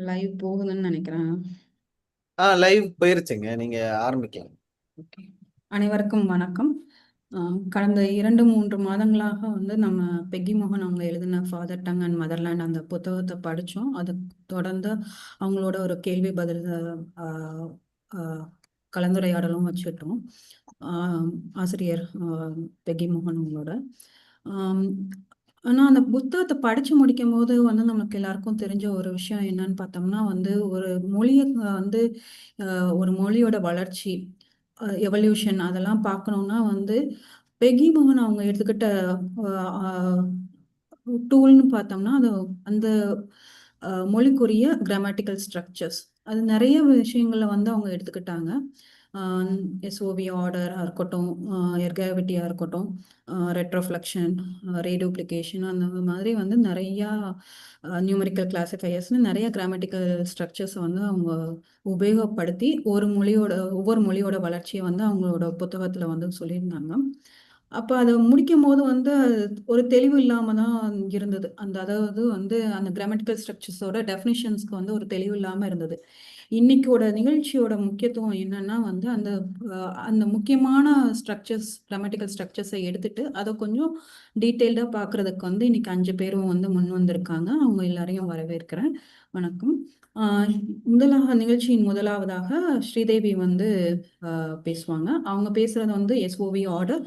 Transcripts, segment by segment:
Live போகுதுன்னு நினைக்கிறேன். Live போயிருச்சுங்க. நீங்க ஆரம்பிக்கலாம். ஓகே. அனைவருக்கும் வணக்கம். கடந்த 2-3 மாதங்களாக வந்து நம்ம பெக்கி மோகன் அவங்க எழுதின ஃபாதர் டங் அண்ட் மதர்லேண்ட் அந்த புத்தகத்தை படித்தோம். அது தொடர்ந்து அவங்களோட ஒரு கேள்வி பதில் கலந்துரையாடலும் வச்சுட்டோம். ஆசிரியர் பெக்கி மோகன் அவங்களோட. ஆனால் அந்த புத்தகத்தை படித்து முடிக்கும் போது வந்து நமக்கு எல்லாருக்கும் தெரிஞ்ச ஒரு விஷயம் என்னன்னு பார்த்தோம்னா வந்து ஒரு மொழியை வந்து ஒரு மொழியோட வளர்ச்சி எவல்யூஷன் அதெல்லாம் பார்க்கணுன்னா வந்து பெகி மோகன் அவங்க எடுத்துக்கிட்ட டூல்னு பார்த்தோம்னா அது அந்த மொழிக்குரிய கிராமட்டிக்கல் ஸ்ட்ரக்சர்ஸ் அது நிறைய விஷயங்களை வந்து அவங்க எடுத்துக்கிட்டாங்க. எஸ்ஓவி ஆர்டராக இருக்கட்டும், எர்காவிட்டியாக இருக்கட்டும், ரெட்ரோஃப்ளெக்ஷன், ரீடூப்ளிகேஷன் அந்த மாதிரி வந்து நிறையா நியூமரிக்கல் கிளாசிஃபையர்ஸ்னு நிறைய கிராமட்டிக்கல் ஸ்ட்ரக்சர்ஸை வந்து அவங்க உபயோகப்படுத்தி ஒவ்வொரு மொழியோட வளர்ச்சியை வந்து அவங்களோட புத்தகத்தில் வந்து சொல்லியிருந்தாங்க. அப்போ அதை முடிக்கும் போது வந்து ஒரு தெளிவு இல்லாமல் தான் இருந்தது. அதாவது வந்து அந்த கிராமட்டிக்கல் ஸ்ட்ரக்சர்ஸோட டெஃபினிஷன்ஸ்க்கு வந்து ஒரு தெளிவு இல்லாமல் இருந்தது. இன்னைக்கோட நிகழ்ச்சியோட முக்கியத்துவம் என்னன்னா வந்து அந்த முக்கியமான கிராமட்டிக்கல் ஸ்ட்ரக்சர்ஸை எடுத்துட்டு அதை கொஞ்சம் டீட்டெயில்டாக பார்க்கறதுக்கு வந்து இன்னைக்கு 5 பேரும் வந்து முன் வந்திருக்காங்க. அவங்க எல்லாரையும் வரவேற்கிறேன். வணக்கம். நிகழ்ச்சியின் முதலாவதாக ஸ்ரீதேவி வந்து பேசுவாங்க. அவங்க பேசுறது வந்து எஸ்ஓவி ஆர்டர்,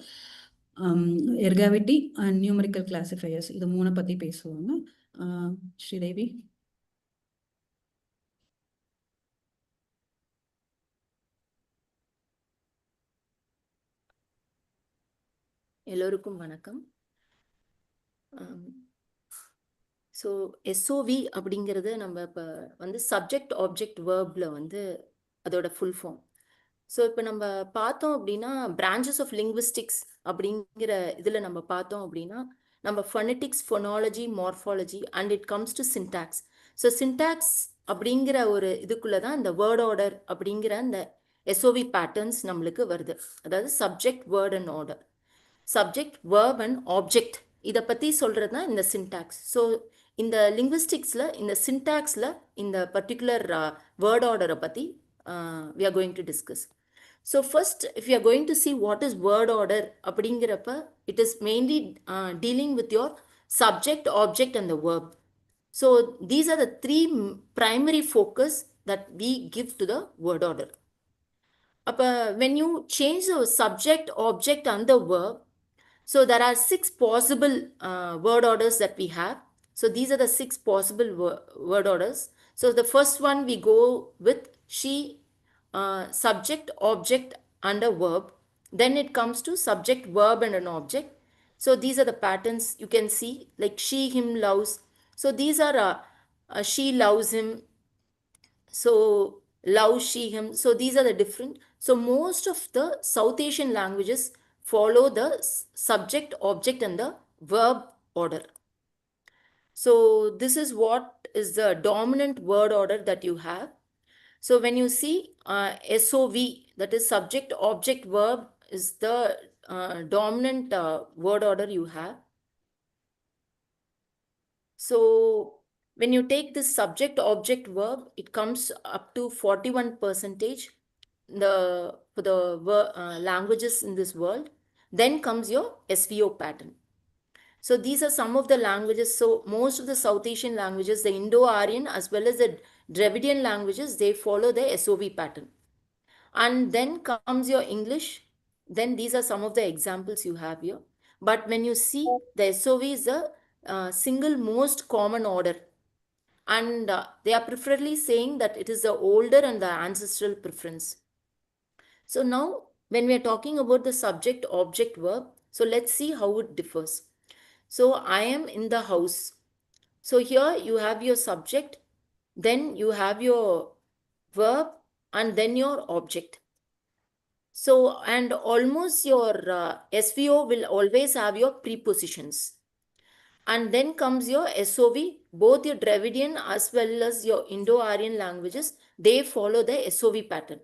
எர்காவிட்டி அண்ட் நியூமரிக்கல் கிளாசிஃபையர்ஸ் இது 3 பத்தி பேசுவாங்க. ஸ்ரீதேவி. எல்லோருக்கும் வணக்கம். ஸோ எஸ்ஓவி அப்படிங்கிறது நம்ம இப்போ வந்து சப்ஜெக்ட் ஆப்ஜெக்ட் வேர்பில் வந்து அதோட ஃபுல் ஃபார்ம். ஸோ இப்போ நம்ம பார்த்தோம் அப்படின்னா பிரான்ச்சஸ் ஆஃப் லிங்குவிஸ்டிக்ஸ் அப்படிங்கிற இதில் நம்ம பார்த்தோம் அப்படின்னா நம்ம phonetics, phonology, morphology and it comes to syntax. So syntax அப்படிங்கிற ஒரு இதுக்குள்ளே தான் இந்த வேர்ட் ஆர்டர் அப்படிங்கிற இந்த எஸ்ஓவி பேட்டர்ன்ஸ் நம்மளுக்கு வருது. அதாவது subject, word and order, subject, verb and object இதை பற்றி சொல்கிறது தான் இந்த சின்டாக்ஸ். ஸோ இந்த லிங்குவிஸ்டிக்ஸில் இந்த சின்டாக்ஸில் இந்த பர்டிகுலர் வேர்ட் ஆர்டரை பற்றி we are going to discuss. So first, if you are going to see what is word order அப்படிங்கிறப்ப it is mainly dealing with your subject, object and the verb. So these are the 3 primary focus that we give to the word order. When you change the subject, object and the verb, so there are 6 possible word orders that we have. So these are the 6 possible word orders. So the first one we go with she, subject, object and a verb. Then it comes to subject, verb and an object. So these are the patterns you can see, like she, him, loves. So these are she loves him. So love, she, him. So these are the different. So most of the South Asian languages follow the subject, object and the verb order. So this is what is the dominant word order that you have. So when you see SOV, that is subject, object, verb is the dominant word order you have. So when you take this subject, object, verb, it comes up to 41% for the languages in this world. Then comes your SVO pattern. So these are some of the languages. So most of the South Asian languages, the Indo-Aryan as well as the Dravidian languages, they follow the SOV pattern. And then comes your English. Then these are some of the examples you have here. But when you see, the SOV is the single most common order. And they are preferably saying that it is the older and the ancestral preference. So now when we are talking about the subject, object, verb, so let's see how it differs. So I am in the house. So here you have your subject, then you have your verb and then your object. So and almost your SVO will always have your prepositions. And then comes your SOV, both your Dravidian as well as your Indo-Aryan languages, they follow the SOV pattern.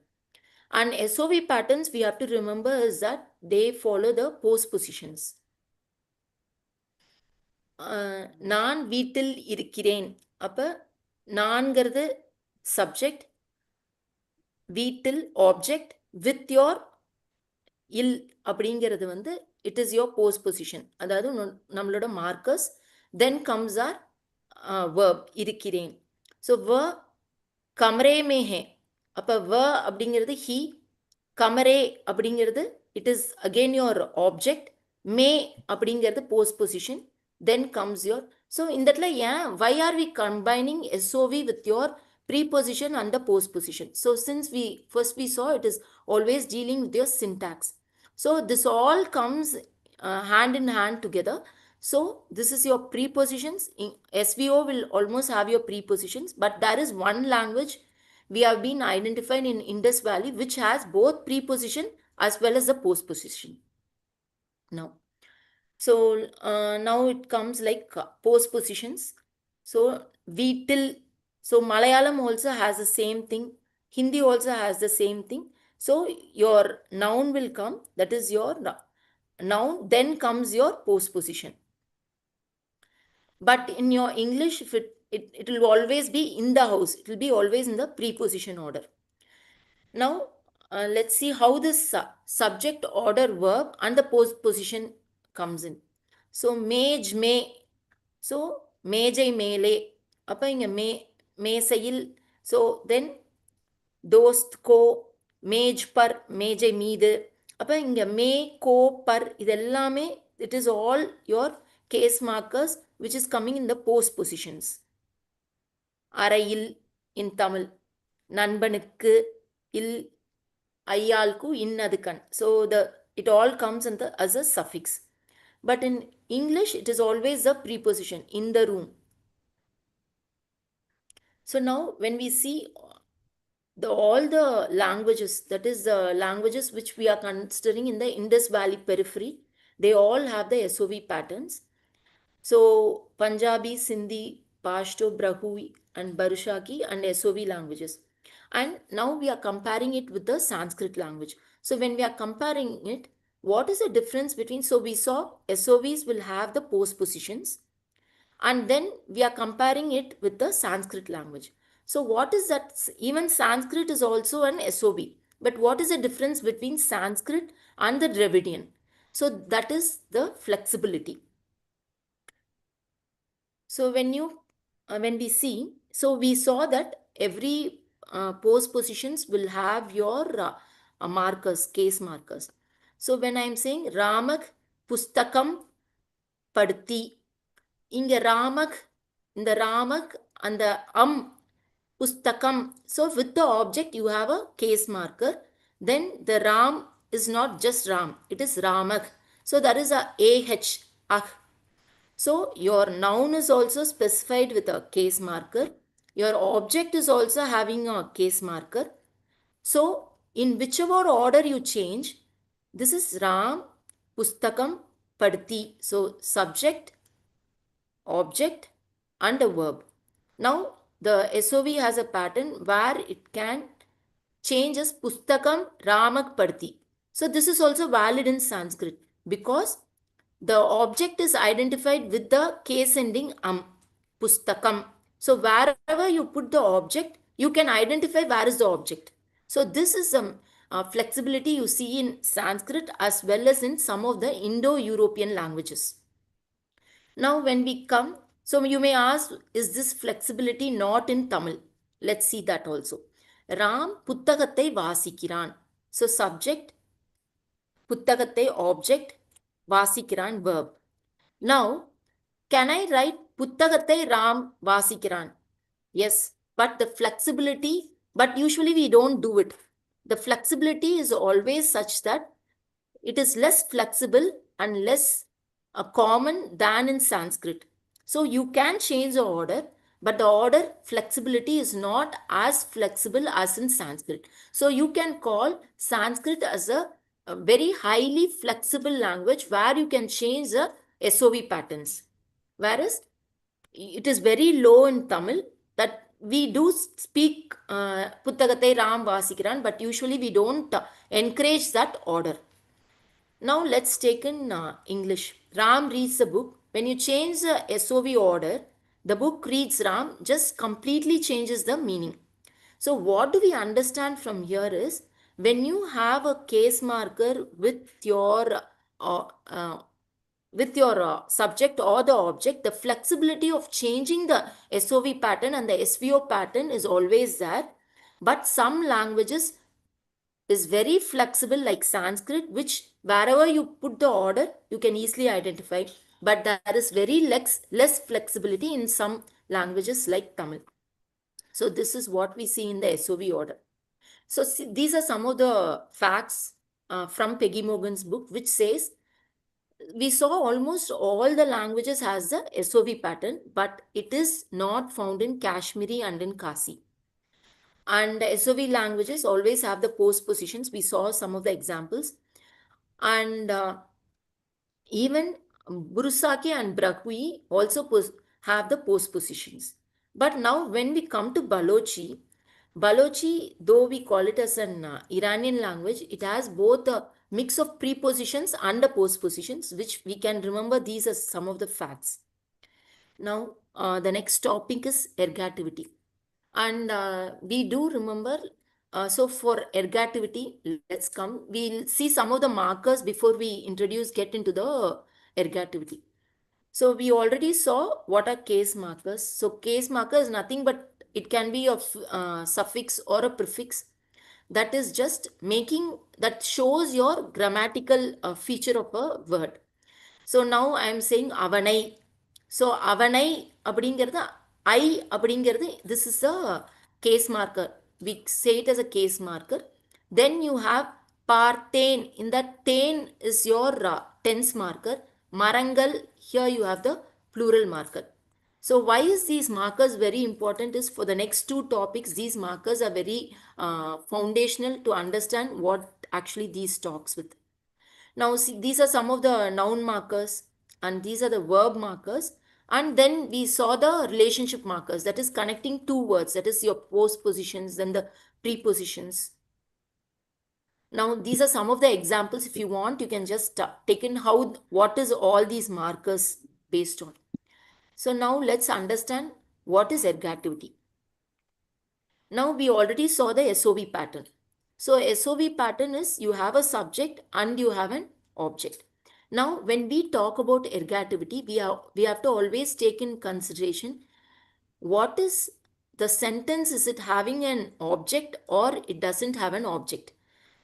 And SOV patterns we have to remember is that they follow the postpositions. நான் வீட்டில் இருக்கிறேன். அப்போ நான்கிறது subject, வீட்டில் object with your இல் அப்படிங்கிறது வந்து it is your post position, அதாவது நம்மளோட markers. Then comes are verb, இருக்கிறேன். ஸோ கமரே மே ஹே, அப்போ அப்படிங்கிறது ஹி, கமரே அப்படிங்கிறது it is again your object, மே அப்படிங்கிறது post position, then comes your. So இந்த இடத்துல ஏன் why are we combining SOV with your preposition and the postposition? So since we saw it is always dealing with your syntax. So this all comes hand in hand together. So this is your prepositions. SVO will almost have your prepositions, but there is one language we have been identified in Indus Valley which has both preposition as well as the postposition. Now, so now it comes like postpositions. So veetil. So Malayalam also has the same thing. Hindi also has the same thing. So your noun will come, that is your noun, then comes your postposition. But in your English, if it will always be in the house. It will be always in the preposition order. Now, let's see how this subject, order, verb and the postposition comes in. So mage, may. So மேஜை மேலே, அப்போ இங்கே மேசையில். So then Dost கோ, மேஜ் per மேஜை மீது. அப்போ இங்கே மே, கோ, பர் இது எல்லாமே it is all your case markers which is coming in the postpositions. அறையில் இன் தமிழ், நண்பனுக்கு இல், ஐயாளுக்கு இன்னது கண். So it all comes as a suffix. But in English, it is always a preposition, in the room. So now when we see all the languages, that is the languages which we are considering in the Indus Valley periphery, they all have the SOV patterns. So Punjabi, Sindhi, Pashto, Brahui and Barushaki and SOV languages. And now we are comparing it with the Sanskrit language. So when we are comparing it, what is the difference between, so we saw SOVs will have the postpositions, and then we are comparing it with the Sanskrit language. So what is that? Even Sanskrit is also an SOV, but what is the difference between Sanskrit and the Dravidian? So that is the flexibility. So when we see, so we saw that every postpositions will have your markers, case markers. So when I am saying Ramak pustakam padti, இங்க ராமக், இந்த ராமக் அந்த pustakam. So with the object you have a case marker. Then the Ram is not just Ram, it is Ramak. So that is a AH, ah. So your noun is also specified with a case marker. Your object is also having a case marker. So in whichever order you change, this is Ram pustakam padti. So subject, object and a verb. Now the SOV has a pattern where it can change as pustakam ramak padti. So this is also valid in Sanskrit because the object is identified with the case ending pustakam. So wherever you put the object, you can identify where is the object. So this is some flexibility you see in Sanskrit as well as in some of the Indo-European languages. Now when we come, so you may ask, is this flexibility not in Tamil? Let's see that also. Ram புத்தகத்தை வாசிக்கிறான். So subject, புத்தகத்தை object, வாசிக்கிறான் verb. Now, can I write புத்தகத்தை Ram வாசிக்கிறான்? Yes, but the flexibility, but usually we don't do it. The flexibility is always such that it is less flexible and less common than in Sanskrit. So you can change the order, but the order flexibility is not as flexible as in Sanskrit. So you can call Sanskrit as a very highly flexible language where you can change the SOV patterns. Whereas it is very low in Tamil, that we do speak புத்தகத்தை Ram வாசிக்கிறான், but usually we don't encourage that order. Now let's take in English. Ram reads a book. When you change the SOV order, the book reads Ram just completely changes the meaning. So what do we understand from here is, when you have a case marker uh, uh, with your subject or the object, the flexibility of changing the SOV pattern and the SVO pattern is always there. But some languages is very flexible, like Sanskrit, which wherever you put the order, you can easily identify. But there is very less flexibility in some languages like Tamil. So this is what we see in the SOV order. So see, these are some of the facts from Peggy Mohan's book, which says we saw almost all the languages has the SOV pattern, but it is not found in Kashmiri and in Kasi. And the SOV languages always have the postpositions. We saw some of the examples. And even Burusaki and Brahui also have the postpositions. But now when we come to Balochi, though we call it as an Iranian language, it has both a mix of prepositions and the postpositions, which we can remember these as some of the facts. Now, the next topic is ergativity. And we do remember, so for ergativity, let's come, we'll see some of the markers before we get into the ergativity. So we already saw what are case markers. So case marker is nothing but it can be of suffix or a prefix that is just that shows your grammatical feature of a word. So now I am saying avanai. So avanai abdingiradha, I abdingiradha, this is a case marker. We say it as a case marker. Then you have parthen. In that ten is your tense marker. Marangal, here you have the plural marker. So why is these markers very important is for the next two topics, these markers are very foundational to understand what actually these talks with. Now, see, these are some of the noun markers and these are the verb markers. And then we saw the relationship markers, that is connecting two words, that is your postpositions, then the prepositions. Now, these are some of the examples. If you want, you can just take in what is all these markers based on. So now let's understand what is ergativity. Now we already saw the SOV pattern. So SOV pattern is you have a subject and you have an object. Now when we talk about ergativity, we have to always take in consideration what is the sentence, is it having an object or it doesn't have an object.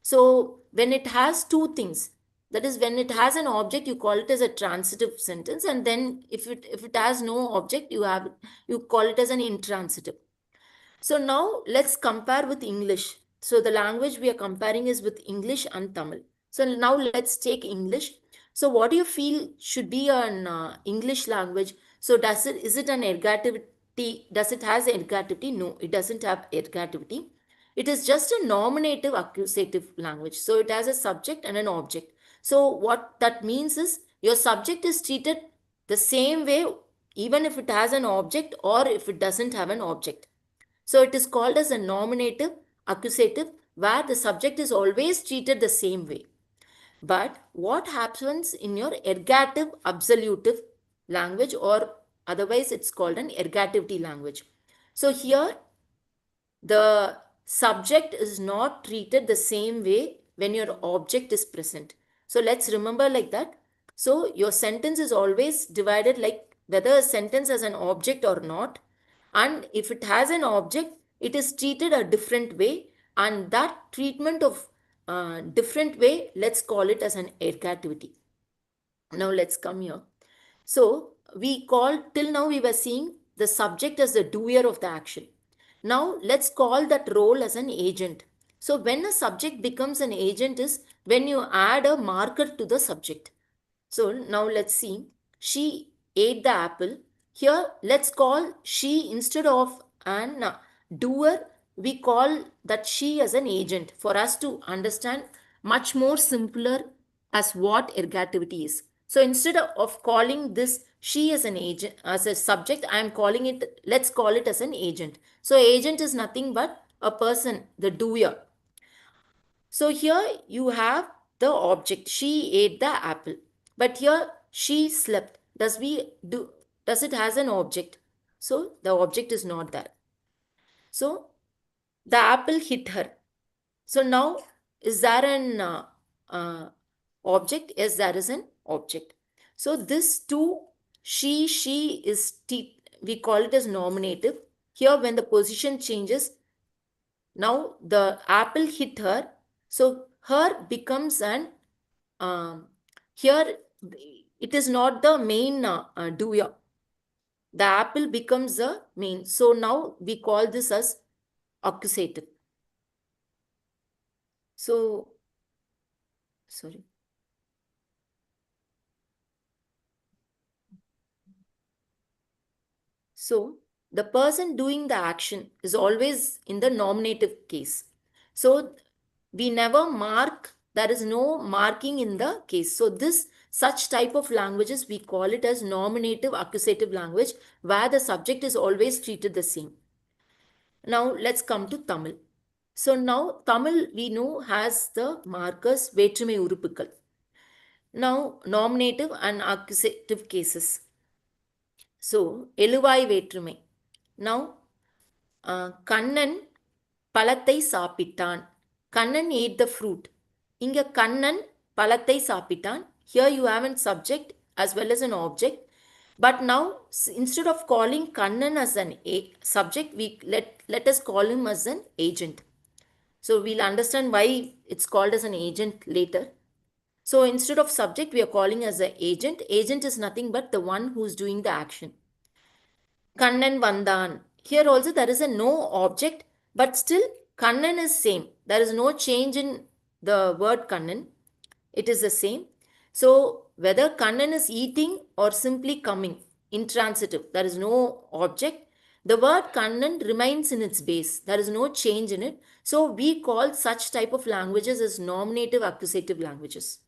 So when it has two things, that is when it has an object, you call it as a transitive sentence, and then if it has no object, you call it as an intransitive. So now let's compare with English. So the language we are comparing is with English and Tamil. So now let's take English. So what do you feel should be an English language? So is it an ergativity? Does it has ergativity? No, it doesn't have ergativity. It is just a nominative accusative language. So it has a subject and an object. So what that means is your subject is treated the same way even if it has an object or if it doesn't have an object. So it is called as a nominative accusative, where the subject is always treated the same way. But what happens in your ergative absolutive language, or otherwise it's called an ergativity language. So here the subject is not treated the same way when your object is present. So let's remember like that. So your sentence is always divided like whether a sentence has an object or not. And if it has an object, it is treated a different way. And that treatment of different way, let's call it as an ergativity. Now let's come here. So till now we were seeing the subject as the doer of the action. Now let's call that role as an agent. So when a subject becomes an agent is when you add a marker to the subject. So now let's see. She ate the apple. Here let's call she instead of an doer. We call that she as an agent for us to understand much more simpler as what ergativity is. So instead of calling this she as an agent, as a subject, I am calling it, let's call it as an agent. So agent is nothing but a person, the doer. So here you have the object. She ate the apple. But here she slept. Does it has an object? So the object is not there. So the apple hit her. So now, is there an object? Yes, there is an object. So this two, she is we call it as nominative. Here, when the position changes, now the apple hit her. So her becomes an here it is not the main doer. The apple becomes the main. So now we call this as accusative. So sorry. So the person doing the action is always in the nominative case. So we never mark, there is no marking in the case. So this such type of languages, we call it as nominative accusative language, where the subject is always treated the same. Now let's come to Tamil. So now Tamil we know has the markers வேற்றுமை உறுப்புக்கள். Now nominative and accusative cases. So எழுவாய் வேற்றுமை. Now Kannan பழத்தை சாப்பிட்டான். Kannan ate the fruit. இங்க கண்ணன் பழத்தை சாப்பிட்டான். Here you have a subject as well as an object. But now instead of calling Kannan as an subject, we let us call him as an agent. So we'll understand why it's called as an agent later. So instead of subject, we are calling as an agent. Agent is nothing but the one who's doing the action. Kannan Vandan. Here also there is a no object, but still Kannan is same. There is no change in the word Kannan. It is the same. So whether Kannan is eating or simply coming, intransitive, there is no object. The word Kannan remains in its base. There is no change in it. So we call such type of languages as nominative accusative languages.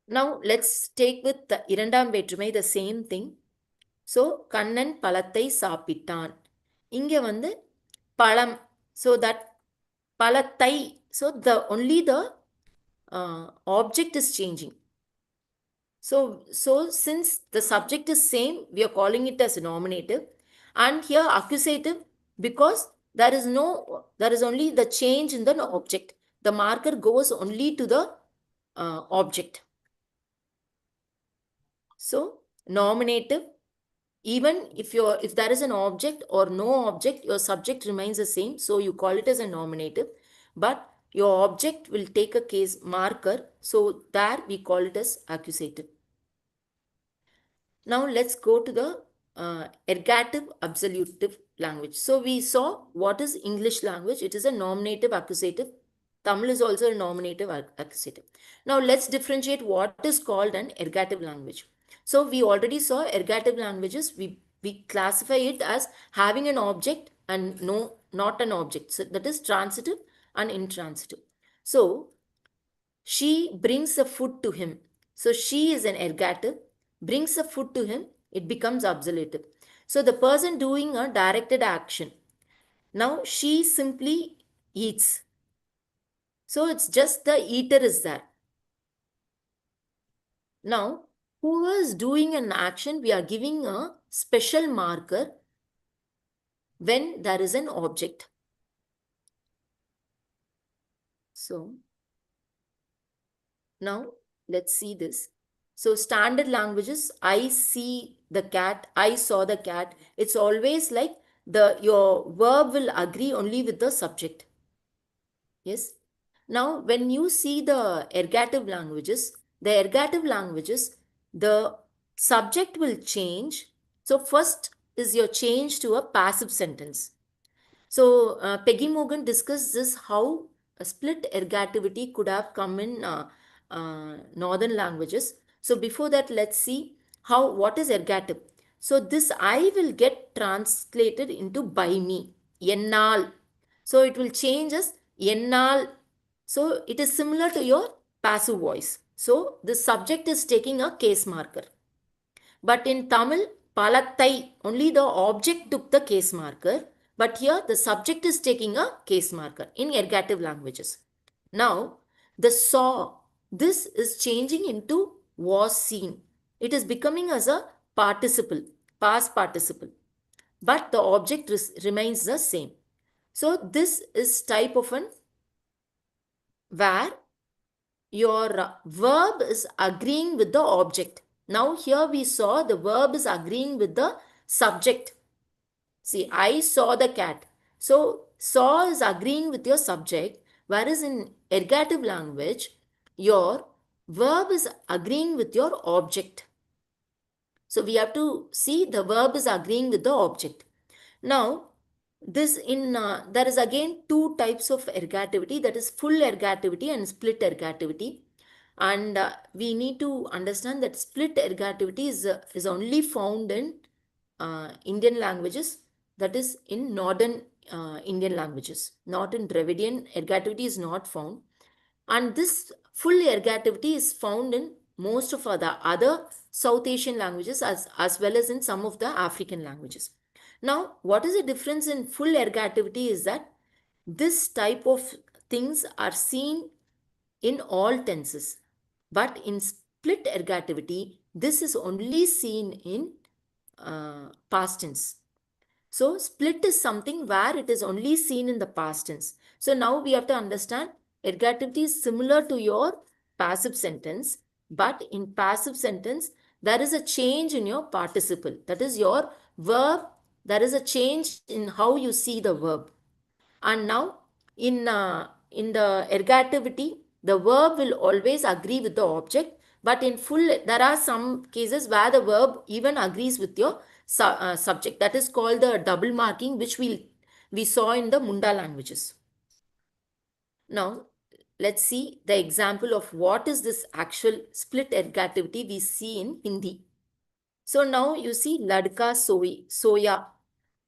Now let's take with the இரண்டாம் வேற்றுமை the same thing. So Kannan பழத்தை சாப்பிட்டான். இங்க வந்து பழம். So that பழத்தை. So the only the object is changing. So since the subject is same, we are calling it as nominative. And here accusative, because there is only the change in the object. The marker goes only to the object. So nominative, even if there is an object or no object, your subject remains the same. So you call it as a nominative, but your object will take a case marker. So there we call it as accusative. Now let's go to the ergative absolutive language. So we saw what is English language. It is a nominative accusative. Tamil is also a nominative accusative. Now let's differentiate what is called an ergative language. So we already saw ergative languages. We classify it as having an object and not an object. So that is transitive and intransitive. So she brings the food to him. So she is an ergative. Brings the food to him. It becomes absolutive. So the person doing a directed action. Now she simply eats. So it's just the eater is there. Now, who is doing an action, we are giving a special marker when there is an object. So, now let's see this. So, standard languages, I see the cat, I saw the cat. It's always like your verb will agree only with the subject. Yes. Now, when you see the ergative languages, the subject will change. So first is your change to a passive sentence. So Peggy Mohan discussed this, how a split ergativity could have come in northern languages. So before that, let's see what is ergative. So this I will get translated into by me, ennal. So it will change as ennal. So it is similar to your passive voice. So the subject is taking a case marker. But in Tamil, palattai, only the object took the case marker. But here the subject is taking a case marker in ergative languages. Now, the saw, this is changing into was seen. It is becoming as a participle. past participle, but the object remains the same. So this is type of an where your verb is agreeing with the object. Now here we saw the verb is agreeing with the subject. See, I saw the cat. So saw is agreeing with your subject, whereas in ergative language, your verb is agreeing with your object. So we have to see the verb is agreeing with the object. Now, this there is again two types of ergativity, that is full ergativity and split ergativity. And we need to understand that split ergativity is only found in Indian languages, that is in northern Indian languages. Not in Dravidian, ergativity is not found. And this full ergativity is found in most of the other South Asian languages as well as in some of the African languages. Now, what is the difference in full ergativity is that this type of things are seen in all tenses. But in split ergativity, this is only seen in past tense. So split is something where it is only seen in the past tense. So now we have to understand ergativity is similar to your passive sentence, but in passive sentence, there is a change in your participle. That is your verb. There is a change in how you see the verb. And now in the ergativity, the verb will always agree with the object, but in full, there are some cases where the verb even agrees with your subject. That is called the double marking, which we saw in the Munda languages. Now, let's see the example of what is this actual split ergativity we see in Hindi. So now you see ladka, soya.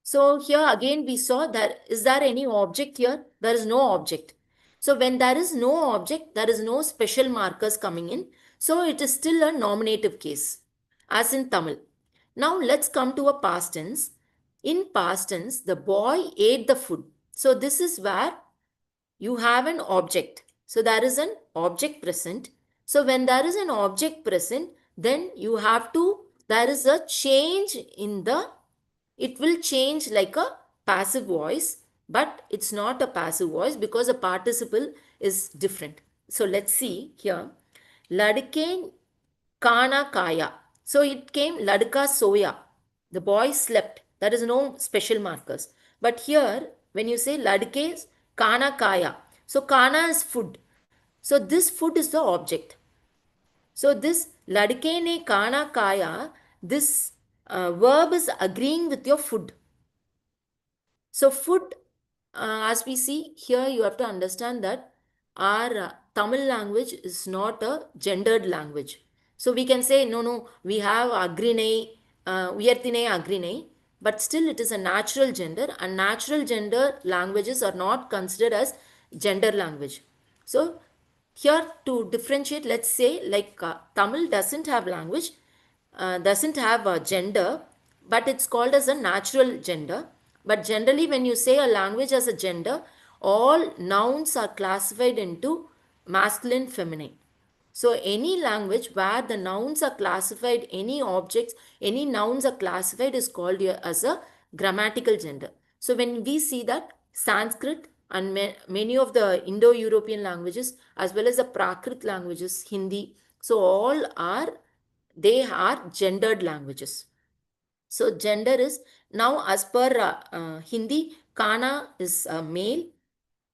So here again we saw that is there any object here? There is no object. So when there is no object, there is no special markers coming in. So it is still a nominative case, as in Tamil. Now let's come to a past tense. In past tense, the boy ate the food. So this is where you have an object. So there is an object present. So when there is an object present, then you have to, there is a change in the, it will change like a passive voice, but it's not a passive voice because the participle is different. So let's see here. Ladke kana kaya. So it came ladka soya. The boy slept. There is no special markers. But here, when you say ladke kana kaya, so kana is food. So this food is the object. So this ladke ne kana kaya, this verb is agreeing with your food. So food, as we see here, you have to understand that our Tamil language is not a gendered language. So we can say, no, we have agrine, uyarthine, agrine, but still it is a natural gender, and natural gender languages are not considered as gender language. So here to differentiate, let's say like Tamil doesn't have language, doesn't have a gender, but it's called as a natural gender. But generally, when you say a language as a gender, all nouns are classified into masculine, feminine. So any language where the nouns are classified, any objects, any nouns are classified is called as a grammatical gender. So when we see that Sanskrit and many of the Indo-European languages as well as the Prakrit languages, Hindi, so all are, they are gendered languages. So gender is now as per Hindi, kana is a male,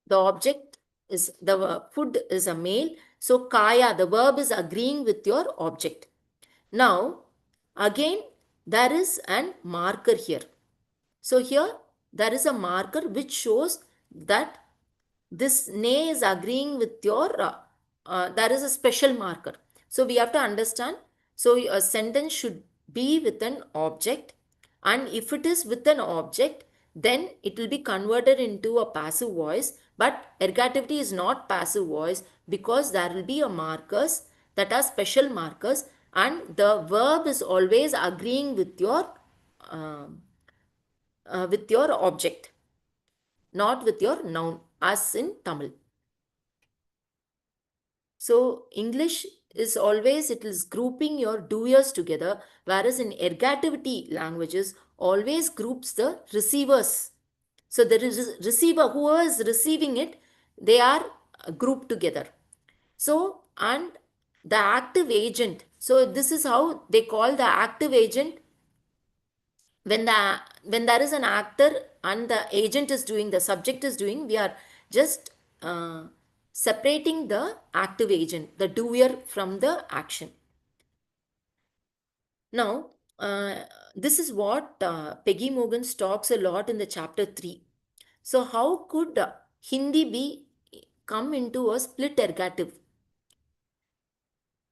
the object is the food is a male. So kaya, the verb is agreeing with your object. Now again there is an marker here. So here there is a marker which shows that this ne is agreeing with your, there is a special marker. So we have to understand. So a sentence should be with an object, and if it is with an object, then it will be converted into a passive voice. But ergativity is not passive voice because there will be a markers that are special markers, and the verb is always agreeing with your object, not with your noun, as in Tamil. So English is always, it is grouping your doers together, whereas in ergativity languages always groups the receivers. So the receiver, whoever is receiving it, they are grouped together. So, and the active agent, so this is how they call the active agent. When there is an actor and the agent is doing, the subject is doing, we are just separating the active agent, the doer, from the action. Now, this is what Peggy Mohan talks a lot in the chapter 3. So how could Hindi be come into a split ergative,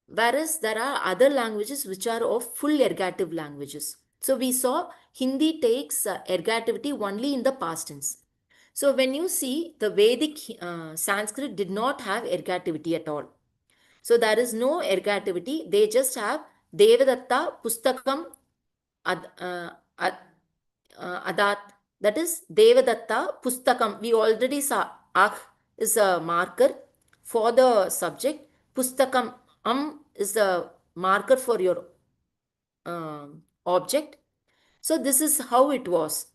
whereas there are other languages which are of full ergative languages? So we saw Hindi takes ergativity only in the past tense. So when you see the Vedic Sanskrit did not have ergativity at all. So there is no ergativity. They just have Devadatta Pustakam Adat. That is Devadatta Pustakam. We already saw is a marker for the subject. Pustakam is the marker for your object. So this is how it was.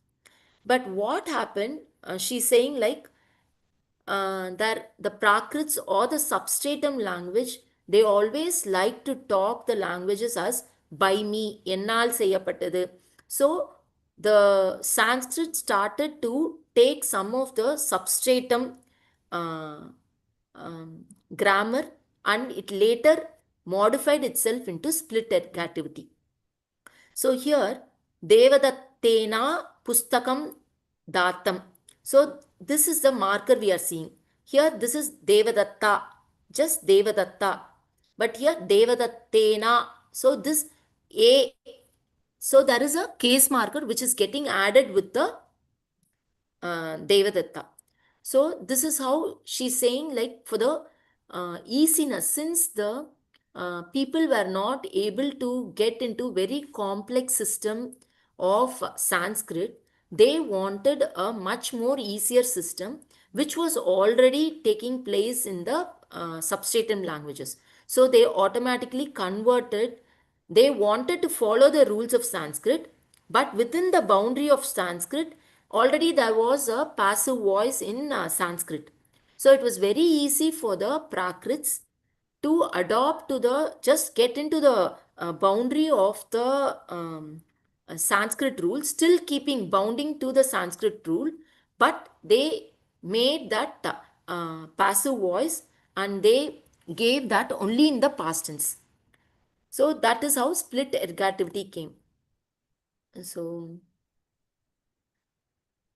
But what happened? She's saying like that the Prakrits or the substratum language, they always like to talk the languages as by me, ennal seyyappattadu. So the Sanskrit started to take some of the substratum uh, um, grammar, and it later modified itself into split ergativity. So here, Devadattena Pustakam Datam. So this is the marker we are seeing. Here, this is Devadatta, just Devadatta. But here, Devadattena. So this A. So there is a case marker which is getting added with the Devadatta. So this is how she's saying, like, for the easiness, since the people were not able to get into very complex system of Sanskrit, they wanted a much more easier system which was already taking place in the substratum languages. So they automatically converted, they wanted to follow the rules of Sanskrit, but within the boundary of Sanskrit, already there was a passive voice in Sanskrit. So it was very easy for the Prakrits to adopt to the, just get into the boundary of the Sanskrit rule, still keeping bounding to the Sanskrit rule, but they made that passive voice and they gave that only in the past tense. So that is how split ergativity came. So,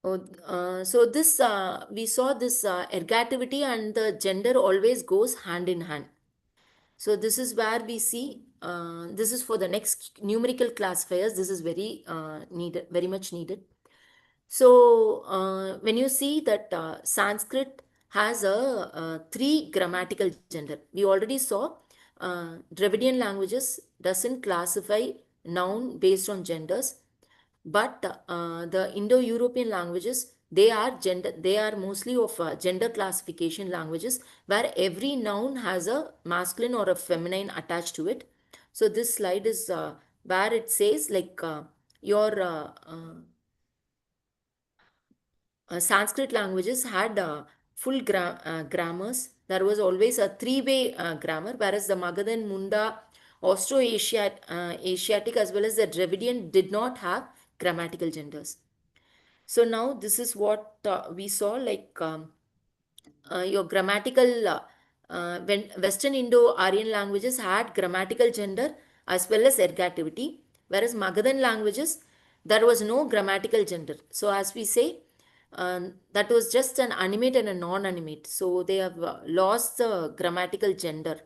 so this we saw this ergativity and the gender always goes hand in hand. So this is where we see, this is for the next numerical classifiers. This is very needed, very much needed. So when you see that Sanskrit has a 3 grammatical gender, we already saw Dravidian languages doesn't classify noun based on genders, but the Indo-European languages, they are gender, they are mostly of gender classification languages where every noun has a masculine or a feminine attached to it. So this slide is where it says like your Sanskrit languages had full grammars. There was always a three-way grammar, whereas the Magadhan, Munda, Asiatic as well as the Dravidian did not have grammatical genders. So now this is what we saw, like your grammatical, when Western Indo-Aryan languages had grammatical gender as well as ergativity, whereas Magadhan languages, there was no grammatical gender. So as we say, that was just an animate and a non-animate. So they have lost the grammatical gender.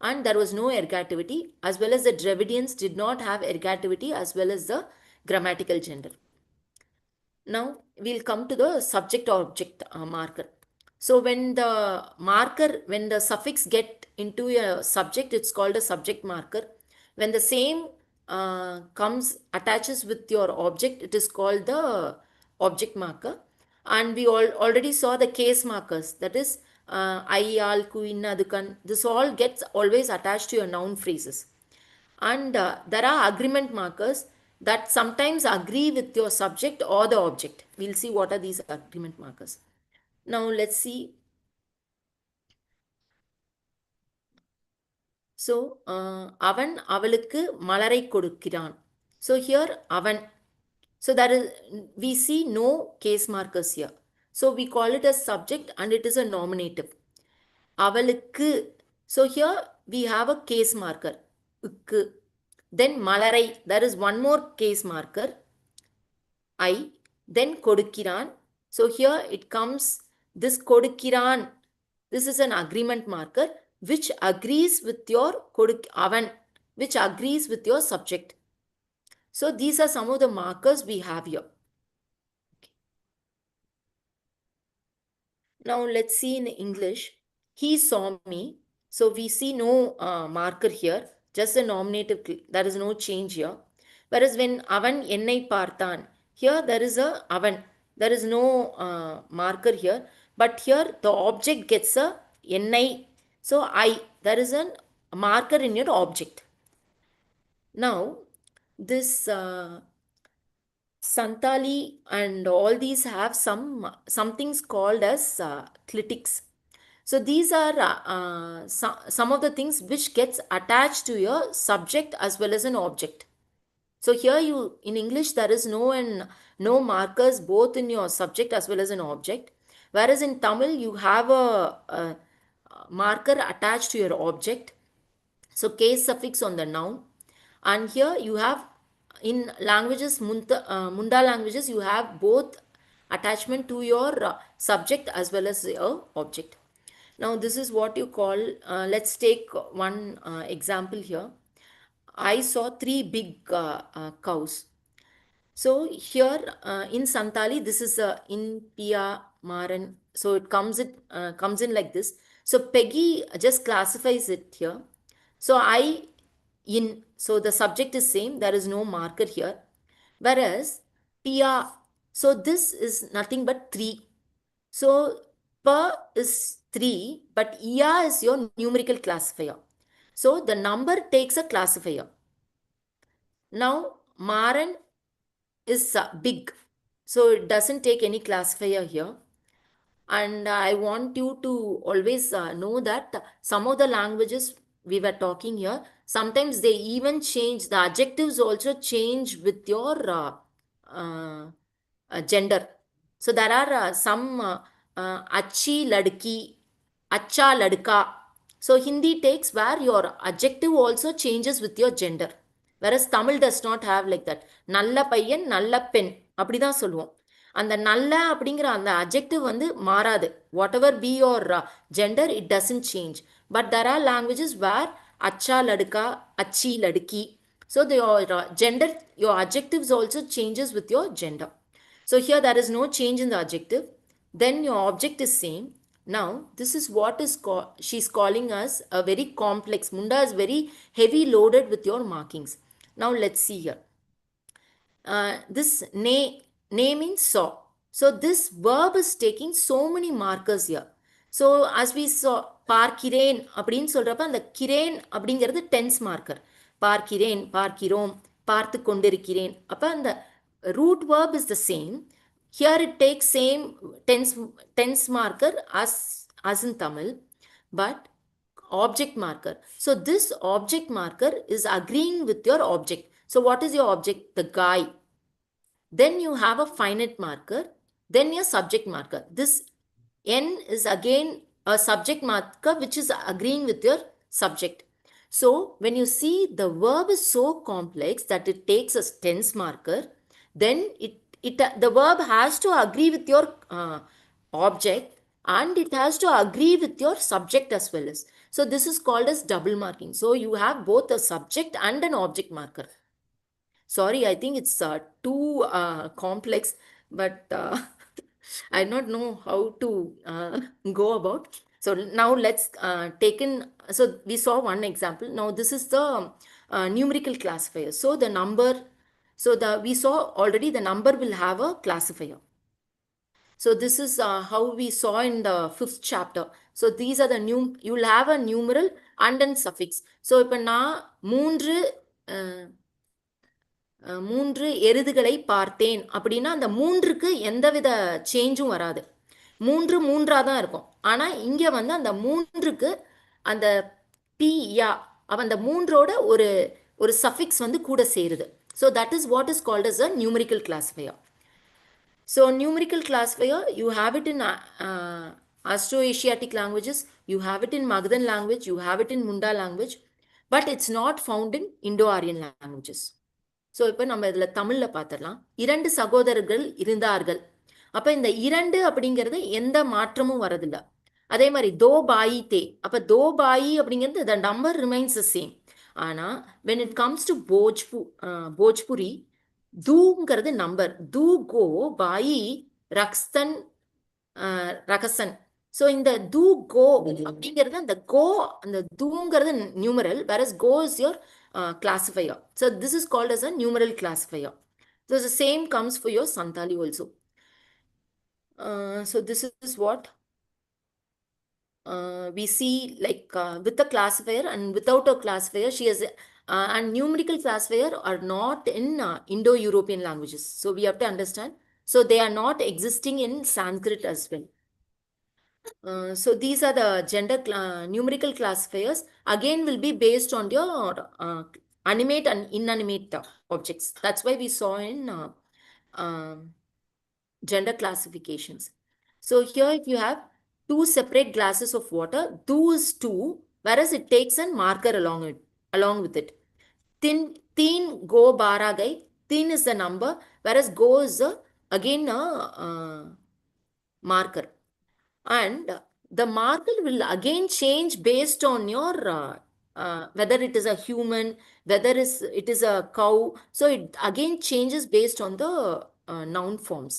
And there was no ergativity, as well as the Dravidians did not have ergativity as well as the grammatical gender. Now we'll come to the subject object marker. So when the marker, when the suffix get into a subject, it's called a subject marker. When the same comes, attaches with your object, it is called the object marker. And we already saw the case markers, that is ayal, kuin, adukan. This all gets always attached to your noun phrases. And there are agreement markers that sometimes agree with your subject or the object. We'll see what are these agreement markers. Now let's see. So, avan avalukku malarai kodukiran. So here avan. So there is, we see no case markers here. So we call it as subject and it is a nominative. Avalukku. So here we have a case marker. Ukku. Then malarai. There is one more case marker. I. Then kodukiran. So here it comes this kodukiran. This is an agreement marker which agrees with your avan, which agrees with your subject. So these are some of the markers we have here. Now let's see in English. He saw me. So we see no marker here, just a nominative. There is no change here. Whereas when avan ennai parthan, here there is a avan. There is no marker here. But here the object gets a ennai. So I, there is a marker in your object. Now this Santali and all these have some things called as clitics. So these are some of the things which gets attached to your subject as well as an object. So here you in English there is no markers both in your subject as well as an object. Whereas in Tamil you have a marker attached to your object. So case suffix on the noun. And here you have in languages, Munda languages, you have both attachment to your subject as well as your object. Now this is what you call, let's take one example here. I saw 3 big cows. So here in Santali, this is in Pia Maran. So it comes in like this. So Peggy just classifies it here. So I in, so the subject is same. There is no marker here. Whereas Pia, so this is nothing but 3. So pa is 3, but ia is your numerical classifier. So the number takes a classifier. Now Maran is big. So it doesn't take any classifier here. And I want you to always know that some of the languages we were talking here, sometimes they even change, the adjectives also change with your gender. So there are some achi ladki, acha ladka. So Hindi takes where your adjective also changes with your gender. Whereas Tamil does not have like that. Nalla paiyan, nalla pen. அப்படிதான் சொல்லுவோம். அந்த நல்ல அப்படிங்கிற அந்த adjective வந்து மாறாது. Whatever be your gender, it doesn't change. But there are languages where acha ladka, achi ladki. So your gender, your adjectives also changes with your gender. So here there is no change in the adjective. Then your object is same. Now this is what is she's calling us a very complex. Munda is very heavy loaded with your markings. Now let's see here. This name means saw. So this verb is taking so many markers here. So as we saw, பார்க்கிறேன் அப்படின்னு சொல்றப்ப அந்த crane அப்படிங்கிறது tense marker. பார்க்கிறேன், பார்க்கிறோம், பார்த்து கொண்டிருக்கிறேன். அப்போ அந்த root verb is the same. Here it takes same tense marker as in Tamil, but object marker. So this object marker is agreeing with your object. So what is your object? The guy. Then you have a finite marker. Then your subject marker. This N is again a subject marker which is agreeing with your subject. So when you see the verb is so complex that it takes a tense marker, then the verb has to agree with your object and it has to agree with your subject as well as. So this is called as double marking. So you have both a subject and an object marker. Sorry, I think it's too complex, but I don't know how to go about. So now let's take in, so we saw one example. Now this is the numerical classifier. So the number, so we saw already the number will have a classifier. So this is how we saw in the 5th chapter. So these are the you will have a numeral and then suffix. So இப்போ நான் மூன்று எருதுகளை பார்த்தேன் அப்படின்னா அந்த மூன்றுக்கு எந்தவித சேஞ்சும் வராது. மூன்று மூன்றா தான் இருக்கும். ஆனா இங்க வந்து அந்த மூன்றுக்கு அந்த பி யா அந்த மூன்றோட ஒரு ஒரு சஃபிக்ஸ் வந்து கூட சேருது. So that is what is called as a numerical classifier. So numerical classifier, you have it in Austroasiatic languages, you have it in Magadhan language, you have it in Munda language, but it's not found in Indo-Aryan languages. So இப்போ நம்ம இதில் தமிழில் பார்த்துடலாம். 2 சகோதரர்கள் இருந்தார்கள். அப்போ இந்த 2 அப்படிங்கிறது எந்த மாற்றமும் வரதில்லை. அதே மாதிரி தோ பாயி தே, அப்போ தோ பாயி அப்படிங்கிறது the number remains the same. ஆனால் when it comes to Bhojpuri, தூங்கிறது நம்பர். தூ கோ பாயி ரக்ஸ்தன் ரகசன். ஸோ இந்த தூ கோ அப்படிங்கிறது அந்த கோ, அந்த தூங்கிறது numeral, whereas go is your classifier. So this is called as a numeral classifier. So the same comes for your Santali also. So this is what we see, like with a classifier and without a classifier. She has and numerical classifier are not in Indo-European languages. So we have to understand. So they are not existing in Sanskrit as well. So these are the gender numerical classifiers. Again, will be based on your animate and inanimate objects. That's why we saw in gender classifications. So here, if you have 2 separate glasses of water, do is 2, whereas it takes a marker along with it. Teen go bara gai. Teen is the number, whereas go is again a marker. And the marker will again change based on your whether it is a human, whether it is a cow. So it again changes based on the noun forms.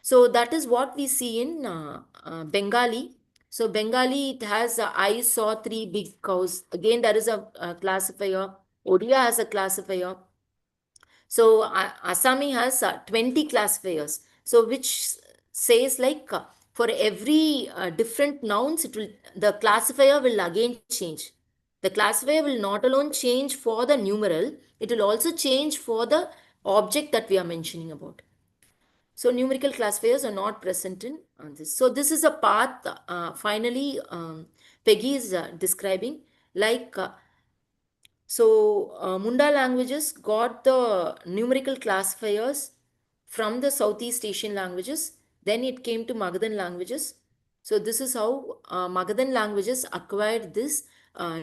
So that is what we see in Bengali. So Bengali, it has I saw 3 big cows. Again, there is a classifier. Odia has a classifier. So Assami has 20 classifiers. So which says like for every different nouns, the classifier will again change. The classifier will not alone change for the numeral, it will also change for the object that we are mentioning about. So numerical classifiers are not present in this. So this is a path finally Peggy is describing, like Munda languages got the numerical classifiers from the Southeast Asian languages. Then it came to Magadhan languages. So this is how Magadhan languages acquired this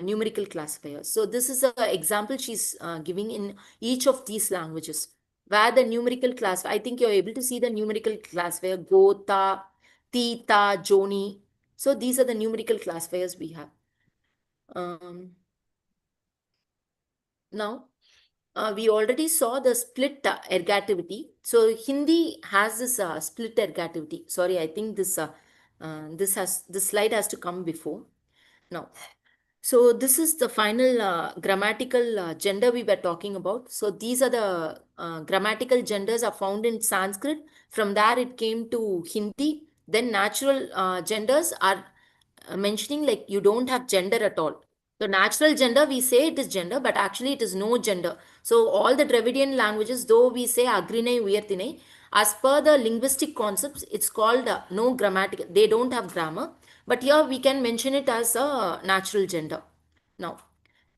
numerical classifiers. So this is an example she's giving in each of these languages, where the numerical class, I think you're able to see the numerical classifier, Gota, Tita, Joni. So these are the numerical classifiers we have. Now, we already saw the split ergativity. So Hindi has this split ergativity. Sorry, I think this slide has to come before. Now, so this is the final grammatical gender we were talking about. So these are the grammatical genders are found in Sanskrit. From there it came to Hindi. Then natural genders are mentioning like you don't have gender at all. So natural gender, we say it is gender, but actually it is no gender. So all the Dravidian languages, though we say agrinai, uyartinai, as per the linguistic concepts, it's called no grammatical. They don't have grammar. But here we can mention it as a natural gender. Now,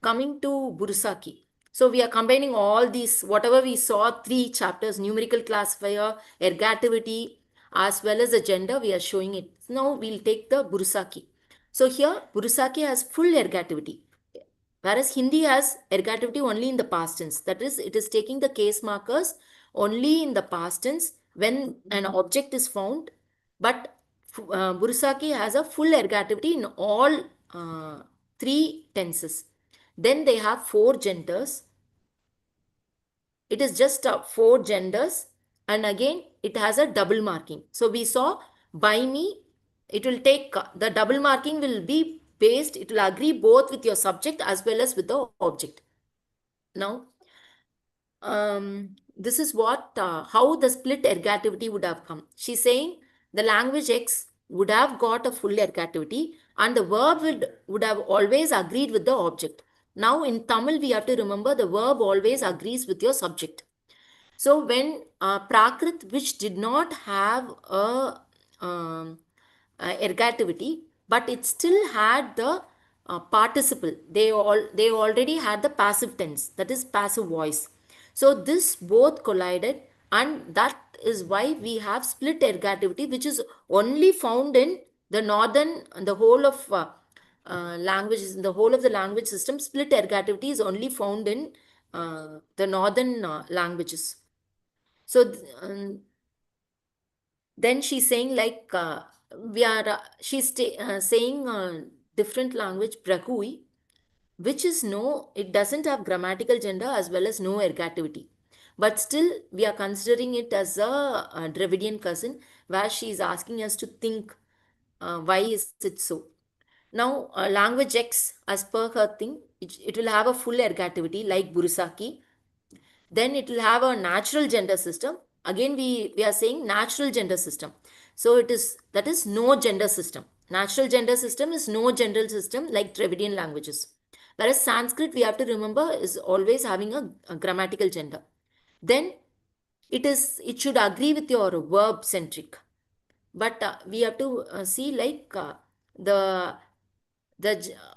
coming to Burusaki. So we are combining all these, whatever we saw, 3 chapters, numerical classifier, ergativity, as well as the gender, we are showing it. Now we'll take the Burusaki. So here, Burusaki has full ergativity, whereas Hindi has ergativity only in the past tense. That is, it is taking the case markers only in the past tense when an object is found, but Burusaki has a full ergativity in all 3 tenses. Then they have 4 genders. It is just 4 genders, and again it has a double marking. So we saw by me, it will take the double marking will be based, it will agree both with your subject as well as with the object. Now, this is what how the split ergativity would have come. She's saying the language X would have got a full ergativity and the verb would have always agreed with the object. Now in Tamil, we have to remember the verb always agrees with your subject. So when Prakrit, which did not have a ergativity, but it still had the participle. They already had the passive tense, that is passive voice. So this both collided, and that is why we have split ergativity, which is only found in the northern, the whole of languages, in the whole of the language system. Split ergativity is only found in the northern languages. So then she's saying like she's saying different language Brahui, which is it doesn't have grammatical gender as well as no ergativity. But still, we are considering it as a Dravidian cousin, where she is asking us to think why is it so. Now, language X, as per her thing, it will have a full ergativity like Burusaki. Then it will have a natural gender system. Again, we are saying natural gender system. So that is no gender system. Natural gender system is no gender system like Dravidian languages. Whereas Sanskrit, we have to remember, is always having a grammatical gender. Then it should agree with your verb centric. But we have to see like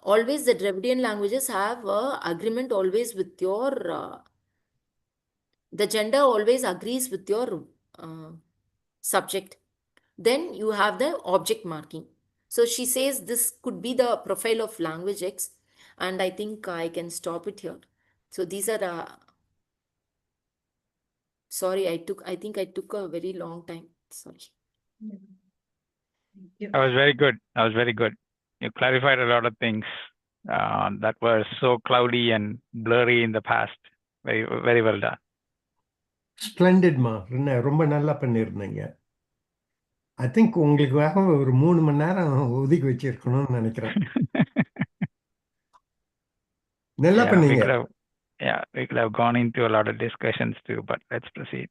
always the Dravidian languages have agreement always with your the gender always agrees with your subject. Then you have the object marking. So she says this could be the profile of language X, and I think I can stop it here. So these are sorry, I think I took a very long time. Sorry. That was very good. That was very good. You clarified a lot of things that were so cloudy and blurry in the past. Very, very well done. ஸ்ப்ளெண்டிட்மா ரொம்ப நல்லா பண்ணியிருந்தீங்க. I think உங்களுக்காக ஒரு 3 மணி நேரம் ஒதுக்கி வச்சிருக்கணும்னு நினைக்கிறேன். நல்லா பண்ணீங்க. We could have gone into a lot of discussions too, but let's proceed.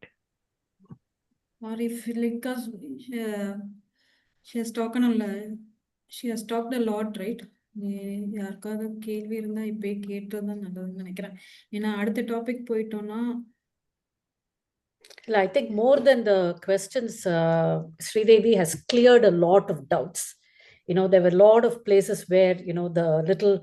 Or if because she has talked a lot, right? யாருக்காவது கேள்வி இருந்தா இப்பயே கேட்டுதான் நல்லதுன்னு நினைக்கிறேன். ஏன்னா அடுத்த டாபிக் போயிட்டோம்னா I think more than the questions, Sridevi has cleared a lot of doubts. There were a lot of places where, the little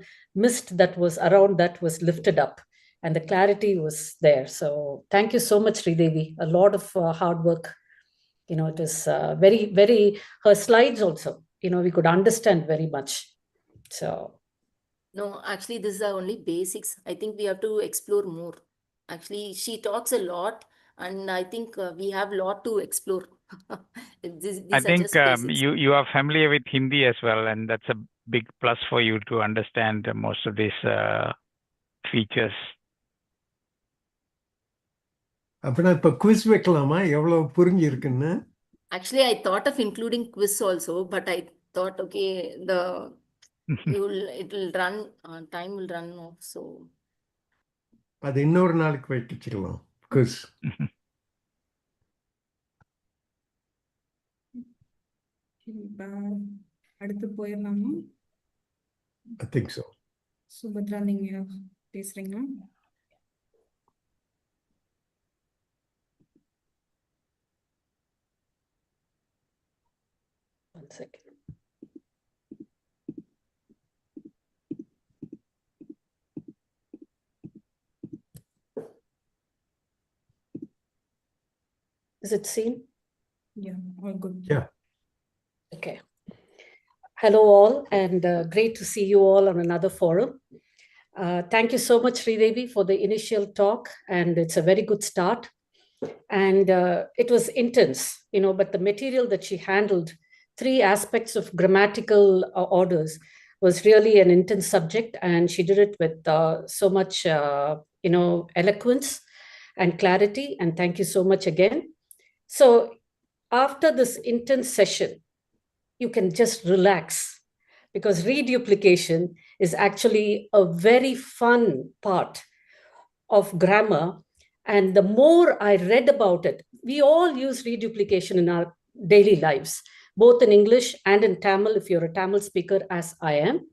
mist that was around that was lifted up and the clarity was there. So thank you so much, Sridevi. A lot of hard work. It is very, very, her slides also, we could understand very much. So. No, actually, this is only basics. I think we have to explore more. Actually, she talks a lot. And I think we have a lot to explore. These I think you are familiar with Hindi as well, and that's a big plus for you to understand most of these features. அப்படின்னா இப்ப quiz வைக்கலாமா எவ்வளவு புரிஞ்சிருக்குன்னு? Actually, I thought of including quiz also, but I thought, okay, it will run, time will run off, so. அது இன்னொரு நாளைக்கு வைக்கலாம் quiz. அடுத்து போயிடலாமா? I think so. சுபத்ரா, நீங்க பேசுறீங்களா? One second. Is it seen? Yeah, all good. Yeah. Okay. Hello all, and great to see you all on another forum. Thank you so much, Sridevi, for the initial talk, and it's a very good start. And it was intense, but the material that she handled, 3 aspects of grammatical orders, was really an intense subject, and she did it with so much, eloquence and clarity, and thank you so much again. So after this intense session, you can just relax, because reduplication is actually a very fun part of grammar. And the more I read about it, we all use reduplication in our daily lives. both in English and in Tamil, if you're a Tamil speaker, as I am.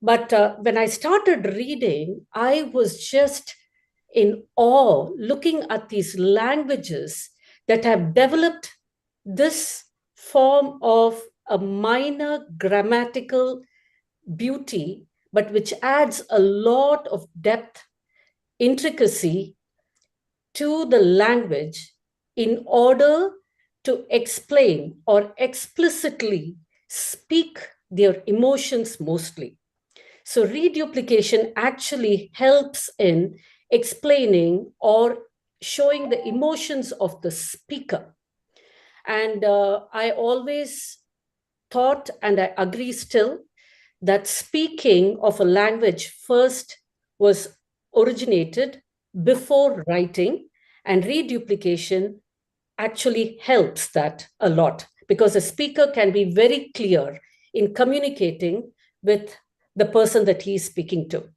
But when I started reading, I was just in awe looking at these languages that have developed this form of a minor grammatical beauty, but which adds a lot of depth, intricacy to the language in order to explain or explicitly speak their emotions mostly. So reduplication actually helps in explaining or showing the emotions of the speaker. And I always thought, and I agree still, that speaking of a language first was originated before writing, and reduplication actually helps that a lot, because a speaker can be very clear in communicating with the person that he is speaking to.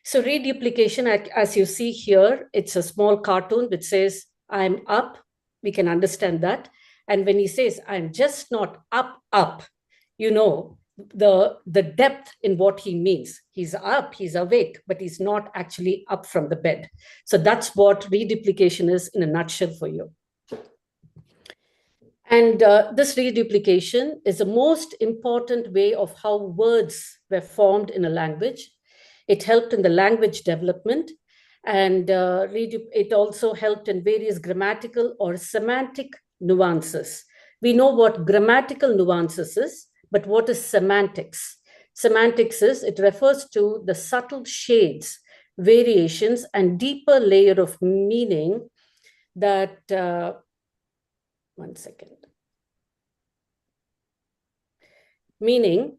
So reduplication, as you see here, it's a small cartoon which says, I'm up. We can understand that. And when he says, I'm just not up, you know, the depth in what he means. He's up, he's awake, but he's not actually up from the bed. So that's what reduplication is in a nutshell for you. And this reduplication is the most important way of how words were formed in a language. It helped in the language development, and it also helped in various grammatical or semantic nuances. We know what grammatical nuances is, but what is semantics? Semantics is, it refers to the subtle shades, variations, and deeper layer of meaning that, one second. Meaning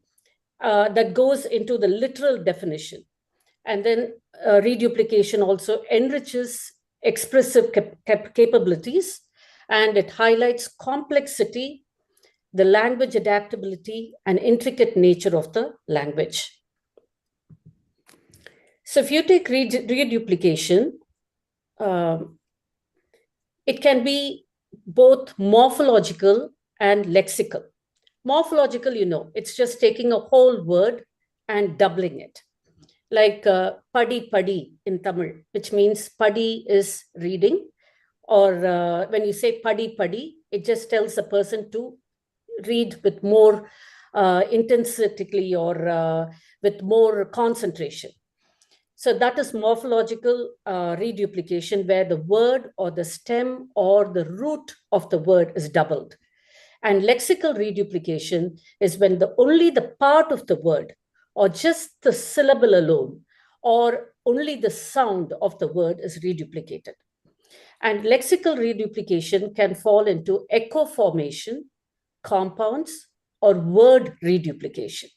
that goes into the literal definition. And then reduplication also enriches expressive capabilities, and it highlights complexity, the language adaptability, and intricate nature of the language. So if you take reduplication, it can be both morphological and lexical. Morphological, you know, it's just taking a whole word and doubling it. Like padi padi in Tamil, which means padi is reading, or when you say padi padi, it just tells a person to read with more intensity or with more concentration. So that is morphological reduplication, where the word or the stem or the root of the word is doubled. And lexical reduplication is when only the part of the word, or just the syllable alone, or only the sound of the word is reduplicated. And lexical reduplication can fall into echo formation, compounds, or word reduplication.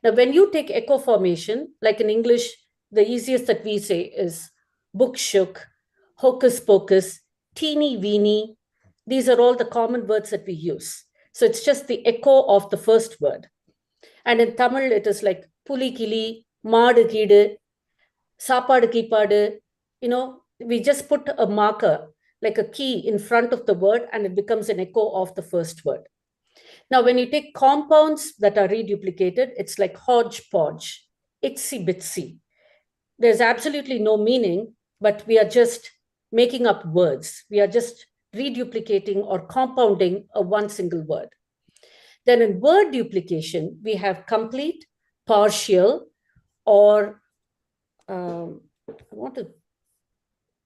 Now, when you take echo formation, like in English, the easiest that we say is book shook, hocus pocus, teeny weeny. These are all the common words that we use. So it's just the echo of the first word. And in Tamil, it is like puli kili, maadu keedu, sapaadu keepaadu. You know, we just put a marker, like a key in front of the word, and it becomes an echo of the first word. Now, when you take compounds that are reduplicated, it's like hodgepodge, itsy bitsy. There's absolutely no meaning, but we are just making up words. We are just reduplicating or compounding one single word. Then in word duplication, we have complete, partial, or I want to,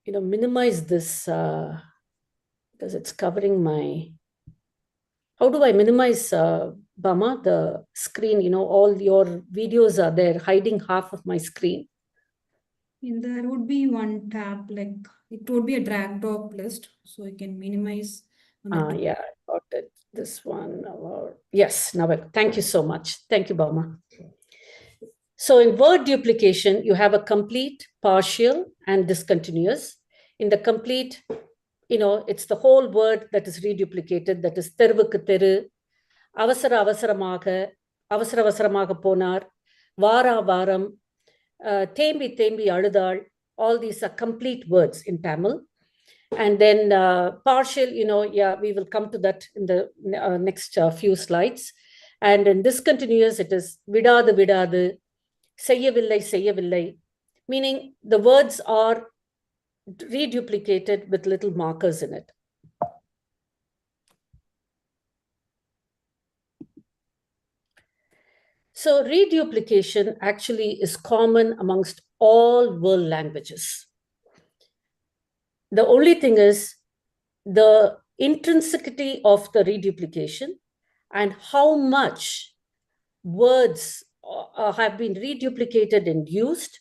minimize this because it's covering my. How do I minimize, Bama, the screen? All your videos are there, hiding half of my screen. There would be one tab, like it would be a drag drop list, so you can minimize. Yeah, I got it. This one. Yes, now thank you so much. Thank you, Bama. So in word duplication, you have a complete, partial, and discontinuous. In the complete, it's the whole word that is reduplicated. That is tervukku teru, avasara avasaramaga, avasara avasaramaga ponar, vara varam, thembi thembi aludal. All these are complete words in Tamil. And then partial, we will come to that in the next few slides. And in discontinuous, it is vidadu vidadu, seyyavillai seyyavillai, meaning the words are reduplicated with little markers in it. So reduplication actually is common amongst all world languages. The only thing is the intrinsicity of the reduplication and how much words have been reduplicated and used,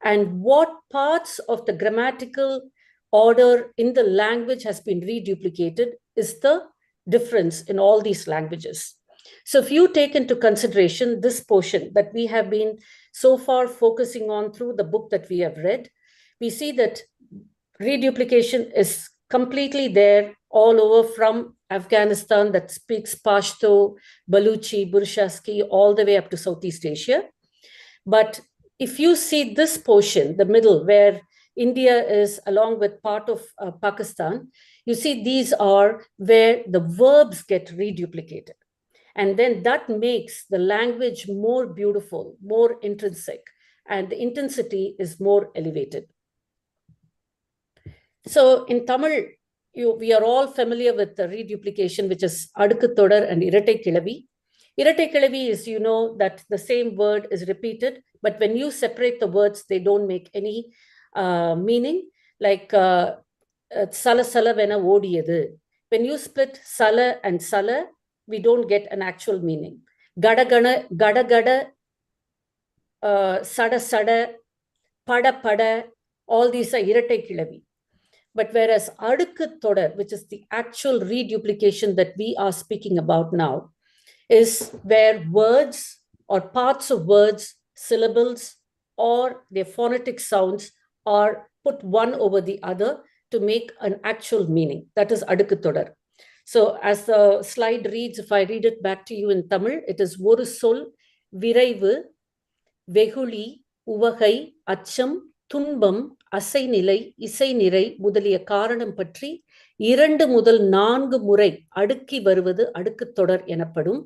and what parts of the grammatical order in the language has been reduplicated is the difference in all these languages. So if you take into consideration this portion that we have been so far focusing on through the book that we have read, we see that reduplication is completely there all over, from Afghanistan that speaks Pashto, Baluchi, Burshasky, all the way up to Southeast Asia. But if you see this portion, the middle, where India is along with part of Pakistan, you see these are where the verbs get reduplicated. And then that makes the language more beautiful, more intrinsic, and the intensity is more elevated. So in Tamil, we are all familiar with the reduplication, which is adukku thodar and irattai kilavi. Irattai kilavi is, that the same word is repeated, but when you separate the words, they don't make any meaning. Like sala sala vena odiyadu. When you split sala and sala, we don't get an actual meaning. Gada gada, sada sada, pada pada, all these are irattai kilavi. But whereas adukku thodar, which is the actual reduplication that we are speaking about now, is where words or parts of words, syllables, or their phonetic sounds are put one over the other to make an actual meaning. That is adukku thodar. So as the slide reads, if I read it back to you in Tamil, it is oru sol, viraivu, vehuli, uvagai, acham, துன்பம், அசைநிலை, இசைநிறை முதலிய காரணம் பற்றி 2 முதல் 4 முறை அடுக்கி வருவது அடுக்குத் தொடர் எனப்படும்.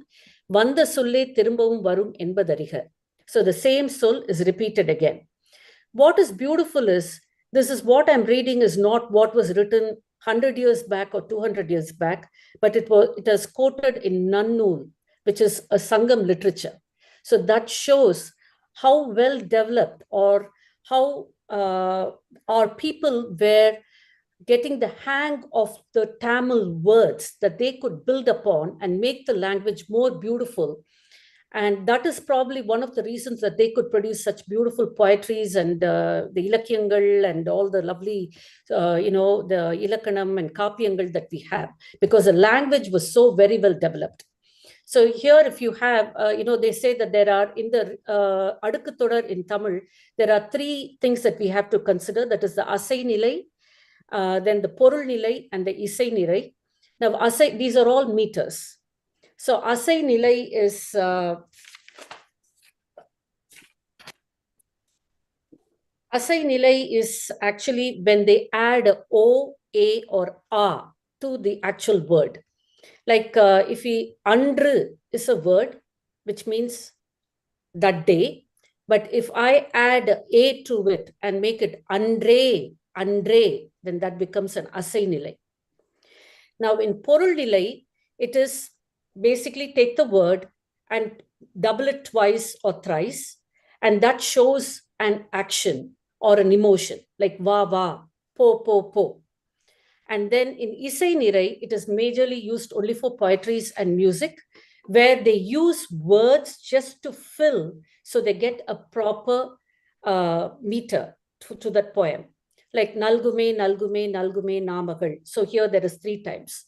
வந்த சொல்லே திரும்பவும் வரும் என்பதறிக. So the same soul is repeated again. What is beautiful is, this is what I'm reading is not what was written 100 years back or 200 years back, but it was quoted in Nannul, which is a Sangam literature. So that shows how well developed or how our people were getting the hang of the Tamil words that they could build upon and make the language more beautiful. And that is probably one of the reasons that they could produce such beautiful poetries and the Ilakyangal and all the lovely, the Ilakanam and Kapyangal that we have, because the language was so very well developed. So here, if you have, they say that there are in the adukku thodar in Tamil, there are 3 things that we have to consider. That is the asai nilai, then the porul nilai, and the isai nilai. Now, asai, these are all meters. So asai nilai is actually when they add o, a, or a to the actual word. Like if we andru is a word which means that day, but if I add a to it and make it andre, then that becomes an asai nilai. Now in porul nilai, it is basically take the word and double it twice or thrice, and that shows an action or an emotion, like va va, po po po. And then in isai nirai, it is majorly used only for poetries and music, where they use words just to fill, so they get a proper meter to that poem. Like nalgume, nalgume, nalgume, namagal. So here there is 3 times.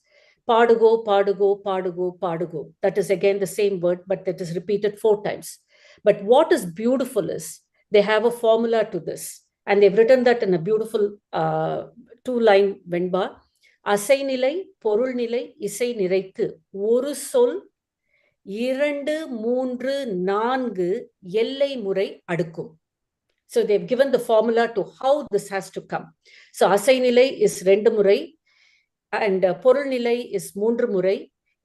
Padugo, padugo, padugo, padugo. That is again the same word, but that is repeated 4 times. But what is beautiful is they have a formula to this, and they've written that in a beautiful 2-line வெண்பா. அசை நிலை, பொருள் நிலை, இசை நிறைக்கு ஒரு சொல் 2, 3, 4 எல்லை முறை அடுக்கும். So they've given the formula to how this has to come. So asai nilai is 2 murai, and பொருள் நிலை is 3 murai,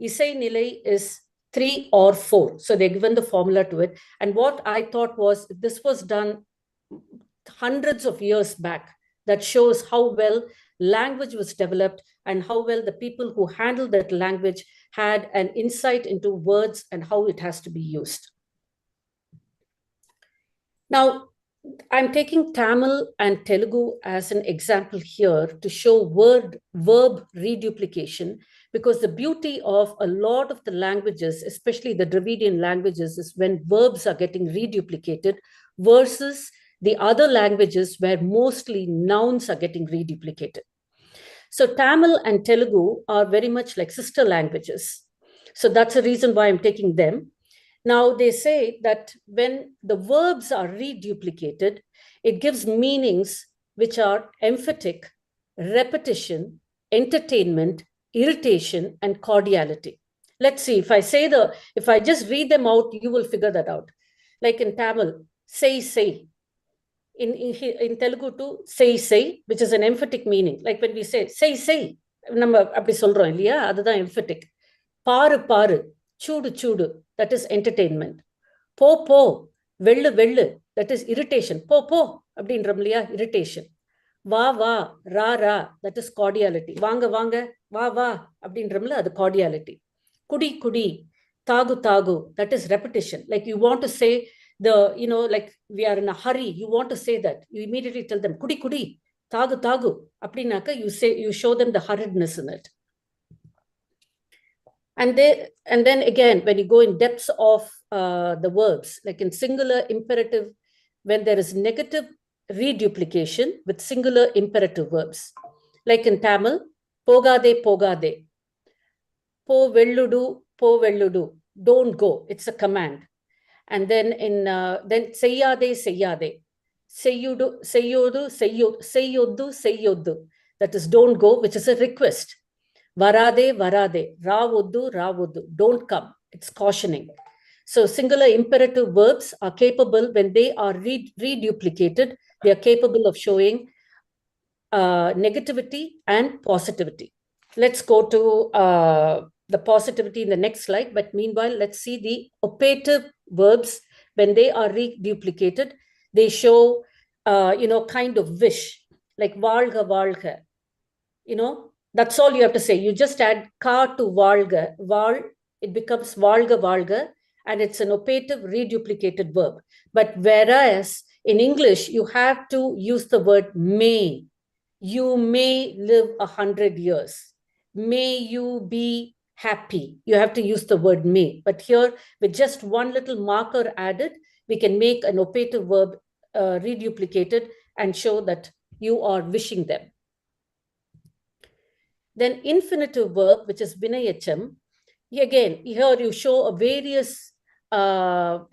isai nilai is 3 or 4. So they've given the formula to it. And what I thought was, this was done hundreds of years back. That shows how well language was developed and how well the people who handled that language had an insight into words and how it has to be used. Now, I'm taking Tamil and Telugu as an example here to show verb reduplication, because the beauty of a lot of the languages, especially the Dravidian languages, is when verbs are getting reduplicated versus the other languages where mostly nouns are getting reduplicated. So Tamil and Telugu are very much like sister languages. So that's the reason why I'm taking them. Now, they say that when the verbs are reduplicated, it gives meanings which are emphatic, repetition, entertainment, irritation, and cordiality. Let's see, if I just read them out, you will figure that out. Like in Tamil, say. In Telugu too, say, which is an emphatic meaning. Like when we say, நம்ம அப்படி சொல்றோம் இல்லையா, அதுதான் emphatic. பாரு, சூடு, that is entertainment. போ, வெள்ளு, that is irritation. போ, அப்படின்றோம் இல்லையா, irritation. வா, ரா, that is cordiality. வாங்க, வா, அப்படின்றோம்ல, அது cordiality. குடி, தாகு, that is repetition. Like you want to say like we are in a hurry, you want to say that. You immediately tell them, குடி, தாகு, அப்படின்னாக்க you show them the hurriedness in it. And then again, when you go in depths of the verbs, like in singular imperative, when there is negative reduplication with singular imperative verbs, like in Tamil, pogade, po velludu, don't go, it's a command. And then in then seyyade, seyyoddu, that is don't go, which is a request. Varade, ravoddu, don't come. It's cautioning. So singular imperative verbs are capable, when they are reduplicated, they are capable of showing negativity and positivity. Let's go to the positivity in the next slide. But meanwhile, let's see the operative verbs. When they are reduplicated, they show, kind of wish, like valga. That's all you have to say. You just add ka to valga, it becomes valga, and it's an operative reduplicated verb. But whereas in English, you have to use the word may. You may live 100 years. May you be happy. You have to use the word may. But here, with just one little marker added, we can make an operative verb reduplicated and show that you are wishing them. Then infinitive verb, which is vinayacham. Again, here you show a various, what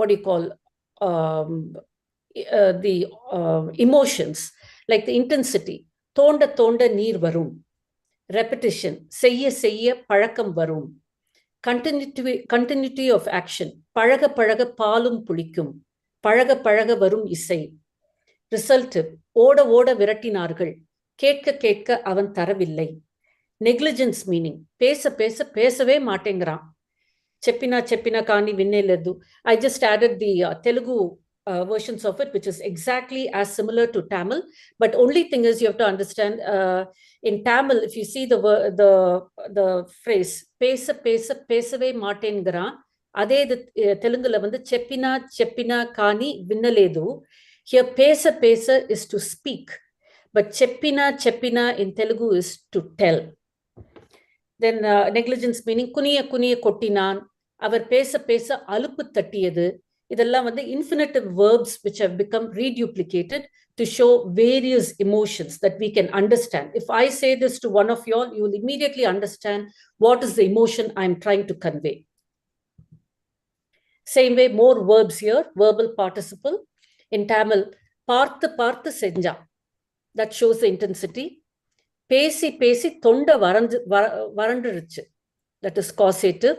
do you call, the emotions, like the intensity. Tonda neer varum. Repetition. Seyya palakkam varum. Continuity of action. Palaga palum pulikkum. Palaga varum isai. Resultive. Oda virattinargal. கேட்க அவன் தரவில்லை. Negligence meaning. பேசவே மாட்டேங்கிறான். చెప్పినా కానీ వినలేదు. I just added the Telugu versions of it, which is exactly as similar to Tamil. But only thing is, you have to understand, in Tamil, if you see the phrase, பேசவே மாட்டேங்கிறான், அதே தெலுங்குல வந்து చెప్పినా కానీ వినలేదు. Here, பேச is to speak. But cheppina in Telugu is to tell. Then negligence meaning kuniya kottinan, avar pesa aluppu tattiyadu. Idella வந்து infinitive verbs which have become reduplicated to show various emotions that we can understand. If I say this to one of you all, you will immediately understand what is the emotion I'm trying to convey. Same way, more verbs here, verbal participle. In Tamil, பார்த்து செஞ்சா. That shows the intensity. பேசி தொண்டை வறண்டுருச்சு. That is causative.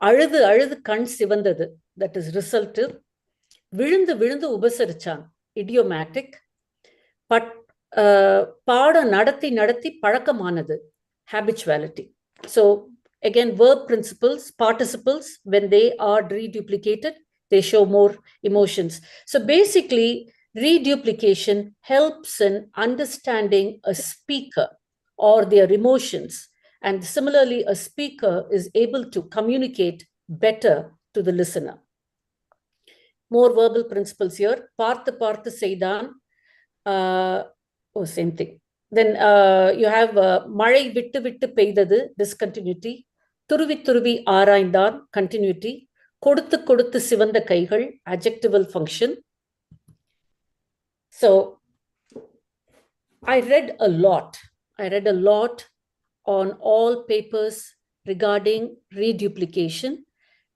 அழுது கண் சிவந்தது. That is resultive. விழுந்து விழுந்து உபசரிச்சான், idiomatic. But பாட நடத்தி நடத்தி பழக்கமானது, habituality. So again, verb principles, participles, when they are reduplicated, they show more emotions. So basically, reduplication helps in understanding a speaker or their emotions. And similarly, a speaker is able to communicate better to the listener. More verbal principles here. பார்த்து பார்த்து செய்தான். Same thing. Then you have மழை விட்டு விட்டு பெய்தது, discontinuity. துருவி துருவி ஆராய்ந்தான், continuity. கொடுத்து கொடுத்து சிவந்த கைகள், adjectival function. So I read a lot on all papers regarding reduplication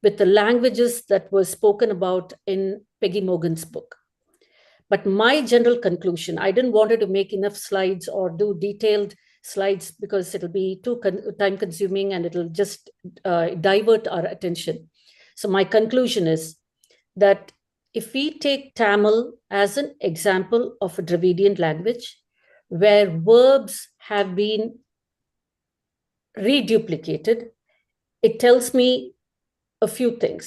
with the languages that were spoken about in Peggy Mohan's book. But my general conclusion, I didn't want to make enough slides or do detailed slides because it'll be too time consuming and it'll just divert our attention. So my conclusion is that if we take Tamil as an example of a Dravidian language where verbs have been reduplicated, it tells me a few things.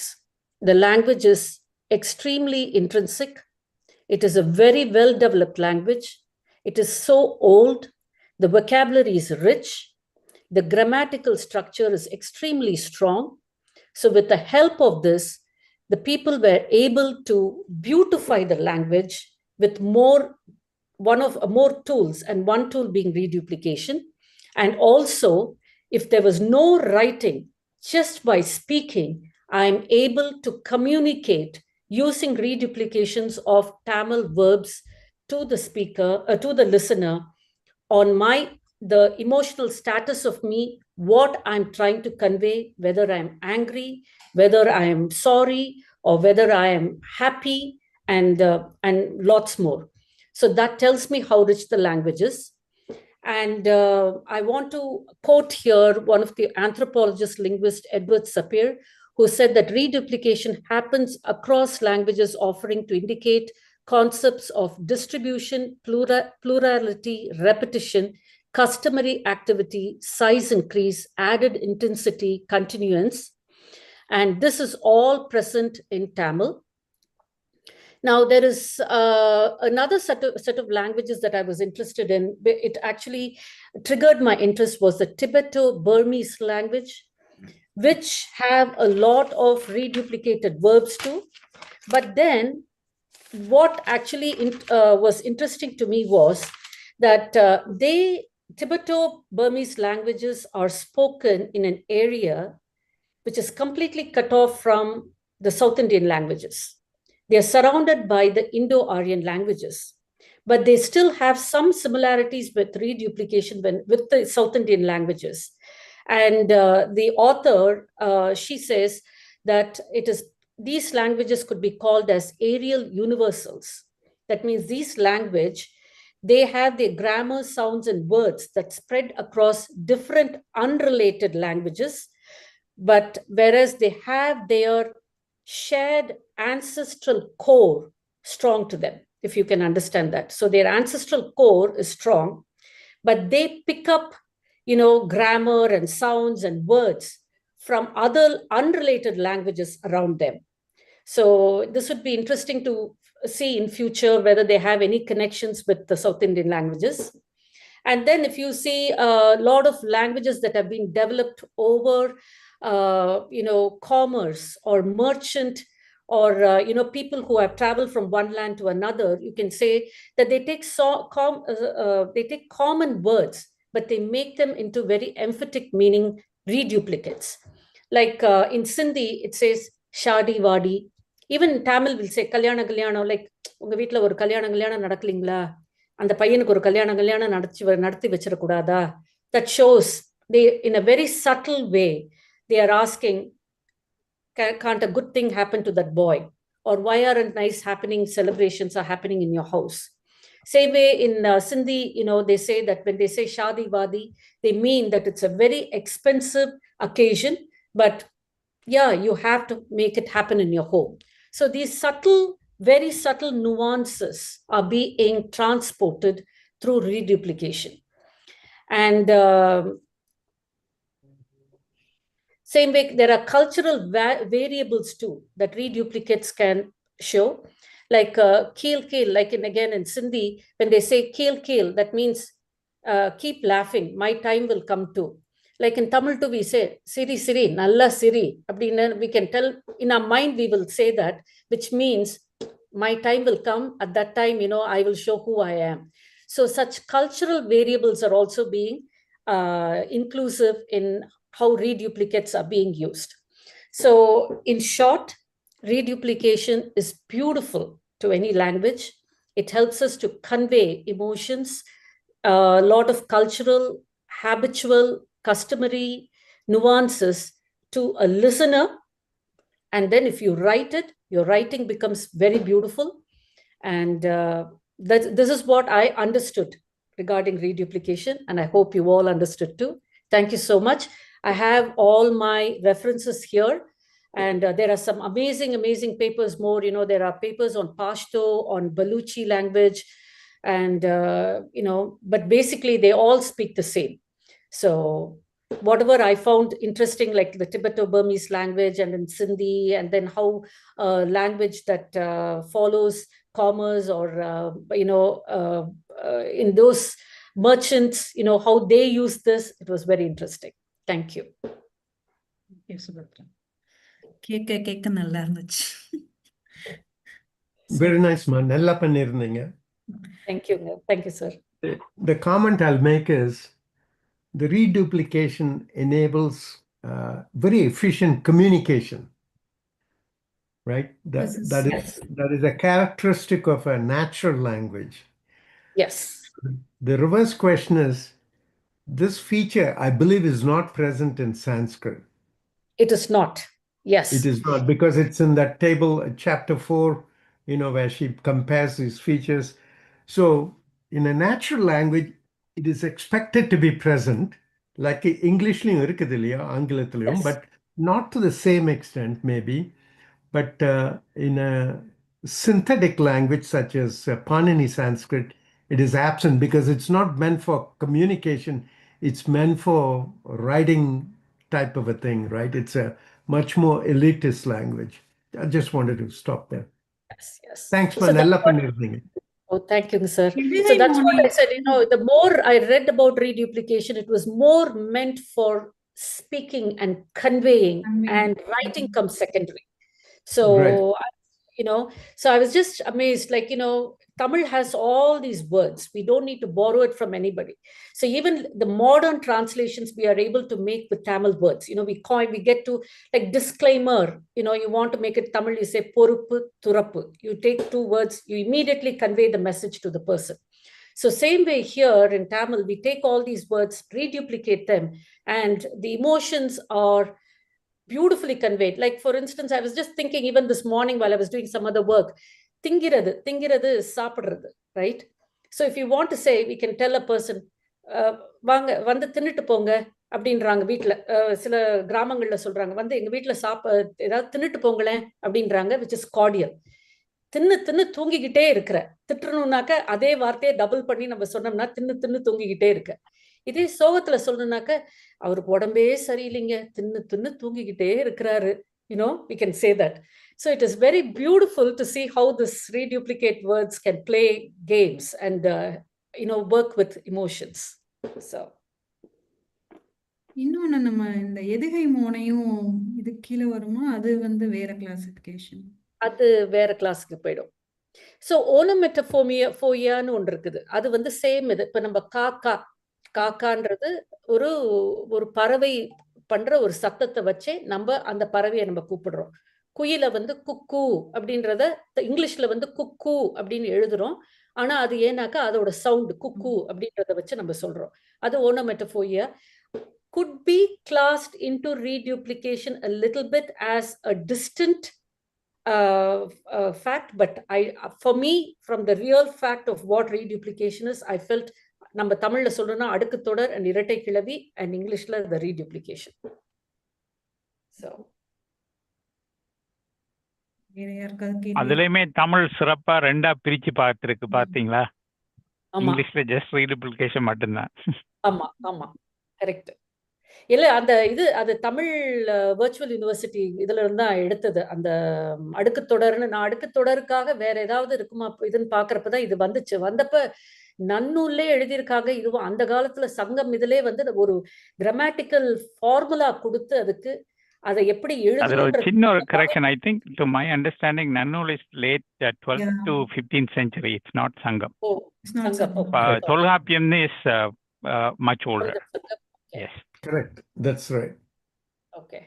The language is extremely intrinsic. It is a very well-developed language. It is so old. The vocabulary is rich. The grammatical structure is extremely strong. So with the help of this, the people were able to beautify the language with more tools, and one tool being reduplication. And also, if there was no writing, just by speaking, I'm able to communicate using reduplications of Tamil verbs to the speaker, to the listener, on the emotional status of me, what I'm trying to convey, whether I'm angry, whether I am sorry, or whether I am happy, and lots more. So that tells me how rich the language is. And I want to quote here one of the anthropologist, linguist, Edward Sapir, who said that reduplication happens across languages, offering to indicate concepts of distribution, plurality, repetition, customary activity, size increase, added intensity, continuance. And this is all present in Tamil. Now, there is another set of languages that I was interested in. It actually triggered my interest was the Tibeto-Burmese language, which have a lot of reduplicated verbs too. But then what actually was interesting to me was that Tibeto-Burmese languages are spoken in an area which is completely cut off from the South Indian languages. They are surrounded by the Indo-Aryan languages, but they still have some similarities with reduplication with the South Indian languages. And the author, she says that these languages could be called as aerial universals. That means these language, they have their grammar, sounds, and words that spread across different unrelated languages, but whereas they have their shared ancestral core strong to them, if you can understand that. So their ancestral core is strong, but they pick up grammar and sounds and words from other unrelated languages around them. So this would be interesting to see in future whether they have any connections with the South Indian languages. And then if you see a lot of languages that have been developed over, commerce or merchant or, people who have traveled from one land to another, you can say that they take common words, but they make them into very emphatic meaning reduplicates. Like in Sindhi, it says shadi vadi. Even in Tamil, we'll say kalyana kalyana, like unga veetla oru kalyana nadakklingla, அந்த பையனுக்கு ஒரு கல்யாணம் நடத்தி வச்சிடக்கூடாதா? That shows they, in a very subtle way, they are asking, can't a good thing happen to that boy? Or why aren't nice celebrations are happening in your house? Same way in Sindhi, they say that when they say shadi wadi, they mean that it's a very expensive occasion, but yeah, you have to make it happen in your home. So these subtle very subtle nuances are being transported through reduplication. And same way, there are cultural variables too that reduplicates can show, like keel, like again in Sindhi, when they say keel, that means keep laughing, my time will come too. Like in Tamil too, we say siri, nalla siri. We can tell in our mind, we will say that, which means my time will come. At that time, I will show who I am. So such cultural variables are also being inclusive in how reduplicates are being used. So in short, reduplication is beautiful to any language. It helps us to convey emotions, a lot of cultural, habitual, customary nuances to a listener. And then if you write it, your writing becomes very beautiful. And this is what I understood regarding reduplication. And I hope you all understood too. Thank you so much. I have all my references here. And there are some amazing, amazing papers more. There are papers on Pashto, on Baluchi language. And, but basically they all speak the same. So whatever I found interesting, like the Tibeto-Burmese language and in Sindhi, and then how language that follows commerce or, in those merchants, how they use this, it was very interesting. Thank you. Yes, Subhadra. கேட்க நல்லா இருந்துச்சு. Very nice, man. நல்லா பண்ணிருந்தீங்க. Thank you. Thank you, sir. The comment I'll make is the reduplication enables very efficient communication, right? That is a characteristic of a natural language. Yes. The reverse question is, this feature, I believe, is not present in Sanskrit. It is not. Yes. It is not, because it's in that table, chapter 4, where she compares these features. So in a natural language, it is expected to be present, like English, Yes. but not to the same extent, maybe. But in a synthetic language such as Panini Sanskrit, it is absent because it's not meant for communication. It's meant for writing type of a thing, right? It's a much more elitist language. I just wanted to stop there. Yes. Thanks, So Manella. Oh, thank you, sir. So that's what I said, the more I read about reduplication, it was more meant for speaking and conveying, and writing comes secondary. So, Right. So I was just amazed, like, Tamil has all these words. We don't need to borrow it from anybody. So even the modern translations, we are able to make with Tamil words. We get to, like, disclaimer, you want to make it Tamil, you say poruppu, thurappu. You take two words, you immediately convey the message to the person. So same way here in Tamil, we take all these words, reduplicate them, and the emotions are beautifully conveyed. Like, for instance, I was just thinking even this morning while I was doing some other work, tingirathu is சாப்பிடுறது, right? So if you want to say, we can tell a person, வாங்க வந்து தின்னுட்டு போங்க அப்படின்றாங்க வீட்டுல. சில கிராமங்கள்ல சொல்றாங்க, வந்து எங்க வீட்டுல ஏதாவது தின்னுட்டு போங்களேன் அப்படின்றாங்க, which is cordial. தின்னு தூங்கிக்கிட்டே இருக்கிற, திட்டணும்னாக்க அதே வார்த்தையை டபுள் பண்ணி நம்ம சொன்னோம்னா தின்னு தூங்கிக்கிட்டே இருக்க. இதே சோகத்துல சொல்லணும்னாக்க, அவருக்கு உடம்பே சரியில்லைங்க, தின்னு தூங்கிக்கிட்டே இருக்கிறாரு. We can say that. So it is very beautiful to see how this reduplicate words can play games and work with emotions. So இன்னொன்னு, நம்ம இந்த எதுகை மோனையும் இது கீழே வருமா, அது வேற கிளாசிபிகேஷன், அது வேற கிளாஸுக்கு போயிடும். ஸோ ஓனோமெட்டஃபோமியான்னு ஒன்று இருக்குது. அது சேம் இது. இப்போ நம்ம காக்கான்றது ஒரு பறவை பண்ற ஒரு சத்தத்தை வச்சே நம்ம அந்த பறவையை நம்ம கூப்பிடுறோம். குயில குக்கு அப்படின்றத இங்கிலீஷ்ல குக்கு அப்படின்னு எழுதுறோம். ஆனா அது ஏன்னாக்கா அதோட சவுண்ட் குக்கு அப்படின்றத வச்சு நம்ம சொல்றோம். அது ஓனோமெட்டஃபோமியா. Could be classed into reduplication a little bit as a distant fact, but for me, from the real fact of what reduplication is, I felt நம்ம தமிழ்ல சொல்றோம்னா அடுக்கு தொடர் and இரட்டை கிளவி, and Englishல the reduplication. So வேற யாருக்காவது கேள்வி அதுலயுமே தமிழ் சிறப்பா ரெண்டா பிரிச்சு பார்த்திருக்கு பாத்தீங்களா? ஆமா இங்கிலீஷ்ல ஜஸ்ட் ரீடுப்ளிகேஷன் மட்டும்தான். ஆமா ஆமா கரெக்ட். இல்ல அந்த அது தமிழ் வர்ச்சுவல் யூனிவர்சிட்டி இதுல இருந்தா எடுத்தது. அந்த அடுக்கு தொடர்னு நான் அடுக்கு தொடருக்காக வேற ஏதாவது இருக்குமா இதுன்னு பாக்குறப்பதான் இது வந்துச்சு. வந்தப்ப நன்னூல்லே எழுதியிருக்காங்க. இதுவும் அந்த காலத்துல சங்கம் இதுலே வந்து ஒரு கிராமட்டிக்கல் ஃபார்முலா கொடுத்து அதுக்கு அதை எப்படி அதுல ஒரு எழுதணும்ன்ற சின்ன ஒரு கரெக்ஷன். I think to my understanding Nannul is late 12th to 15th century. It's not Sangam. Oh It's not Sangam. Sangam. Okay Tolkappiyam is much older. Yes. Correct. That's right. Okay,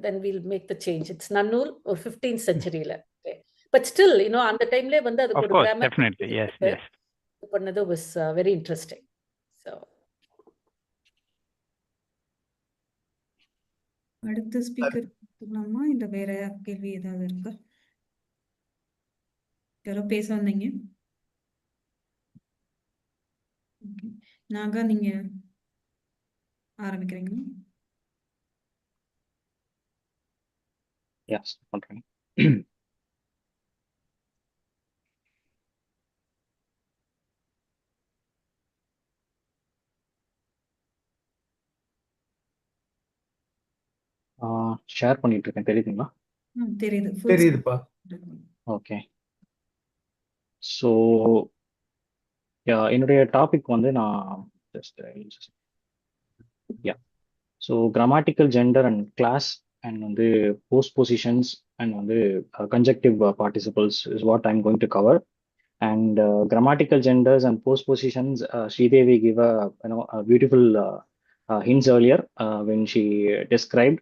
then we'll make the change. It's Nannul or 15th century la. Okay. But still, அந்த டைம்ல வந்து அதுக்கு Of ஒரு course, grammar definitely. Yes, yes. பண்ணது was very interesting. So அடுத்த speaker பார்த்துக்கலாமா இல்ல வேற கேள்வி ஏதாவது இருக்கா? யாரோ பேச வந்தீங்க? Okay. நாகா நீங்க ஆரம்பிக்கிறீங்களா? Yes, பண்றேன். ஷேர் பண்ணிட்டு இருக்கேன், தெரியுதுங்களா? தெரியுது. தெரியுதுப்பா. ஓகே. ஸோ என்னுடைய டாபிக் வந்து நான் just so grammatical gender and class and வந்து போஸ்ட்பொசிஷன்ஸ் அண்ட் வந்து conjunctive participles is what I'm going to cover. And grammatical genders and postpositions, Sridevi gave a beautiful hints earlier when she described.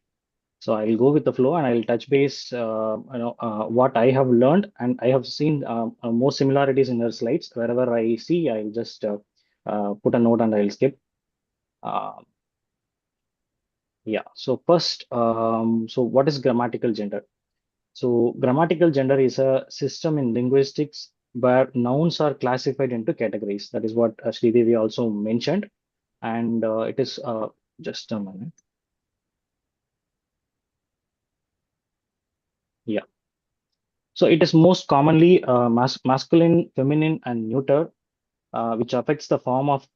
So I'll go with the flow and I'll touch base, what I have learned, and I have seen more similarities in her slides. Wherever I see, I'll just put a note and I'll skip. Yeah. So first, so what is grammatical gender? So grammatical gender is a system in linguistics where nouns are classified into categories. That is what Sridevi also mentioned. And it is just a minute. Yeah. So it is most commonly masculine, feminine, and neuter, which affects the form of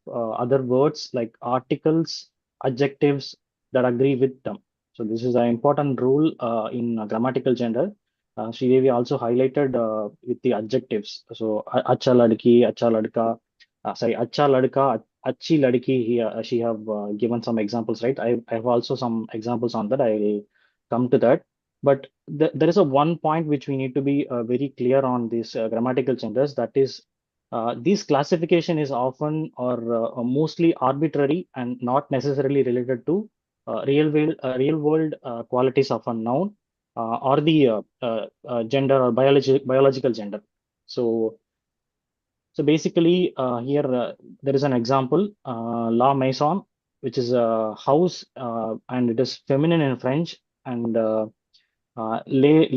other words like articles, adjectives that agree with them. So this is an important rule in grammatical gender. Sridevi also highlighted with the adjectives. So acha ladki, acha ladka, sorry, acha ladka, achi ladki. She have given some examples, right? I have also some examples on that. I will come to that. But there is a one point which we need to be very clear on these grammatical genders. That is, this classification is often or mostly arbitrary and not necessarily related to real world qualities of a noun or the gender or biological gender. So basically here there is an example, la maison, which is a house, and it is feminine in French, and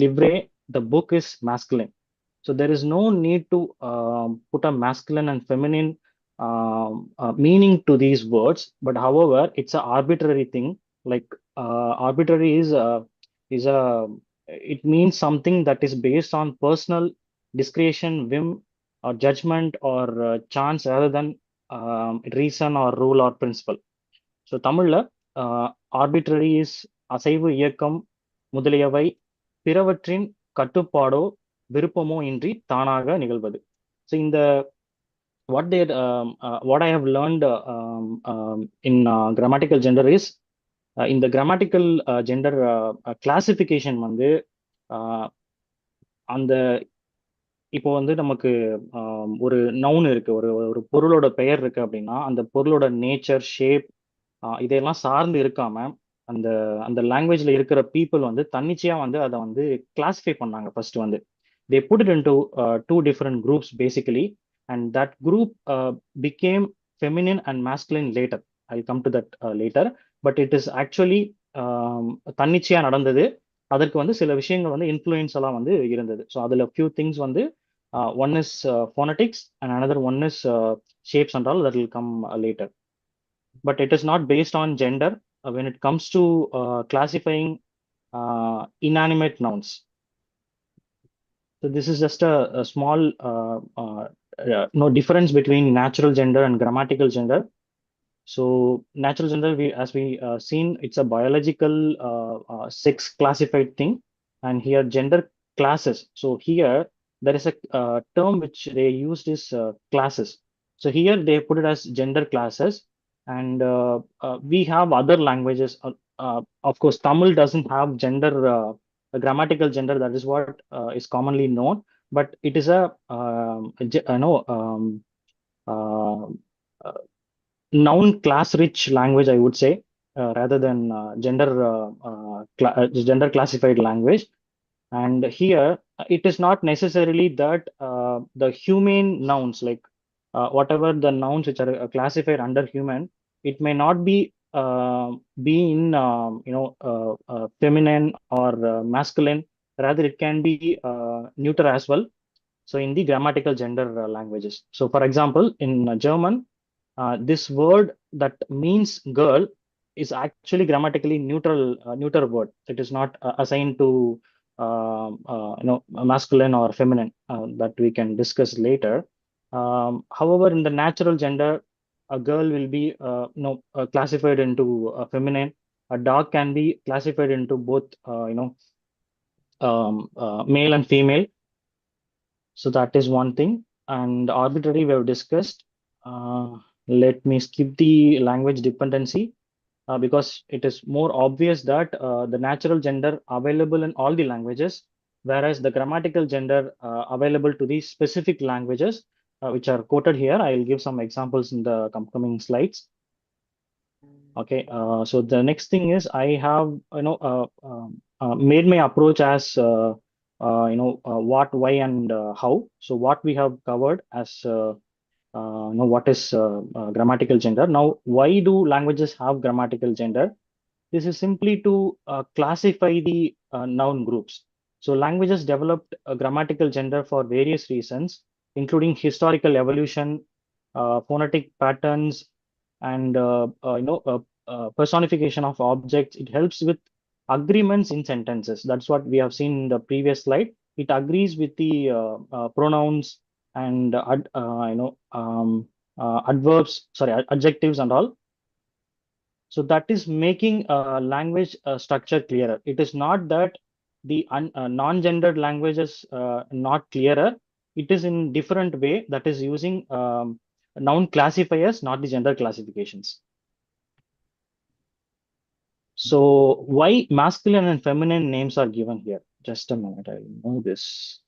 livre, the book, is masculine. So there is no need to put a masculine and feminine meaning to these words. But however, it's an arbitrary thing. Like arbitrary is it means something that is based on personal discretion, whim, or judgment, or chance, rather than reason or rule or principle. So தமிழ்ல arbitrary is அசைவு, இயக்கம் முதலியவை பிறவற்றின் கட்டுப்பாடோ விருப்பமோ இன்றி தானாக நிகழ்வது. So இந்த what I have learned in grammatical gender is இந்த grammatical gender classification வந்து அந்த இப்போ வந்து நமக்கு ஒரு நவுன் இருக்கு, ஒரு பொருளோட பெயர் இருக்கு அப்படின்னா அந்த பொருளோட நேச்சர், ஷேப், இதையெல்லாம் சார்ந்து இருக்காம அந்த அந்த லாங்குவேஜ்ல இருக்கிற பீப்புள் வந்து தன்னிச்சையா வந்து அதை வந்து கிளாஸிஃபை பண்ணாங்க. ஃபர்ஸ்ட் வந்து they put it into two different groups basically, and that group became feminine and masculine later. I'll come to that later, but it is actually தன்னிச்சையா நடந்தது. அதற்கு வந்து சில விஷயங்கள் வந்து இன்ஃப்ளூயன்ஸ் எல்லாம் வந்து இருந்தது. ஸோ அதுல few things வந்து one is phonetics and another one is shapes and all that will come later. But it is not based on gender when it comes to classifying inanimate nouns. So this is just a small no difference between natural gender and grammatical gender. So natural gender, as we seen, it's a biological sex classified thing, and here gender classes. So here there is a term which they used is classes. So here they put it as gender classes, and we have other languages. Of course, Tamil doesn't have gender, a grammatical gender. That is what is commonly known, but it is a uh, uh, noun class rich language, I would say, rather than gender classified language. And here it is not necessarily that the human nouns, like whatever the nouns which are classified under human, it may not be in feminine or masculine. Rather, it can be neuter as well. So in the grammatical gender languages. So for example, in German, this word that means girl is actually grammatically neuter word. It is not assigned to a masculine or feminine, that we can discuss later. However, in the natural gender, a girl will be classified into feminine. A dog can be classified into both male and female. So that is one thing. And arbitrary we have discussed. Let me skip the language dependency because it is more obvious that the natural gender available in all the languages, whereas the grammatical gender available to the specific languages, which are quoted here. I'll give some examples in the upcoming slides. Okay, so the next thing is I have made my approach as what, why, and how. So what we have covered as what is grammatical gender. Now, why do languages have grammatical gender? This is simply to classify the noun groups. So languages developed a grammatical gender for various reasons, including historical evolution, phonetic patterns, and personification of objects. It helps with agreements in sentences. That's what we have seen in the previous slide. It agrees with the pronouns and adverbs, sorry, adjectives and all. So that is making language structure clearer. It is not that the non-gendered languages not clearer. It is in different way, that is using noun classifiers, not the gender classifications. So why masculine and feminine names are given here? Just a minute, I'll move this.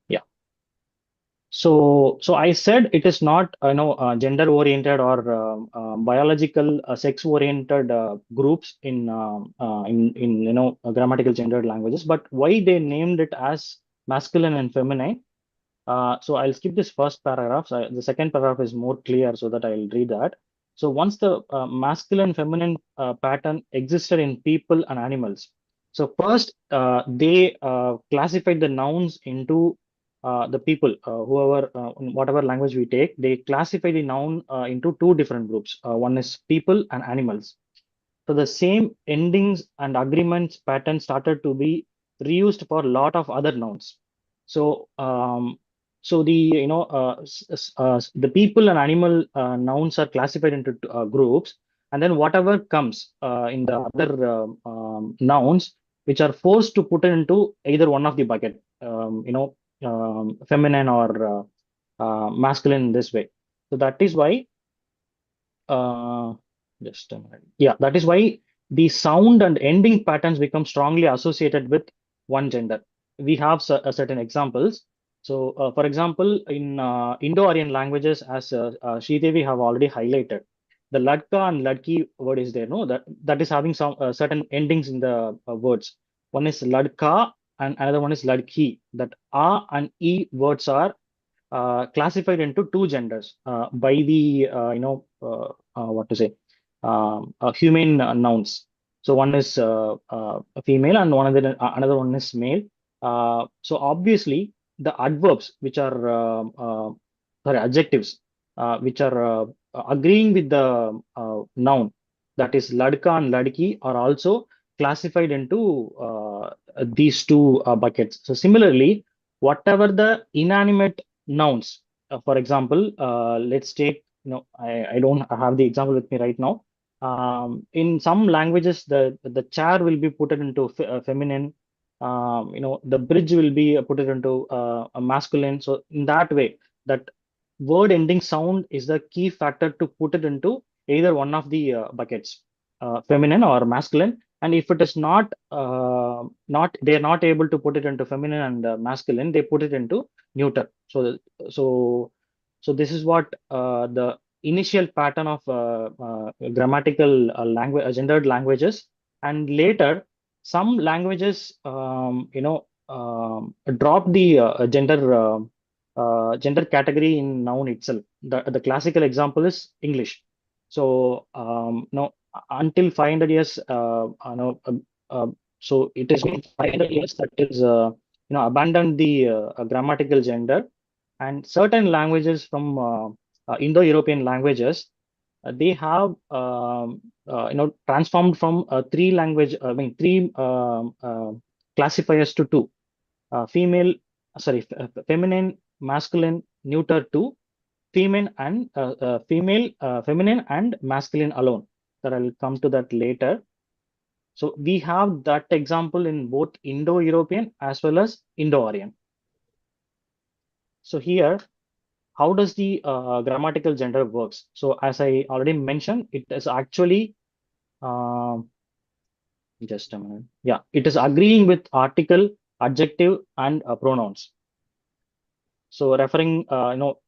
Yeah. So I said it is not gender oriented or biological sex oriented groups in grammatical gendered languages, but why they named it as masculine and feminine? So I'll skip this first paragraph. So the second paragraph is more clear, so that I'll read that. So once the masculine feminine pattern existed in people and animals. So first they classified the nouns into the people, whatever language we take, they classify the noun into two different groups. One is people and animals. So the same endings and agreements pattern started to be reused for a lot of other nouns. So so the the people and animal nouns are classified into groups, and then whatever comes in the other nouns, which are forced to put into either one of the bucket, feminine or masculine in this way. So that is why just a minute. Yeah, that is why the sound and ending patterns become strongly associated with one gender. We have certain examples. So, for example, in Indo-Aryan languages, as Sridevi have already highlighted, the ladka and ladki word is there. No, that is having some certain endings in the words. One is ladka and another one is ladki. That a and e words are classified into two genders by the human nouns. So one is female and another one is male. So obviously the adverbs, which are adjectives, which are agreeing with the noun, that is ladka and ladki, are also classified into these two buckets. So similarly, whatever the inanimate nouns, for example, let's take, I don't have the example with me right now. In some languages, the chair will be put into feminine. The bridge will be put into a masculine. So in that way, that word ending sound is the key factor to put it into either one of the buckets, feminine or masculine. And if it is not they're not able to put it into feminine and masculine, they put it into neuter. So this is what the initial pattern of grammatical language, gendered languages. And later some languages drop the gender category in noun itself. The classical example is English. So no, until 500 years, so it has been 500 years that is abandoned the grammatical gender, and certain languages from Indo-European languages, they have transformed from three classifiers to two, feminine, masculine, neuter to feminine and masculine alone. That I'll come to that later. So we have that example in both Indo-European as well as Indo-Aryan. So here, how does the grammatical gender works? So as I already mentioned, it is actually just a minute. Yeah, it is agreeing with article, adjective, and pronouns. So referring,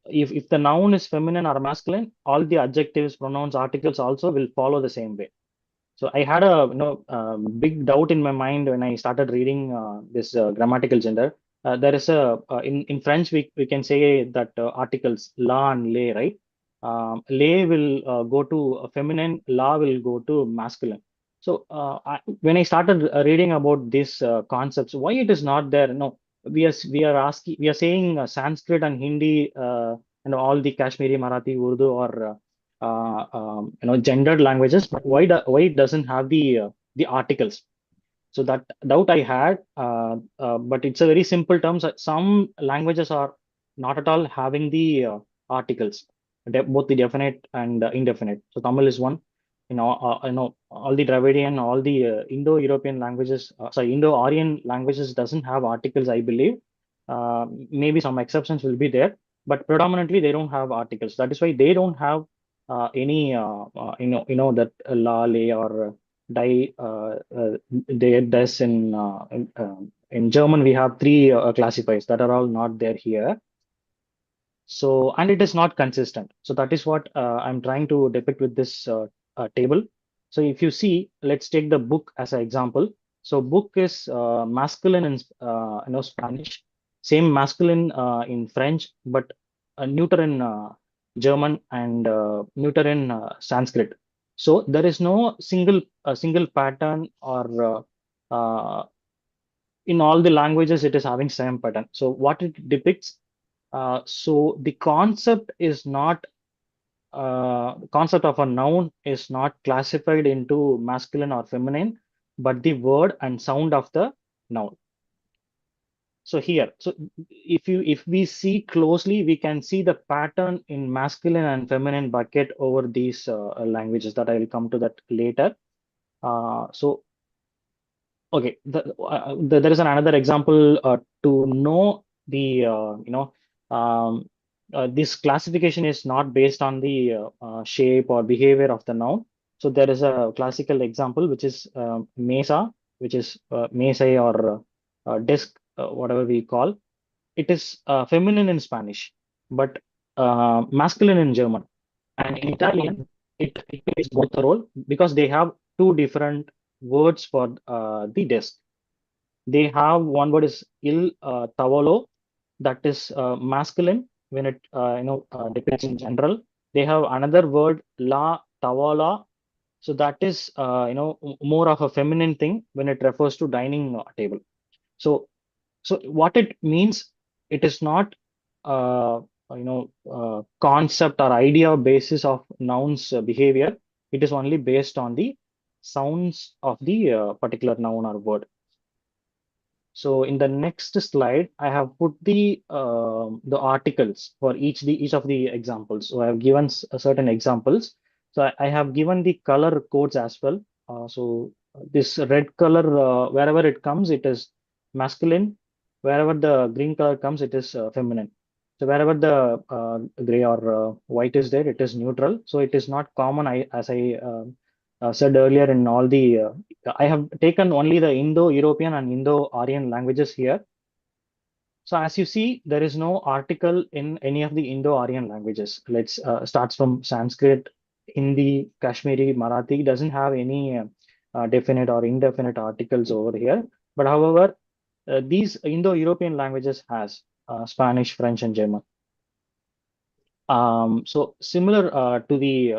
if the noun is feminine or masculine, all the adjectives, pronouns, articles also will follow the same way. So I had a big doubt in my mind when I started reading this grammatical gender. There is in French we can say that articles la and les, right? Les will go to feminine, la will go to masculine. So when I started reading about these concepts, why it is not there? No, we are saying Sanskrit and Hindi and all the Kashmiri, Marathi, Urdu or gendered languages, but why it doesn't have the articles? So that doubt I had, but it's a very simple terms. Some languages are not at all having the articles, both the definite and indefinite. So Tamil is one. All the Dravidian, all the Indo-European languages, Indo-Aryan languages doesn't have articles, I believe. Maybe some exceptions will be there, but predominantly they don't have articles. That is why they don't have any that la, le, or die, they, des. In German we have three classifiers that are all not there here. So, and it is not consistent. So that is what I'm trying to depict with this table. So if you see, let's take the book as an example. So book is masculine in Spanish, same masculine in French, but neuter in German and neuter in Sanskrit. So there is no single pattern, or in all the languages it is having same pattern. So what it depicts, so the concept is not concept of a noun is not classified into masculine or feminine, but the word and sound of the noun. So here, so if we see closely, we can see the pattern in masculine and feminine bucket over these languages. That I will come to that later. So okay, there is another example to know the this classification is not based on the shape or behavior of the noun. So there is a classical example which is mesa, which is mesa or desk, whatever we call. It is feminine in Spanish, but masculine in German, and in Italian it plays both the role because they have two different words for the desk. They have one word is il tavolo, that is masculine when it depicts in general. They have another word la tavola, so that is more of a feminine thing when it refers to dining table. So what it means, it is not concept or idea basis of nouns behavior. It is only based on the sounds of the particular noun or word. So in the next slide, I have put the articles for each of the examples. So I have given certain examples. So I have given the color codes as well. So this red color, wherever it comes, it is masculine. Wherever the green color comes, it is feminine. So wherever the gray or white is there, it is neutral. So it is not common. As I said earlier, in all the I have taken only the Indo-European and Indo-Aryan languages here. So as you see, there is no article in any of the Indo-Aryan languages. Let's starts from Sanskrit, Hindi, Kashmiri, Marathi. Doesn't have any definite or indefinite articles over here. But however, these Indo-European languages has Spanish, French, and German. So similar to the.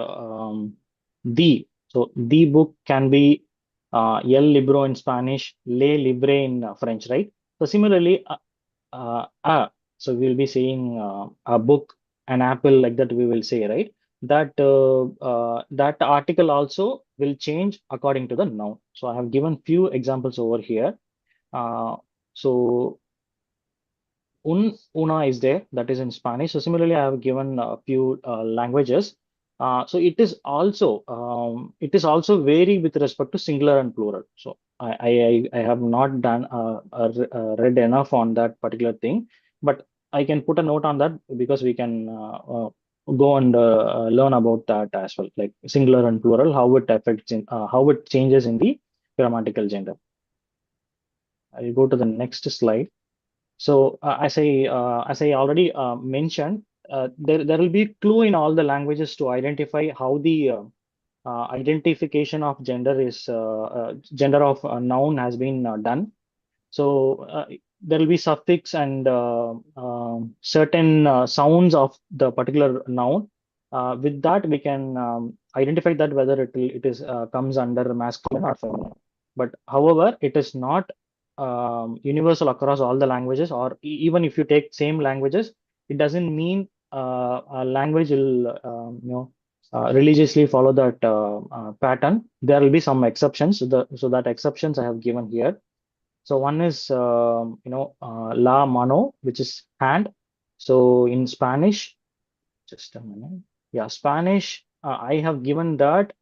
So the book can be el libro in Spanish, le libre in French, right? So similarly, so we'll be saying a book, an apple, like that we will say, right? That that article also will change according to the noun. So I have given few examples over here. So una is there, that is in Spanish. So similarly, I have given a few languages. So it is also vary with respect to singular and plural. So I have not done read enough on that particular thing, but I can put a note on that because we can go and learn about that as well, like singular and plural, how it affects in how it changes in the grammatical gender. I'll go to the next slide. So as I already mentioned, there will be clue in all the languages to identify how the identification of gender is gender of a noun has been done. So there will be suffix and certain sounds of the particular noun. With that, we can identify that whether it is comes under masculine or feminine. But however, it is not universal across all the languages, or even if you take same languages, it doesn't mean a language will religiously follow that pattern. There will be some exceptions. So that exceptions I have given here. So one is la mano, which is hand. So in Spanish, just a minute. Yeah, Spanish. I have given that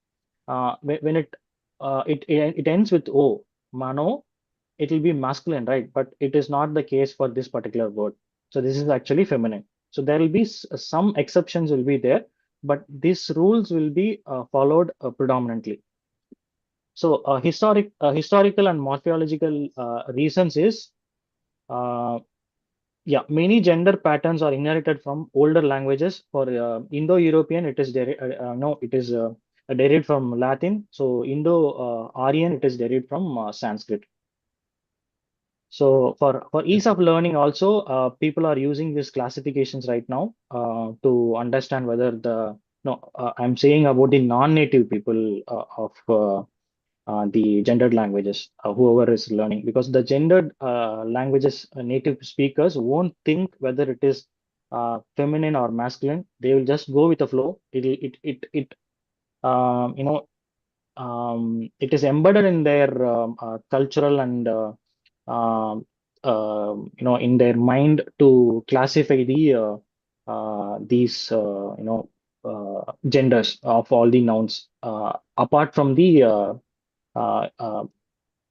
when it ends with o, mano, it will be masculine, right? But it is not the case for this particular word. So this is actually feminine. So there will be some exceptions will be there, but these rules will be followed predominantly. So historical and morphological reasons is many gender patterns are inherited from older languages. For Indo-European, it is derived from Latin. So Indo-Aryan, it is derived from Sanskrit. So for ease of learning also, people are using these classifications right now to understand whether I'm saying about the non-native people of the gendered languages, whoever is learning, because the gendered languages native speakers won't think whether it is feminine or masculine. They will just go with the flow. It is embedded in their cultural and in their mind to classify these genders of all the nouns apart from the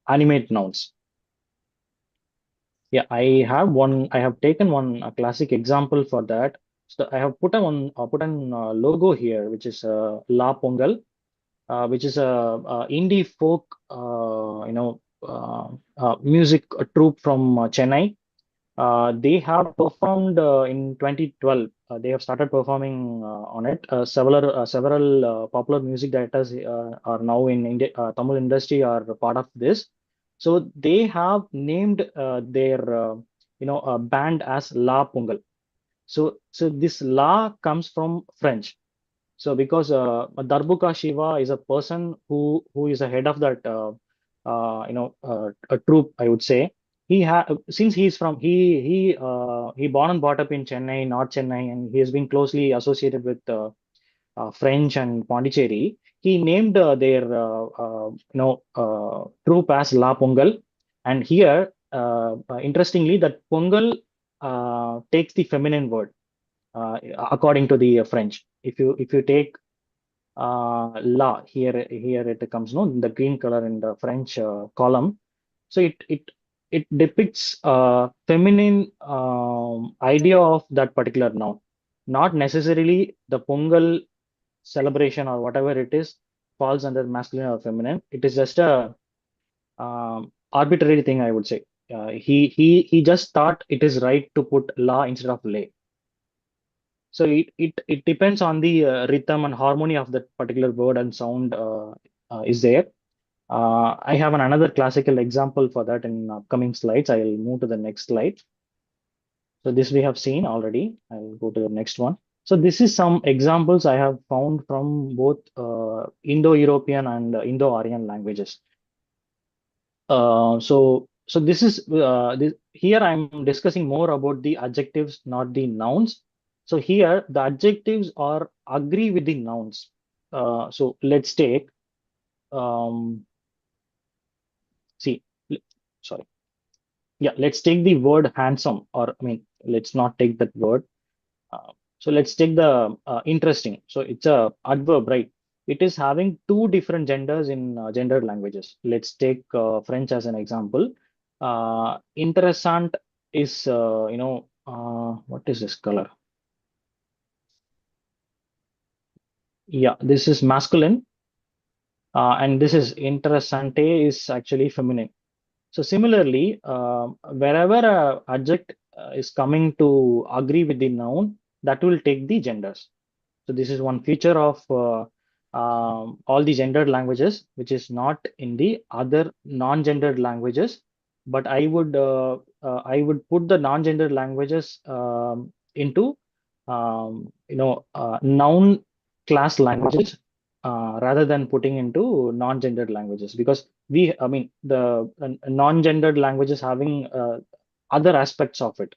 animate nouns. Yeah, I have taken one classic example for that. So I have put an logo here, which is La Pongal, which is a indie folk music troupe from Chennai. They have performed in 2012. They have started performing on it. Several popular music directors are now in India, Tamil industry are part of this. So they have named their band as La Pongal. So this La comes from French. So because Darbuka Shiva is a person who is the head of that a troupe, I would say. Since he's from he born and brought up in Chennai, North Chennai, and he has been closely associated with French and Pondicherry, he named their troop as La Pongal. And here, interestingly, that Pongal takes the feminine word according to the French. If you take La here it comes the green color in the French column. So it depicts feminine idea of that particular noun, not necessarily the Pongal celebration or whatever it is falls under masculine or feminine. It is just a arbitrary thing, I would say. He just thought it is right to put la instead of lay. So it depends on the rhythm and harmony of that particular word and sound is there. I have another classical example for that in upcoming slides. I will move to the next slide. So this we have seen already. I will go to the next one. So this is some examples I have found from both Indo-European and Indo-Aryan languages. So this is here I'm discussing more about the adjectives, not the nouns. So here the adjectives are agree with the nouns. So let's take sorry. Yeah, let's take the word handsome, or I mean, let's not take that word. So let's take the interesting. So it's a adverb, right? It is having two different genders in gendered languages. Let's take French as an example. Interessant is, what is this color? Yeah, this is masculine. And this is interessante is actually feminine. So similarly, wherever a adjective is coming to agree with the noun, that will take the genders. So this is one feature of all the gendered languages, which is not in the other non-gendered languages. But I would put the non-gendered languages into noun class languages rather than putting into non-gendered languages, because the non-gendered languages having other aspects of it.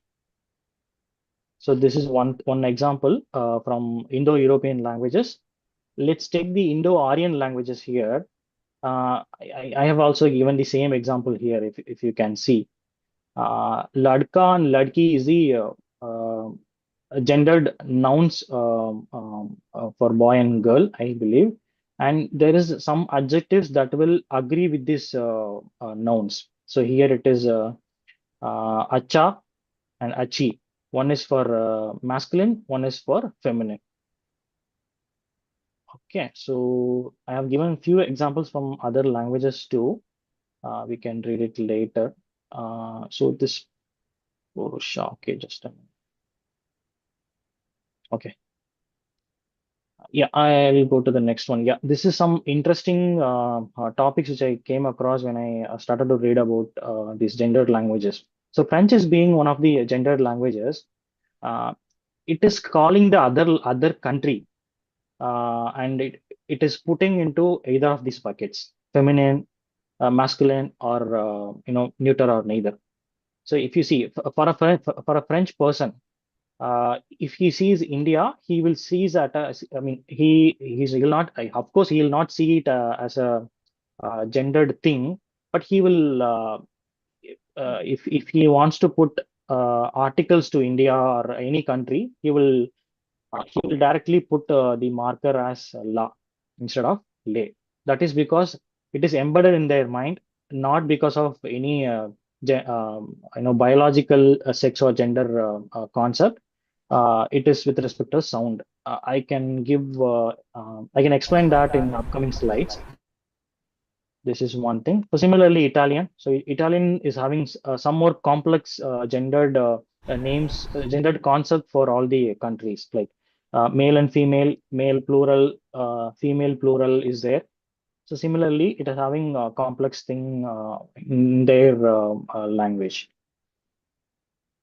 So this is one example from Indo-European languages. Let's take the Indo-Aryan languages here. I have also given the same example here, if you can see. Ladka and ladki is the gendered nouns for boy and girl, I believe. And there is some adjectives that will agree with these nouns. So here it is acha and achi. One is for masculine, one is for feminine. Okay, so I have given a few examples from other languages too. We can read it later. So this Purusha, okay, just a minute. Okay. Yeah, I'll go to the next one. Yeah, this is some interesting topics which I came across when I started to read about these gendered languages. So French is being one of the gendered languages. It is calling the other country, and it is putting into either of these buckets: feminine, masculine, or neuter or neither. So if you see for a French person, if he sees India, he will see that he'll not, of course he will not see it as a gendered thing, but he will if he wants to put articles to India or any country, he will directly put the marker as la instead of lay. That is because it is embedded in their mind, not because of any biological sex or gender concept. It is with respect to sound. I can explain that in upcoming slides. This is one thing. So similarly, Italian. So Italian is having some more complex gendered names, gendered concept for all the countries, like male and female, male plural, female plural is there. So similarly, it is having a complex thing in their language.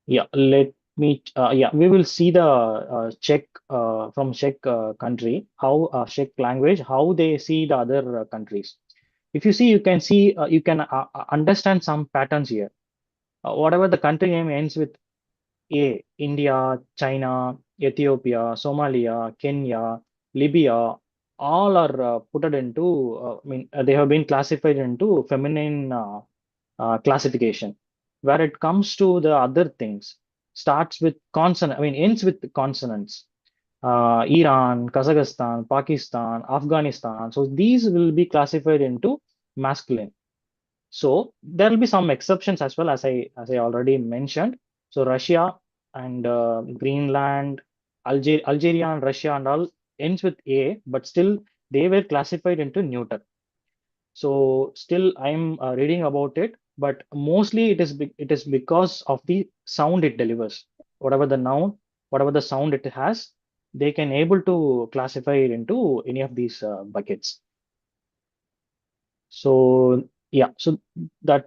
Yeah, let me. We will see the Czech from Czech country, how Czech language, how they see the other countries. If you see, you can understand some patterns here. Whatever the country name ends with A, India, China, Ethiopia, Somalia, Kenya, Libya, all are put into, they have been classified into feminine classification. Where it comes to the other things, starts with consonant, ends with consonants. Iran, Kazakhstan, Pakistan, Afghanistan. So these will be classified into masculine. So there will be some exceptions as well, as I already mentioned. So Russia and Greenland, Algeria and Russia and all ends with A, but still they were classified into neuter. So still I'm reading about it, but mostly it is because of the sound it delivers. Whatever the noun, whatever the sound it has, they can able to classify it into any of these buckets. So yeah, so that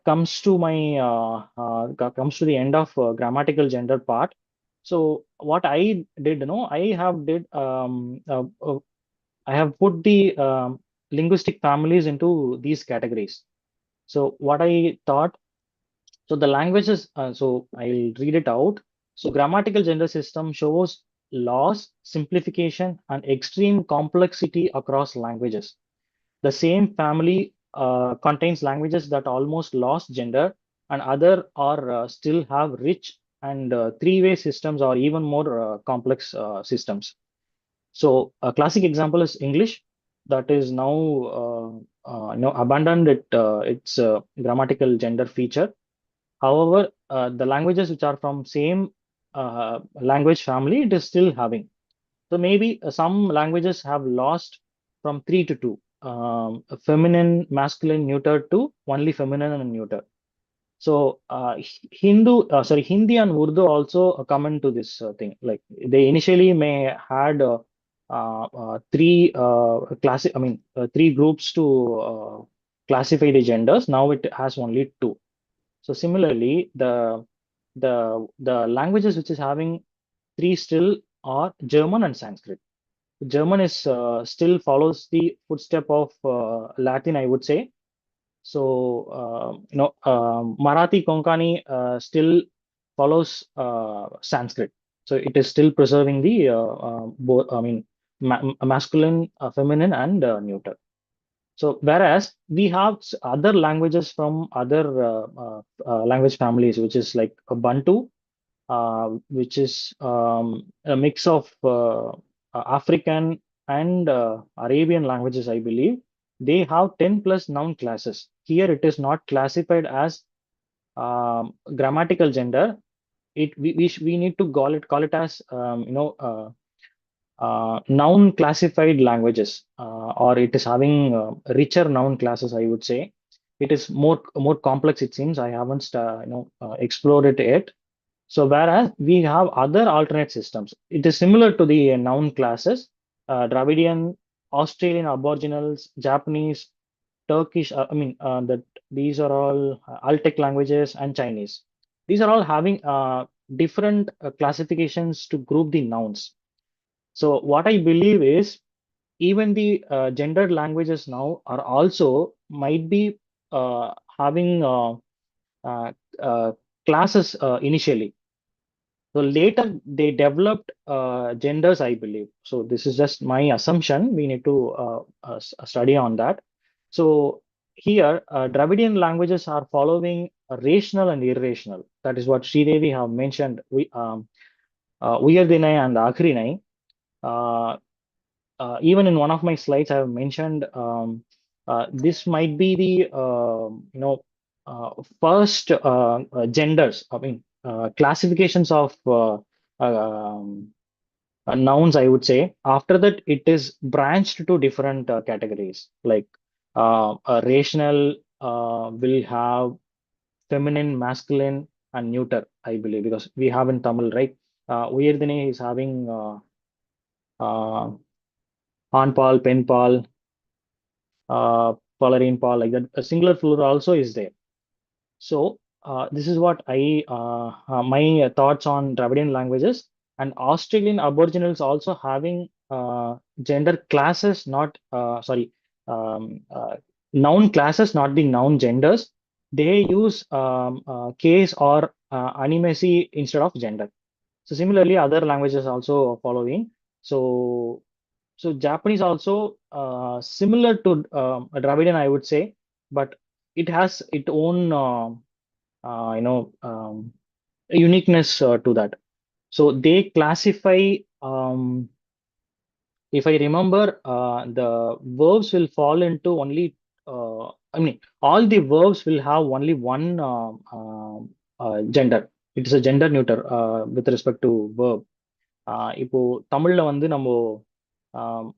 comes to my comes to the end of grammatical gender part. So what I did, I have put the linguistic families into these categories. So what I thought, so the languages, so I'll read it out. So grammatical gender system shows loss, simplification, and extreme complexity across languages. The same family contains languages that almost lost gender and other are still have rich and three-way systems or even more complex systems. So a classic example is English that is now abandoned its grammatical gender feature. However, the languages which are from same language family, it is still having. So maybe some languages have lost from 3 to 2, feminine, masculine, neuter to only feminine and neuter. So Hindi and Urdu also come into this thing. Like they initially may had three three groups to classify the genders. Now it has only 2. So similarly, the languages which is having 3 still are German and Sanskrit. German is still follows the footstep of Latin, I would say. So Marathi Konkani still follows Sanskrit. So it is still preserving the both. Masculine, feminine, and neuter. So whereas we have other languages from other language families, which is like Bantu, which is a mix of African and Arabian languages, I believe. They have 10 plus noun classes. Here it is not classified as grammatical gender. We need to call it as noun classified languages, or it is having richer noun classes, I would say. It is more complex, it seems. I haven't explored it yet. So whereas we have other alternate systems, it is similar to the noun classes, Dravidian, Australian Aboriginals, Japanese, Turkish. That these are all Altec languages and Chinese. These are all having different classifications to group the nouns. So what I believe is even the gendered languages now are also might be having classes initially. So later they developed genders, I believe. So this is just my assumption. We need to study on that. So here, Dravidian languages are following rational and irrational. That is what Sridevi have mentioned. Uyardinai and Akrinai. Even in one of my slides, I have mentioned this might be the first genders. Classifications of nouns, I would say. After that, it is branched to different categories. Like rational will have feminine, masculine, and neuter, I believe, because we have in Tamil, right? Uyardine is having Anpal, Penpal, Palarin Pal, like that. A singular plural also is there. So this is what my thoughts on Dravidian languages. And Australian Aboriginals also having gender classes, not noun classes, not the noun genders. They use case or animacy instead of gender. So similarly, other languages also following. So So Japanese also similar to Dravidian, I would say, but it has its own uniqueness to that. So they classify. If I remember, the verbs will fall into only. I mean, all the verbs will have only one gender. It is a gender neuter with respect to verb. இப்போ தமிழ்ல வந்து நம்ம ஆம்,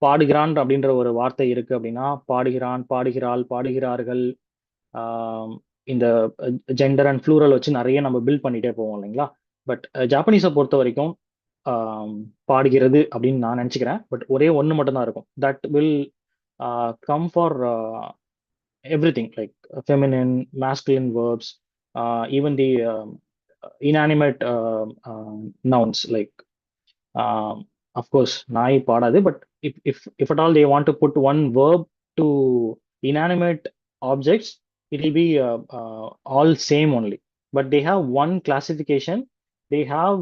பாடுகிறான் அப்படின்ற ஒரு வார்த்தை இருக்கு அப்படின்னா பாடுகிறான், பாடுகிறாள், பாடுகிறார்கள், ஆம், இந்த ஜெண்டர் அண்ட் ப்ளூரல் வச்சு நிறைய நம்ம பில்ட் பண்ணிட்டே போவோம் இல்லைங்களா. பட் ஜாப்பனீஸை பொறுத்த வரைக்கும் ஆம், பாடுகிறது அப்படின்னு நான் நினச்சிக்கிறேன். பட் ஒரே ஒன்று மட்டும்தான் இருக்கும். That will come for everything like feminine, masculine verbs, even the inanimate nouns like of course nai padadu, but if at all they want to put one verb to inanimate objects, it will be all same only, but they have one classification. They have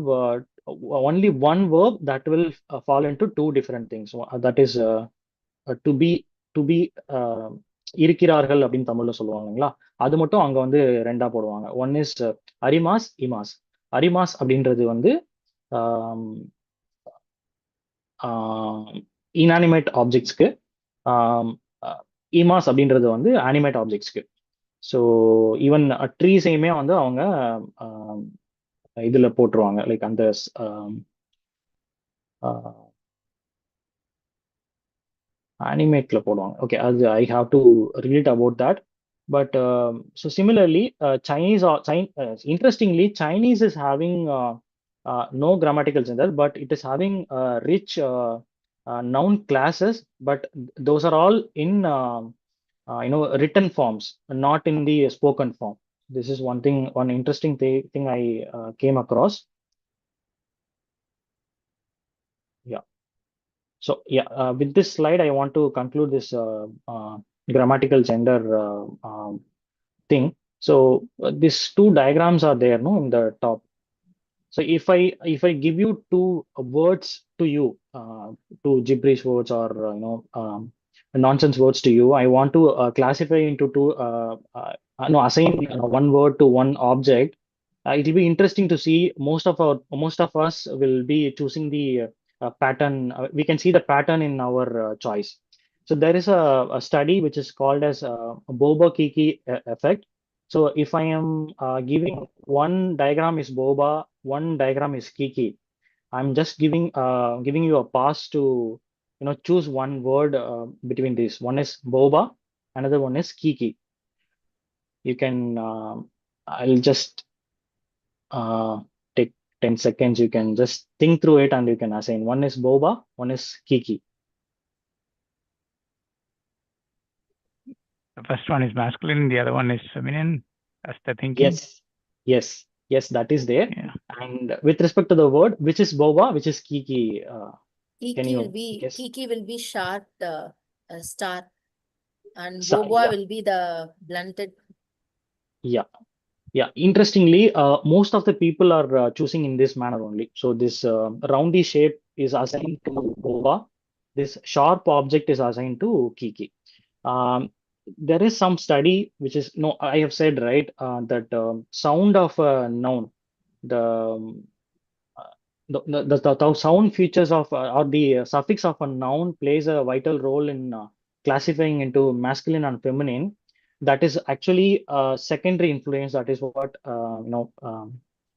only one verb that will fall into two different things. That is to be இருக்கிறார்கள் அப்படின்னு தமிழ்ல சொல்லுவாங்க இல்லைங்களா. அது மட்டும் அங்க வந்து ரெண்டா போடுவாங்க. One is அரிமாஸ், இமாஸ். அரிமாஸ் அப்படின்றது வந்து இன்அனிமேட் ஆப்ஜெக்ட்ஸ்க்கு, இமாஸ் அப்படின்றது வந்து அனிமேட் ஆப்ஜெக்ட்ஸ்க்கு. ஸோ ஈவன் ட்ரீஸையுமே வந்து அவங்க இதுல போட்டுருவாங்க, லைக் அந்த animate-ல போடுவாங்க. Okay, அது I have to read about that. But so similarly, Chinese interestingly, Chinese is having no grammatical gender, but it is having rich noun classes, but those are all in written forms, not in the spoken form. This is one interesting thing I came across. Yeah. So yeah, with this slide, I want to conclude this grammatical gender thing. So these two diagrams are there, no, in the top. So if I give you two words to you, two gibberish words or nonsense words to you, I want to classify into two, assign one word to one object. It will be interesting to see. Most of us will be choosing the pattern. We can see the pattern in our choice. So there is a study which is called as Boba Kiki effect. So if I am giving one diagram is Boba, one diagram is Kiki, I'm just giving you a pass to choose one word between these. One is Boba, another one is Kiki. You can I'll just take 10 seconds. You can just think through it and you can assign. One is Boba, one is Kiki. The first one is masculine, the other one is feminine. That's the thinking. Yes, that is there. Yeah. And with respect to the word, which is Boba, which is Kiki? Kiki you will be guess? Kiki will be sharp star, and Star, Boba yeah. will be the blunted. Yeah. Interestingly, most of the people are choosing in this manner only. So this roundy shape is assigned to Boba. This sharp object is assigned to Kiki. There is some study which is I have said right that sound of a noun, the sound features of or the suffix of a noun plays a vital role in classifying into masculine and feminine. That is actually a secondary influence. That is what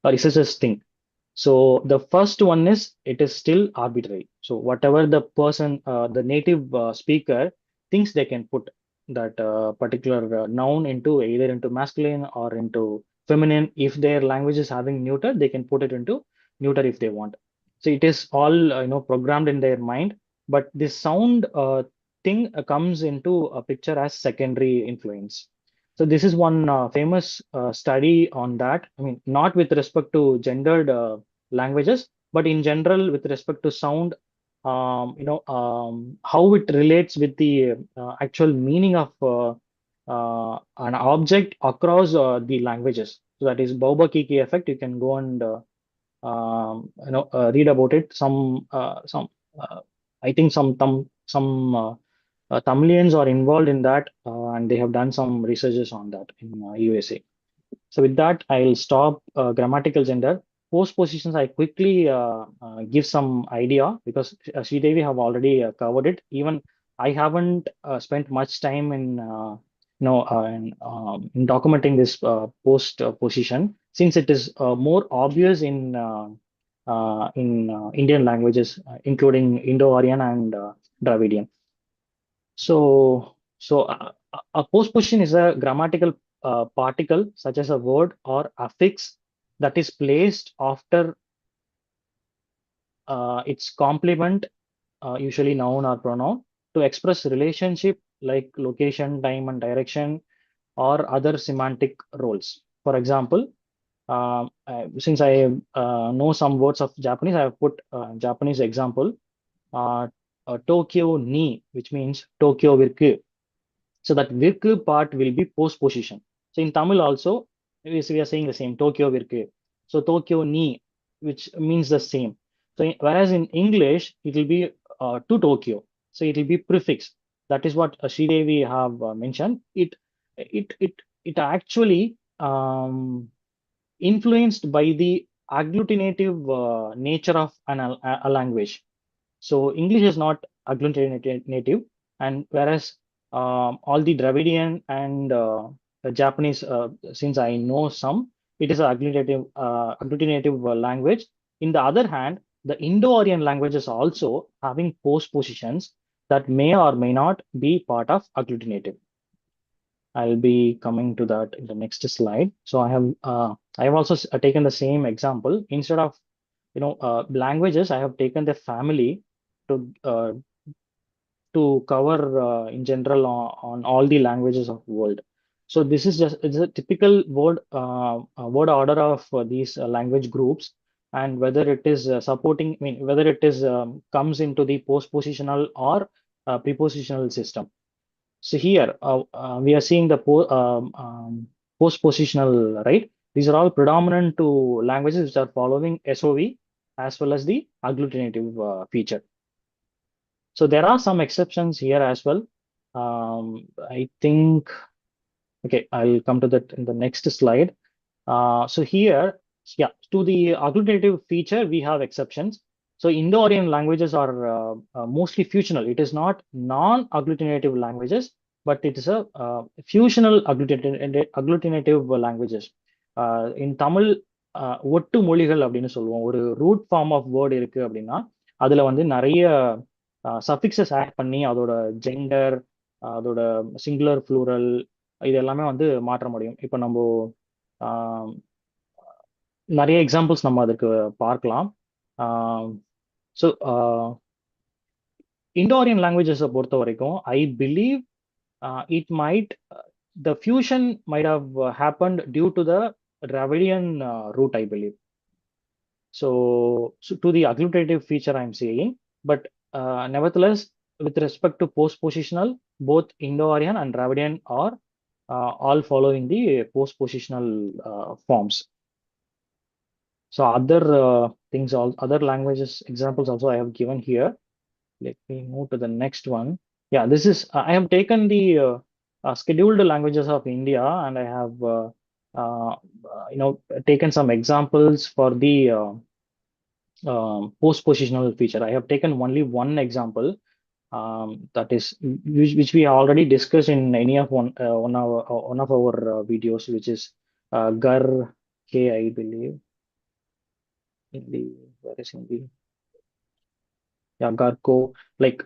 researchers think. So the first one is it is still arbitrary. So whatever the person, the native speaker thinks they can put that particular noun into either into masculine or into feminine. If their language is having neuter, they can put it into neuter if they want. So it is all programmed in their mind. But this sound thing comes into a picture as secondary influence. So this is one famous study on that. I mean, not with respect to gendered languages, but in general with respect to sound, how it relates with the actual meaning of an object across the languages. So that is Boba Kiki effect. You can go and read about it. Some I think some Tamilians are involved in that, and they have done some researches on that in USA. So with that, I'll stop grammatical gender. Postpositions, I quickly give some idea because Sridevi have already covered it. Even I haven't spent much time in in documenting this post position, since it is more obvious in Indian languages, including Indo-Aryan and Dravidian. So a postposition is a grammatical particle, such as a word or affix, that is placed after its complement, usually noun or pronoun, to express relationship like location, time, and direction, or other semantic roles. For example, since I know some words of Japanese, I have put Japanese example. Tokyo ni, which means Tokyo virku. So that virku part will be postposition. So in Tamil also, we are saying the same, Tokyo virku. So Tokyo ni, which means the same. So whereas in English, it will be to Tokyo. So it will be prefix. That is what Sridevi have mentioned. It actually influenced by the agglutinative nature of a language. So English is not agglutinative, and whereas all the Dravidian and the Japanese, since I know some, it is an agglutinative language. In the other hand, the Indo-Aryan languages also having postpositions that may or may not be part of agglutinative. I'll be coming to that in the next slide. So I have also taken the same example. Instead of languages, I have taken the family to cover in general on all the languages of the world. So this is it's a typical word order of these language groups, and whether it is supporting, I mean, whether it is comes into the postpositional or prepositional system. So here we are seeing the postpositional, right? These are all predominant to languages which are following SOV as well as the agglutinative feature. So there are some exceptions here as well. I think, okay, I'll come to that in the next slide. So here, yeah, to the agglutinative feature, we have exceptions. So Indo-Aryan languages are mostly fusional. It is not non-agglutinative languages, but it is a fusional agglutinative languages. In Tamil, ஒட்டு மொழிகள் அப்படின்னு சொல்லுவோம். ஒரு root form of word இருக்கு அப்படின்னா அதுல வந்து நிறைய சஃபிக்ஸஸ் ஆட் பண்ணி அதோட ஜெண்டர், அதோட சிங்குலர் ப்ளூரல், இது எல்லாமே வந்து மாற்ற முடியும். இப்போ நம்ம நிறைய எக்ஸாம்பிள்ஸ் நம்ம அதுக்கு பார்க்கலாம். ஸோ இண்டோரியன் லாங்குவேஜஸை பொறுத்த வரைக்கும் I believe it might the fusion might have happened due to the Dravidian root, I believe. So to the agglutinative feature I'm saying, but nevertheless, with respect to postpositional, both Indo-Aryan and Dravidian are all following the postpositional forms. So other things, other languages examples also I have given here. Let me move to the next one. Yeah, this is I have taken the scheduled languages of India, and I have taken some examples for the postpositional feature. I have taken only one example, that is which we already discussed in any of one of our videos, which is gar k, I believe. Where is Hindi? Yeah, garko, like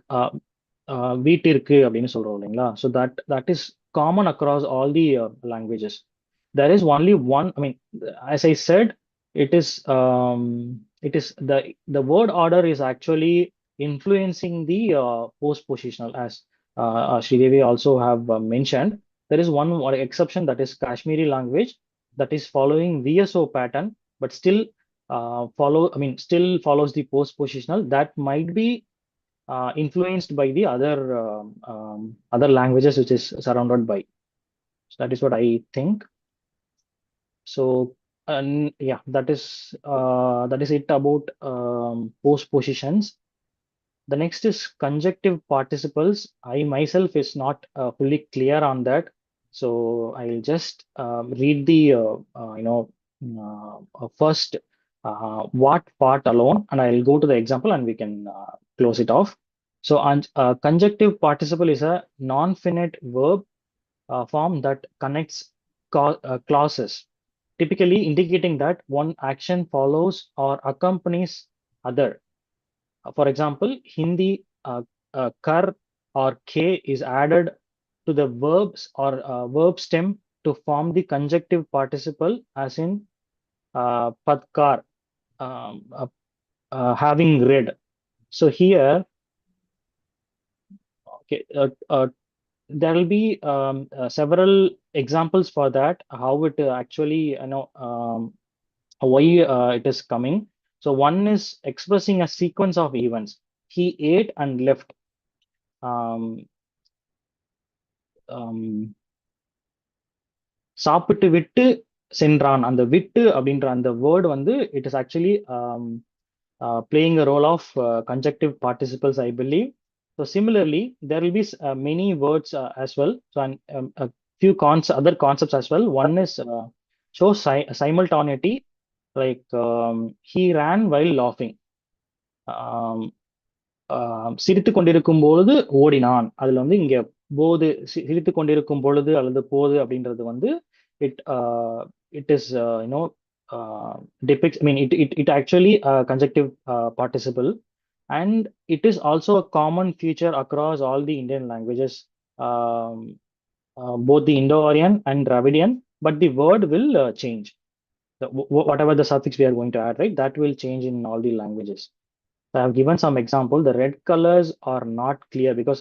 வீட்டிற்கு அப்படின்னு சொல்றோம் இல்லைங்களா? So that is common across all the languages. There is only one, I mean, as I said, it is the word order is actually influencing the postpositional, as Sridevi also have mentioned. There is one exception, that is Kashmiri language, that is following VSO pattern, but still still follows the postpositional. That might be influenced by the other languages which is surrounded by. So that is what I think. So yeah, that is it about postpositions. The next is conjunctive participles. I myself is not fully clear on that, so I'll just read the first what part alone, and I'll go to the example and we can close it off. So, conjunctive participle is a non-finite verb form that connects clauses, typically indicating that one action follows or accompanies other. For example, Hindi kar or k is added to the verbs or verb stem to form the conjunctive participle, as in padkar, having read. So here, okay, there will be several examples for that, how it actually, why it is coming. So one is expressing a sequence of events. He ate and left. சாப்பிட்டு விட்டு சென்றான். அந்த விட்டு அப்படின்ற அந்த word வந்து it is actually playing a role of conjunctive participles, I believe. So similarly, there will be many words as well. So a few other concepts as well. One is show simultaneity, like he ran while laughing. சிரித்து கொண்டிருக்கும் பொழுது ஓடினான். அதுல வந்து இங்க போது, சிரித்து கொண்டிருக்கும் பொழுது அல்லது போது அப்படின்றது வந்து it is depicts, I mean it actually conjunctive participle, and it is also a common feature across all the Indian languages, both the Indo-Aryan and Dravidian, but the word will change. Whatever the suffix we are going to add, right, that will change in all the languages. So I have given some example. The red colors are not clear because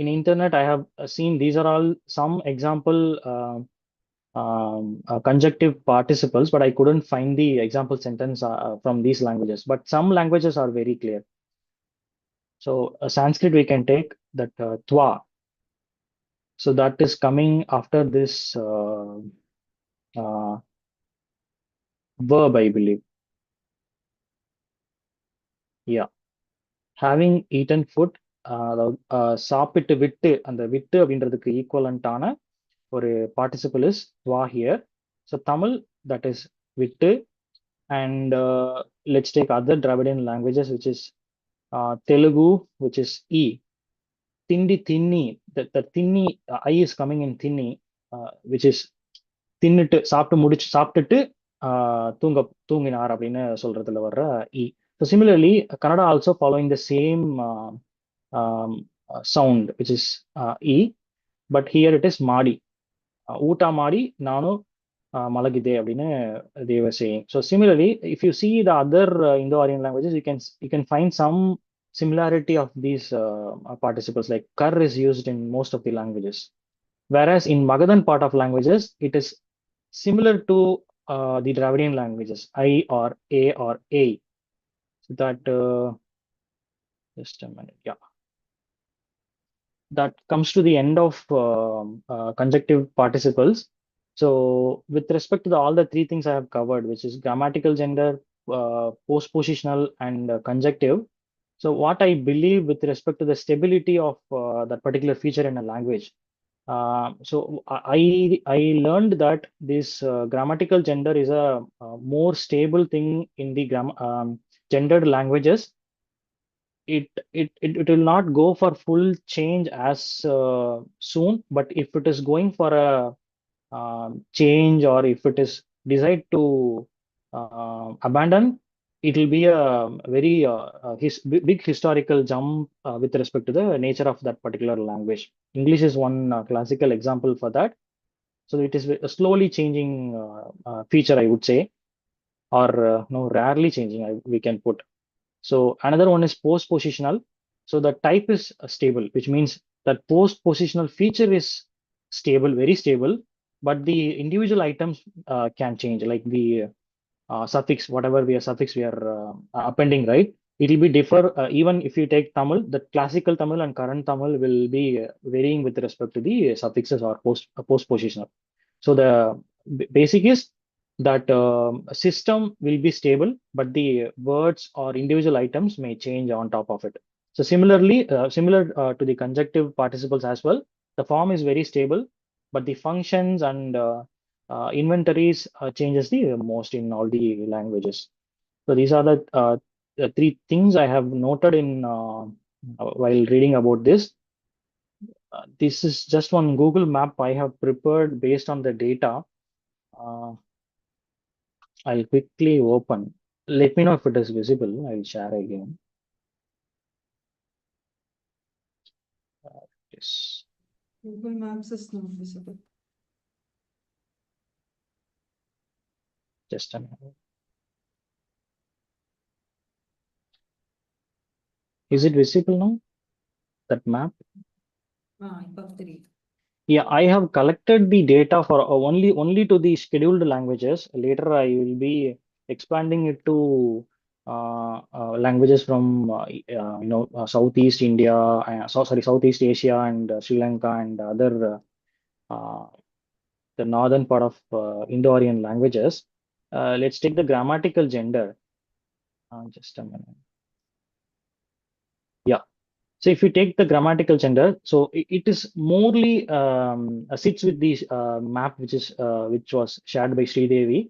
in internet I have seen these are all some example conjunctive participles, but I couldn't find the example sentence from these languages. But some languages are very clear. So Sanskrit we can take that twa. So that is coming after this verb, I believe. Yeah. Having eaten food, சாப்பிட்டு விட்டு, அந்த விட்டு அப்படின்றதுக்கு ஈக்குவலண்டான ஒரு participle is துவா here. So Tamil, that is விட்டு, and let's take other Dravidian languages, which is Telugu, which is e. Tindi tinni, the tinni, I is coming in tinni, which is தின்னுட்டு, சாப்பிட்டுட்டு தூங்கினார் அப்படின்னு சொல்றதுல வர்ற இ. So similarly, Kannada also following the same sound, which is e, but here it is madi. Uta madi, nanu malagide அப்படின்னு they were saying. So similarly, if you see the other Indo-Aryan languages, you can find some similarity of these participles, like kar is used in most of the languages, whereas in Magadhan part of languages, it is similar to the Dravidian languages, I or a or a. So that just a minute, yeah. That comes to the end of conjunctive participles. So with respect to all the three things I have covered, which is grammatical gender, postpositional, and conjunctive. So what I believe with respect to the stability of that particular feature in a language. So I learned that this grammatical gender is a more stable thing in the gendered languages. It will not go for full change as soon, but if it is going for a change, or if it is decided to abandon, it will be a very big historical jump with respect to the nature of that particular language. English is one classical example for that. So it is a slowly changing feature, I would say, or no, rarely changing, we can put. So another one is postpositional. So the type is stable, which means that postpositional feature is stable, very stable, but the individual items can change, like the suffix, whatever suffix we are appending, right? It will be differ. Even if you take Tamil, the classical Tamil and current Tamil will be varying with respect to the suffixes or postpositional. So the basic is that system will be stable, but the words or individual items may change on top of it. So similarly, similar to the conjunctive participles as well, the form is very stable, but the functions and inventories changes the most in all the languages. So these are the three things I have noted in while reading about this. This is just one Google map I have prepared based on the data. I'll quickly open. Let me know if it is visible. I'll share again. Yes. Google Maps is not visible. Just a minute. Is it visible now? That map? Above the read. Yeah, I have collected the data for only to the scheduled languages. Later, I will be expanding it to languages from Southeast India, Southeast Asia and Sri Lanka and other the northern part of Indo-Aryan languages. Let's take the grammatical gender. Just a minute. Yeah. So if you take the grammatical gender, so it is morely sits with the map which was shared by Sridevi.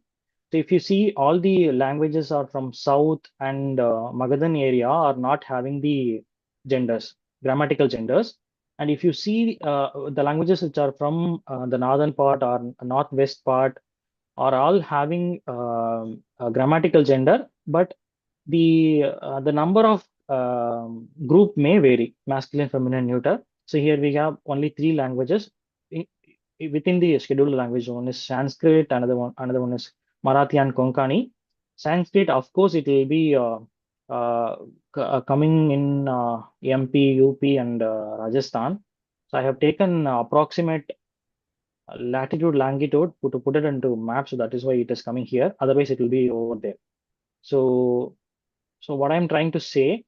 So if you see, all the languages are from South and Magadhan area are not having the genders, grammatical genders. And if you see the languages which are from the northern part or northwest part are all having a grammatical gender, but the number of group may vary, masculine, feminine, neuter. So here we have only 3 languages within the scheduled language. One is Sanskrit, another one is Marathi and Konkani. Sanskrit, of course, it will be coming in MP, UP, and Rajasthan. So I have taken approximate latitude, longitude to put it into map. So that is why it is coming here. Otherwise, it will be over there. So what I'm trying to say,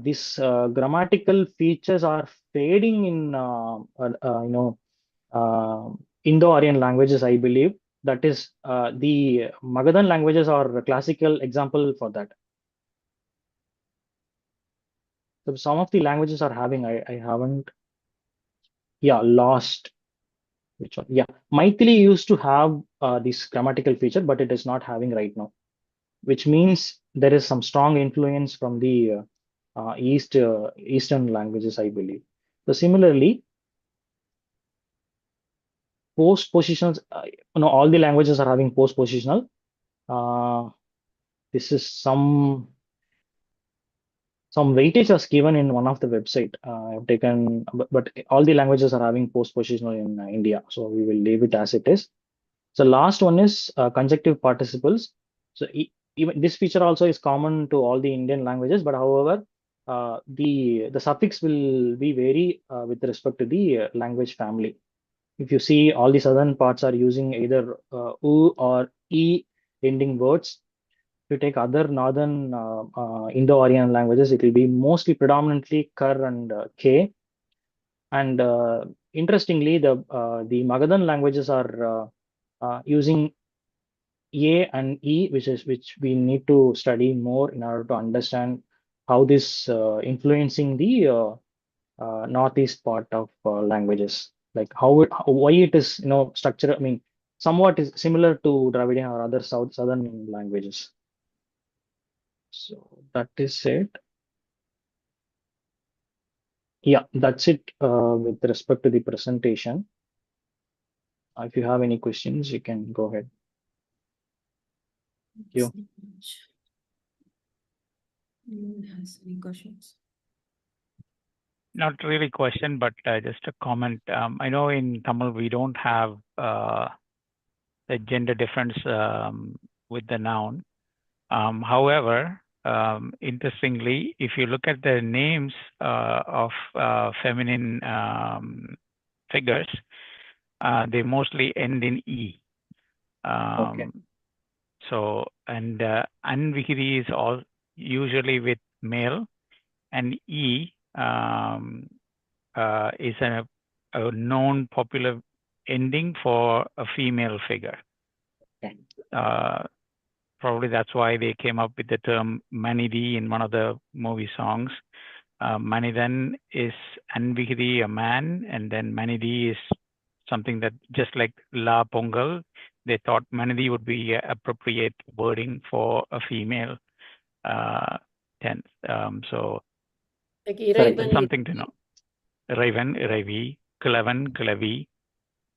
these grammatical features are fading in Indo-Aryan languages, I believe. That is, the Magadhan languages are a classical example for that. So some of the languages are having, I haven't, lost. Which one? Yeah, Maithili used to have this grammatical feature, but it is not having right now, which means there is some strong influence from the Eastern languages, I believe. So similarly, postpositions, all the languages are having postpositional. This is some weightage was given in one of the website. I've taken, but all the languages are having postpositional in India, so we will leave it as it is. So last one is conjunctive participles. So even this feature also is common to all the Indian languages, but however, the suffix will be vary with respect to the language family. If you see, all the southern parts are using either u or e ending words. If you take other northern Indo-Aryan languages, it will be mostly predominantly kar and k. And interestingly, the Magadhan languages are using A and E, which we need to study more in order to understand how this influencing the northeast part of languages, like why it is structure. I mean, somewhat is similar to Dravidian or other southern languages. So that is it. Yeah, that's it with respect to the presentation. If you have any questions, you can go ahead. Thank you. Anyone has any questions? Not really question, but just a comment. I know in Tamil we don't have the gender difference with the noun. However, interestingly, if you look at the names of feminine figures, they mostly end in E. Okay. So, and Anvihiri is all usually with male, and E is a known popular ending for a female figure. Okay. Probably that's why they came up with the term Manidi in one of the movie songs. Manidan is Anvihidi, a man, and then Manidi is something that just like La Pongal, they thought Manidi would be appropriate wording for a female tense. So Like Correct. that's Iraivan, something to know. Raven, Ravi, Kilavan, Kilavi.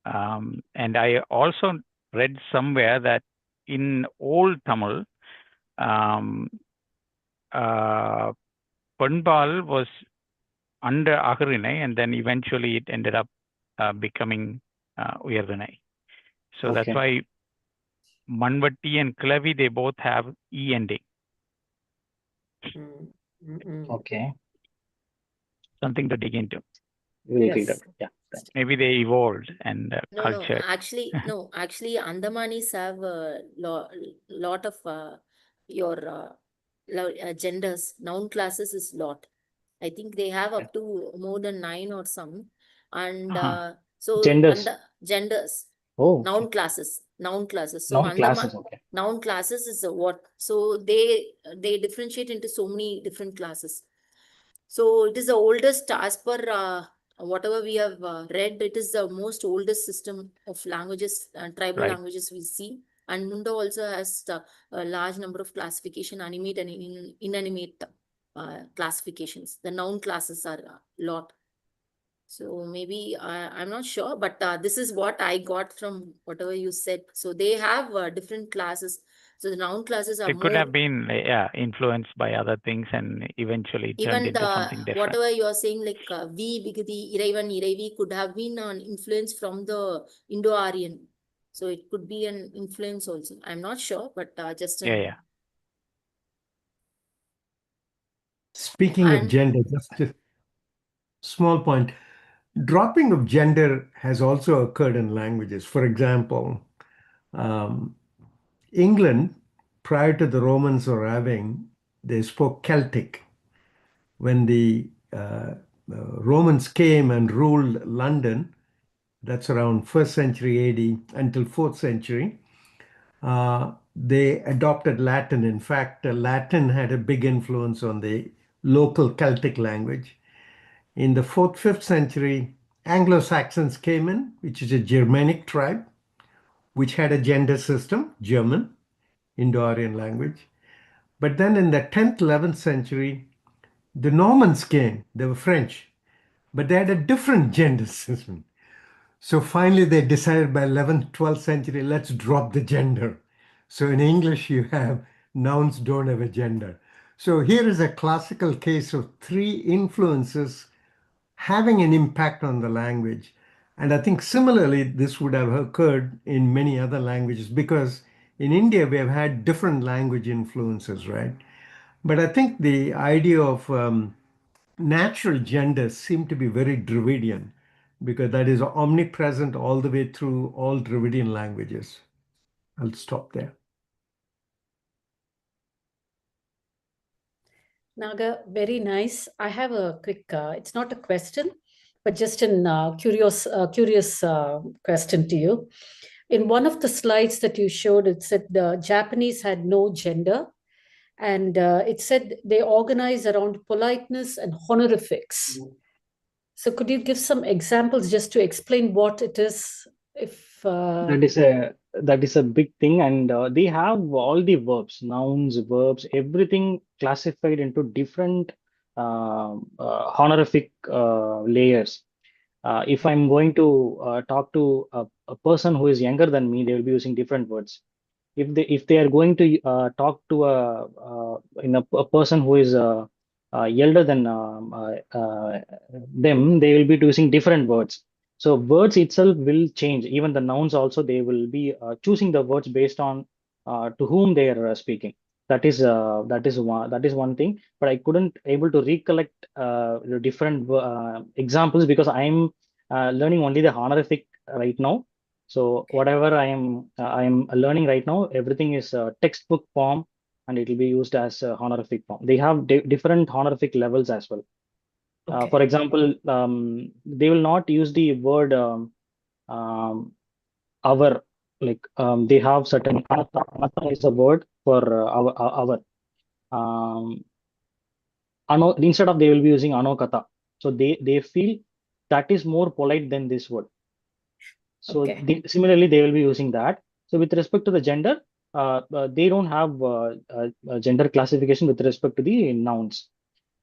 And I also read somewhere that in old Tamil, Panbal was under Aharinai, and then eventually it ended up becoming Uyarvinai. So that's Okay. why Manvatti and Kilavi, they both have E ending. Okay. Something to dig into. We'll read yes. it. Yeah. Thank you. Maybe they evolved and No, cultured. actually, Andamanis have a lot of your genders. Noun classes is lot. I think they have up to more than 9 or some. And so Genders. genders, Oh, noun okay. classes. So Noun Andaman classes. Okay. noun classes is a what? So they differentiate into so many different classes. So it is the oldest as per whatever we have read. It is the most oldest system of languages and tribal Right. languages we see. And Mundo also has a large number of classification, animate and inanimate classifications. The noun classes are a lot. So maybe I'm not sure, but this is what I got from whatever you said. So they have different classes. So the noun classes are It could more. have been influenced by other things and eventually turned Even into something different. whatever you are saying, like V, Vigadi, Iraivan, Iraivi could have been an influence from the Indo-Aryan. So it could be an influence also. I'm not sure, but just Yeah. Speaking of And gender, just a small point. Dropping of gender has also occurred in languages. For example, England, prior to the Romans arriving, they spoke Celtic. When the Romans came and ruled London, that's around 1st century AD until 4th century, they adopted Latin. In fact, Latin had a big influence on the local Celtic language. In the 4th, 5th century, Anglo-Saxons came in, which is a Germanic tribe, which had a gender system, German, Indo-Aryan language. But then in the 10th, 11th century, the Normans came, they were French, but they had a different gender system. So finally they decided by 11th, 12th century, let's drop the gender. So in English, you have nouns don't have a gender. So here is a classical case of 3 influences having an impact on the language. And I think similarly, this would have occurred in many other languages because in India, we have had different language influences, right? But I think the idea of natural genders seem to be very Dravidian because that is omnipresent all the way through all Dravidian languages. I'll stop there. Naga, very nice. I have a quick, it's not a question, but just a curious question to you. In one of the slides that you showed, it said the Japanese had no gender. And it said they organize around politeness and honorifics. So could you give some examples just to explain what it is? If That is a big thing, and they have all the verbs, nouns, verbs, everything classified into different honorific layers. If I'm going to talk to a person who is younger than me, they will be using different words. If they are going to talk to a person who is elder than them, they will be using different words. So words itself will change. Even the nouns also, they will be choosing the words based on to whom they are speaking. That is one thing. But I couldn't able to recollect the different examples because I'm learning only the honorific right now. So whatever I am learning right now, everything is textbook form, and it will be used as a honorific form. They have different honorific levels as well. okay. For example, they will not use the word our. Like they have certain anata is a word for our. instead of they will be using anokata. So they feel that is more polite than this word. So Okay. similarly, they will be using that. So with respect to the gender, they don't have gender classification with respect to the nouns.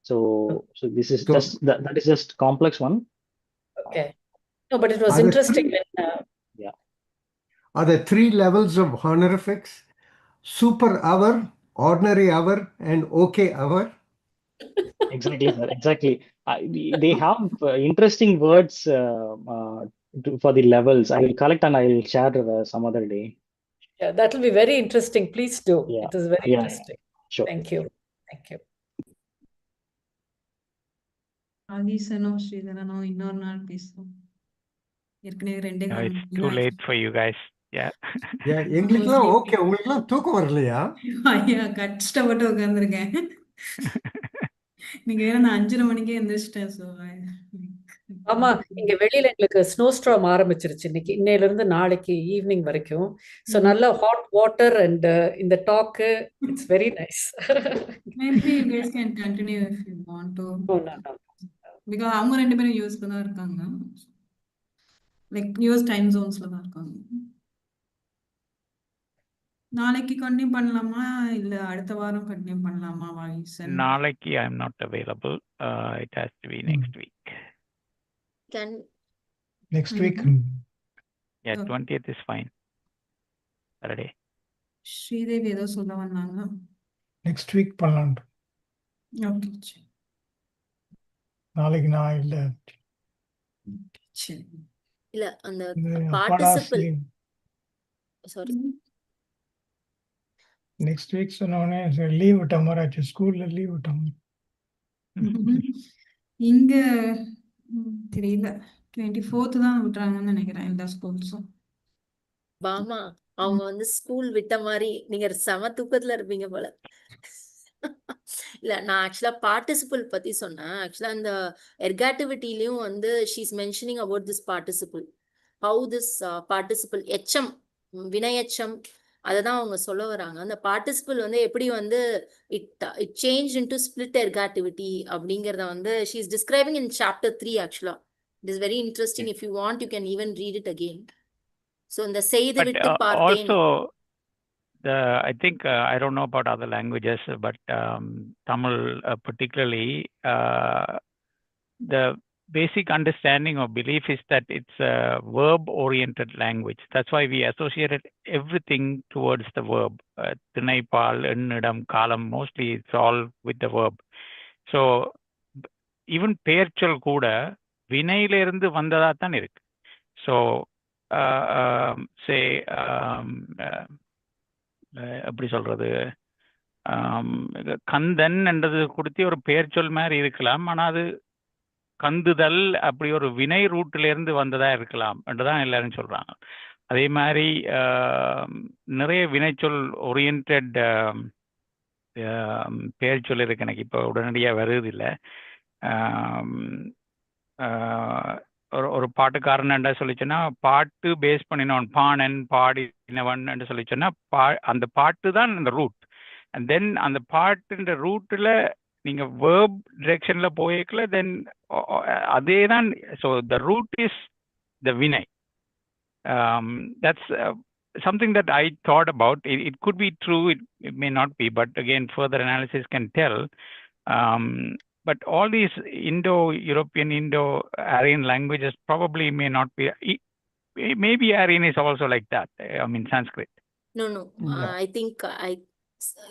So this is So just that is just complex one. Okay. No, but it was are there interesting. Yeah, are there 3 levels of honorifics? Super hour, ordinary hour, and okay hour. exactly, sir. Exactly. They have interesting words for the levels. I will collect and I will share some other day. Yeah, that will be very interesting. Please do. Yeah, It is very yeah, interesting. sure. Thank you. Thank you. ஆதிசனோ ஸ்ரீதரனோ இன்னொரு நாள் பேசுவோம். ஏற்கனவே 2 It's too late for you guys. Yeah. Yeah, எங்களுக்குலாம் okay, உங்களுக்குலாம் தூக்கம் வரலையா? ஐயா கஷ்டப்பட்டு உட்காந்துருக்கேன். நீங்க வேற நான் 5:30 மணிக்கே எந்திரிச்சிட்டேன். ஸோ ஆமா, இங்க வெளியில எங்களுக்கு ஸ்னோ ஸ்டார்ம் ஆரம்பிச்சிருச்சு இன்னைக்கு. இன்னையில இருந்து நாளைக்கு ஈவினிங் வரைக்கும். ஸோ நல்ல ஹாட் வாட்டர் அண்ட் இந்த talk it's very nice. Maybe you guys can continue if you want to. Because அவங்க 2 பேரும் யூஎஸ்ல தான் இருக்காங்க. லைக் யூஎஸ் டைம் ஜோன்ஸ்ல தான் இருக்காங்க. நாளைக்கு கண்டினியூ பண்ணலாமா இல்ல அடுத்த வாரம் கண்டினியூ பண்ணலாமா? Voice Nalaki, I'm not available. It has to be next week. Can Next week. Yeah, Okay. 20th is fine. Saturday. Sridevi ஏதோ சொல்ல வந்தாங்க. Next week பண்ணலாம். ஓகே நாளைக்கு நான் இல்ல. சரி. இல்ல அந்த அப்பாடா பார்ட்டிசிபிள் சாரி நெக்ஸ்ட் வீக் சொன்னோடனே லீவ் விட்ட மாதிரி ஆச்சு. ஸ்கூல்ல லீவ் விட்ட மாதிரி. இங்க தெரியல 24th தான் விட்டுறாங்கன்னு நினைக்கிறேன் எல்லா ஸ்கூல்ஸும். பாமா அவங்க வந்து ஸ்கூல் விட்ட மாதிரி நீங்க செம தூக்கத்துல இருப்பீங்க போல. இல்ல நான் ஆக்சுவலா பார்ட்டிசிபிள் பத்தி சொன்னேன். ஆக்சுவலா அந்த எர்காட்டிவிட்டிலையும் வந்து she's mentioning about this participle, how this participle எச்சம் வினையச்சம் அததான் அவங்க சொல்ல வராங்க. அந்த பார்ட்டிசிபிள் வந்து எப்படி வந்து இட் சேஞ்ச் இன்டு ஸ்பிளிட் எர்காட்டிவிட்டி அப்படிங்கறத வந்து she is describing in chapter 3 ஆக்சுவலா. It is very interesting. If you want you can even read it again. So இந்த செய்து But விட்டு பார்த்தேன். also, I think I don't know about other languages, but Tamil particularly, the basic understanding or belief is that it's a verb-oriented language. That's why we associated everything towards the verb. Thinaipal, Ennidam, Kalam, mostly it's all with the verb. So even பெயர்ச்சொல் கூட வினையில இருந்து வந்ததா தான் இருக்கு. So say எப்படி சொல்றது, கந்தன் என்றது கொடுத்து ஒரு பெயர்ச்சொல் மாதிரி இருக்கலாம், ஆனா அது கந்துதல் அப்படி ஒரு வினை ரூட்ல இருந்து வந்ததா இருக்கலாம் என்றுதான் எல்லாரும் சொல்றாங்க. அதே மாதிரி நிறைய வினைச்சொல் ஓரியன்ட் பெயர்ச்சொல் இருக்கு. எனக்கு இப்போ உடனடியா வருது இல்லை. ஒரு பாட்டுக்காரன் சொல்லிச்சோன்னா பாட்டு பேஸ் பண்ணினவன் பாணன் பாடினவன் சொல்லிச்சோன்னா அந்த பாட்டு தான் இந்த ரூட். அண்ட் தென் அந்த பாட்டுன்ற ரூட்டில் நீங்க வேர்ப் டிரெக்ஷன்ல போயிருக்கல, தென் அதே தான். So the root is the வினை. That's something that I thought about. It could be true, it may not be, but again further analysis can tell. But all these Indo-European, Indo-Aryan languages probably may not be. Maybe Aryan is also like that. I mean Sanskrit. No. I think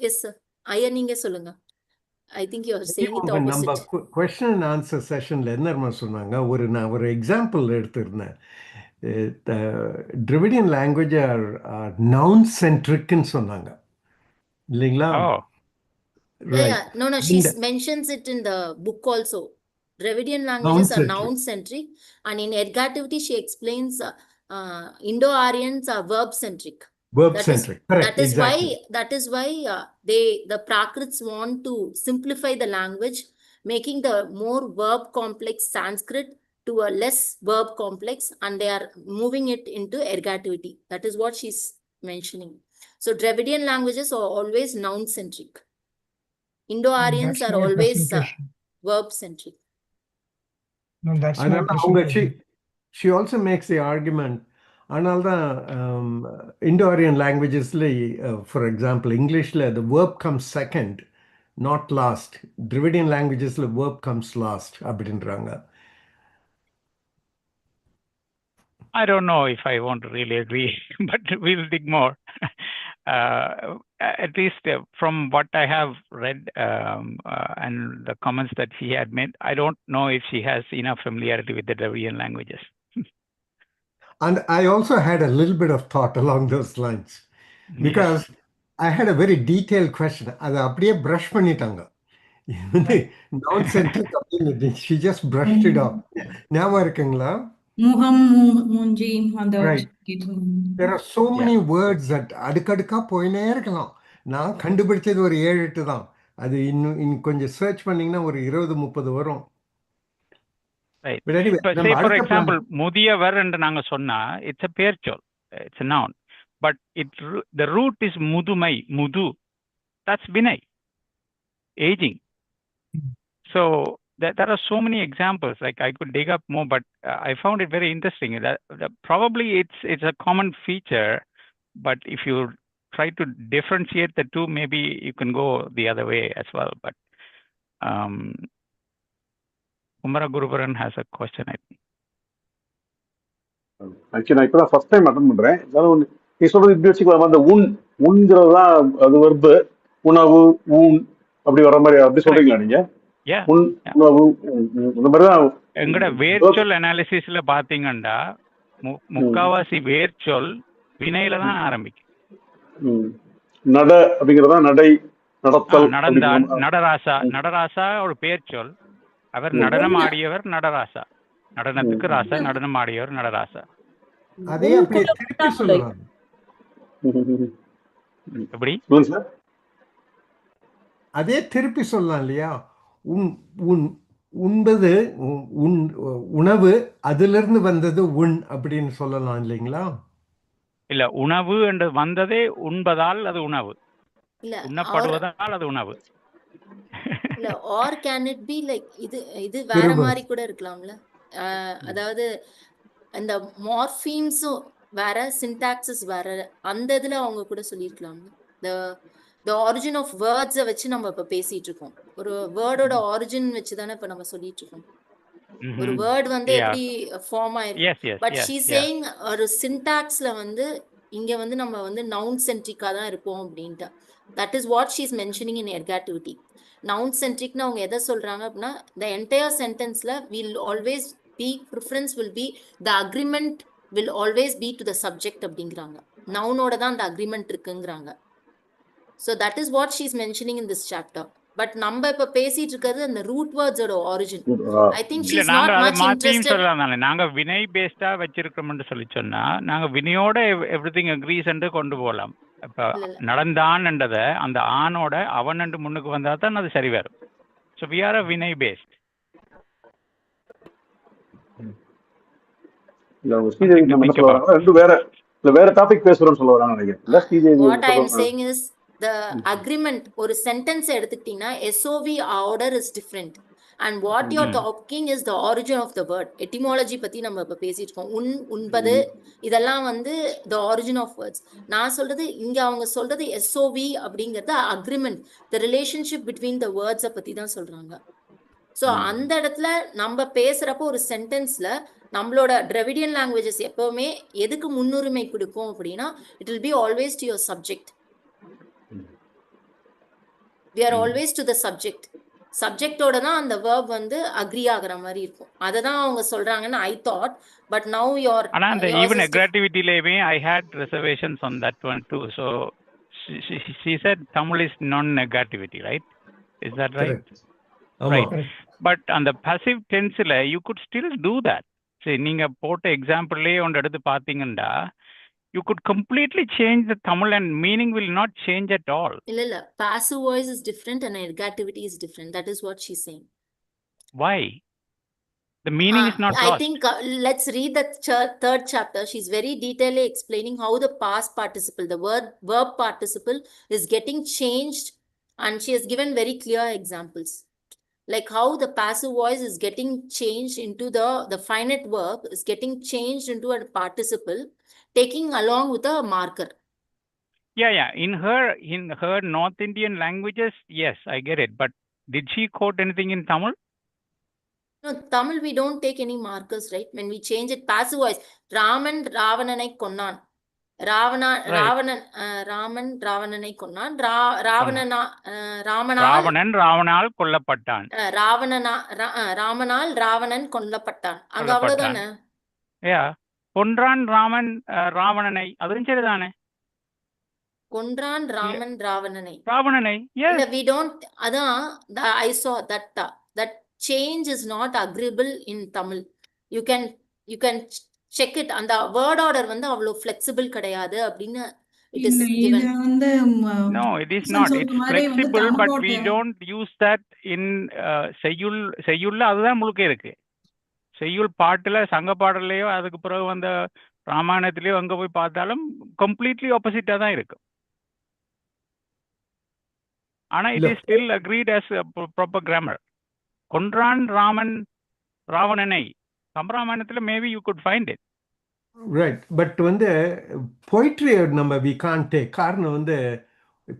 yes sir. ஐயா நீங்க சொல்லுங்க. I think you are saying it நம்ம opposite. question and answer sessionல என்ன சொன்னாங்க, நான் ஒரு example எடுத்திருந்தேன். Dravidian language are noun centric ன்னு சொன்னாங்க இல்லைங்களா? Oh. Right. Yeah. No, she mentions it in the book also. Dravidian languages are noun centric, and in ergativity she explains Indo-Aryans are verb centric. Verb centric. Correct. That is why the Prakrits want to simplify the language, making the more verb complex Sanskrit to a less verb complex, and they are moving it into ergativity. That is what she's mentioning. So Dravidian languages are always noun centric. Indo-Aryans That's are my always classification. verb centric. No, that's my அதனால அவங்க classification. she also makes the argument. அதனால தான் இண்டோ-ஆரியன் லாங்குவேஜஸ்ல for example இங்கிலீஷில் the verb comes second, not last. Dravidian languagesல verb comes last அப்படின்றாங்க. I don't know if I want to really agree, but we'll dig more. At least from what I have read and the comments that she had made, I don't know if she has enough familiarity with the Dravidian languages. And I also had a little bit of thought along those lines because I had a very detailed question. அதை அப்படியே brush பண்ணிட்டாங்க. Non-centric அப்படின்னு she just brushed it off. ஞாபகம் இருக்குங்களா? முகம், மூஞ்சி, அந்த Right. There are so many words that அடுக்கடுக்கா போயினே இருக்கலாம். நான் கண்டுபிடிச்சது ஒரு 7-8 தான். அது இன்னும் கொஞ்சம் சர்ச் பண்ணீங்கன்னா ஒரு 20-30 வரும். Right. But anyway, But say நம்ம for அடுத்த example, முதியவர் என்று நாங்க சொன்னா it's a பெயர்ச்சொல், it's a noun, but the root is முதுமை, முது. That's vinay, aging. So there are so many examples. Like I could dig up more, but I found it very interesting. That probably it's a common feature, but if you try to differentiate the two, maybe you can go the other way as well. But Kumara Guruvaran has a question, I think. Actually நான் இப்போ தான் first time attend பண்ணுறேன். அதாவது நீ சொல்கிறது இப்படி வச்சுக்கலாம், அந்த உண்கிறது தான் அது வருது, உணவு ஊன் அப்படி வர மாதிரி அப்படி சொல்றீங்களா நீங்கள்? உணவு இந்த மாதிரி தான் எங்கட வேர்ச்சொல் அனாலிசிஸ்ல பாத்தீங்கன்னா முக்காவாசி வேர்ச்சொல் வினையில தான் ஆரம்பிக்கும். நட அப்படிங்கிறதா நடை, நடத்தல். நடராசா ஒரு பெயர்ச்சொல். அவர் நடனம் ஆடியவர் நடராசா. நடனத்துக்கு ராசா, நடனம் ஆடியவர் நடராசா. அதே அப்படியே திருப்பி சொல்லலாம். எப்படி? அதே திருப்பி சொல்லலாம் இல்லையா? உண்பது உணவு, அதிலிருந்து வந்தது உண் அப்படின்னு சொல்லலாம் இல்லைங்களா? இல்ல, உணவு என்று வந்ததே உண்பதால் அது உணவு, உண்ணப்படுவதால் அது உணவு. இல்ல, or can it be like இது வேற மாதிரி கூட இருக்கலாம்ல. அதாவது அந்த மார்ஃபீம்ஸும் வேற, சின்டாக்சஸ் வேற, அந்த இதுல அவங்க கூட சொல்லியிருக்கலாம். the origin of words வச்சு நம்ம இப்ப பேசிட்டு இருக்கோம். ஒரு வேர்டோட ஆரிஜின் வச்சு தானே இப்ப நம்ம சொல்லிட்டு இருக்கோம். ஒரு வேர்ட் வந்து எப்படி ஃபார்ம் ஆயிருக்கு. பட் ஷீ சேயிங் ஒரு சின்டாக்ஸ்ல வந்து இங்க வந்து நம்ம வந்து நவுன் சென்ட்ரிக்கா தான் இருப்போம் அப்படின்ட்டு. That is what she is mentioning in ergativity. Noun சென்ட்ரிக்னு அவங்க எதை சொல்றாங்க அப்படின்னா, the entire sentenceல will always be, preference will be, the agreement will always be to the subject அப்படிங்கிறாங்க. நவுனோட தான் அந்த அக்ரிமெண்ட் இருக்குங்கிறாங்க. So that is what she is mentioning in this chapter. But நம்ம இப்ப பேசிட்டு இருக்கிறது அந்த root வேர்ட்ஸோட origin. I think she is not much interested. நாங்க வினை பேஸ்டா வச்சிருக்கோம்னு சொல்லி சொன்னா நாங்க வினையோட everything agrees என்று கொண்டு போகலாம். இப்ப நடந்தான் என்றத அந்த ஆனோட அவன் என்று முன்னுக்கு வந்தா தான் அது சரி வரும். So we are a வினை பேஸ்ட். வேற டாபிக் பேசுறோம்னு சொல்ல வராங்க நினைக்கிறேன். What I am saying is the agreement, ஒரு சென்டென்ஸ் எடுத்துக்கிட்டீங்கன்னா SOV order is different. And what you are talking is the origin of the word. Etymology பத்தி நம்ம இப்ப பேசிட்டு இருக்கோம். உண்பது இதெல்லாம் வந்து the origin of words. நான் சொல்றது இங்க அவங்க சொல்றது SOV அப்படிங்கறது agreement, the relationship between the words பத்தி தான் சொல்றாங்க. ஸோ அந்த இடத்துல நம்ம பேசுறப்போ ஒரு சென்டென்ஸ்ல நம்மளோட டிராவிடியன் லாங்குவேஜஸ் எப்பவுமே எதுக்கு முன்னுரிமை கொடுக்கும் அப்படின்னா, it will be always to your subject. we are always to the subject. சப்ஜெக்டோட தான் அந்த verb வந்து அக்ரி ஆகுற மாதிரி இருக்கும். அதை தான் அவங்க சொல்றாங்கன்னு I thought, but now your ஆனா அந்த even ergativityலவே I had reservations on that one too. So she said Tamil is non-ergativity, right? Is that right? Right. But on the passive tenseல you could still do that. சரி, நீங்க போட்ட எக்ஸாம்பிள்லயே ஒன்று எடுத்து பார்த்தீங்கன்னா you could completely change the Tamil and meaning will not change at all. இல்ல passive voice is different and ergativity is different. That is what she's saying. Why? The meaning is not lost. I think let's read the third chapter. She's very detailedly explaining how the past participle, the verb participle is getting changed And she has given very clear examples, like how the passive voice is getting changed into the finite verb is getting changed into a participle, taking along with a marker. Yeah. In her North Indian languages, yes, I get it. But did she quote anything in Tamil? No, Tamil, we don't take any markers, right? When we change it, passive voice. Raman Ravananai konnan. Right. Raman Ravananai konnan. Ravanana Ramanal Ravanan ராவணால் கொல்லப்பட்டான். Ramanal Ravanan கொல்லப்பட்டான். அங்க கொல்லப்பட்டான். அவ்வளவுதானே? Yeah. கொன்றான் ராமன் ராவணனை. அதுவும் சரிதானே? கொன்றான் ராமன் ராவணனை. ராவணனை. இல்ல, Yes. we don't. அதான் I saw that change is not agreeable in Tamil. You can check it. அந்த word order வந்து அவ்வளவு flexible கிடையாது அப்படின்னு it is இல்ல இது given. வந்து No, it is Wilson not. சொல்ற It's மாதிரி வந்து flexible, but we தமிழோட don't use that in செய்யுள்ல அதுதான் முழுக்க இருக்கு. செய்யுள் பாட்டுல சங்க பாடல்லையோ அதுக்கு பிறகு வந்த ராமாயணத்திலேயோ அங்க போய் பார்த்தாலும் கம்ப்ளீட்லி ஆப்போசிட்டா தான் இருக்கு. ஆனா it இல்ல is still agreed as a proper grammar. கொன்றான் ராமன் ராவணனை. கம்பராமாயணத்துல maybe you could find it. Right but வந்து poetry நம்ம we can't take. காரணம் வந்து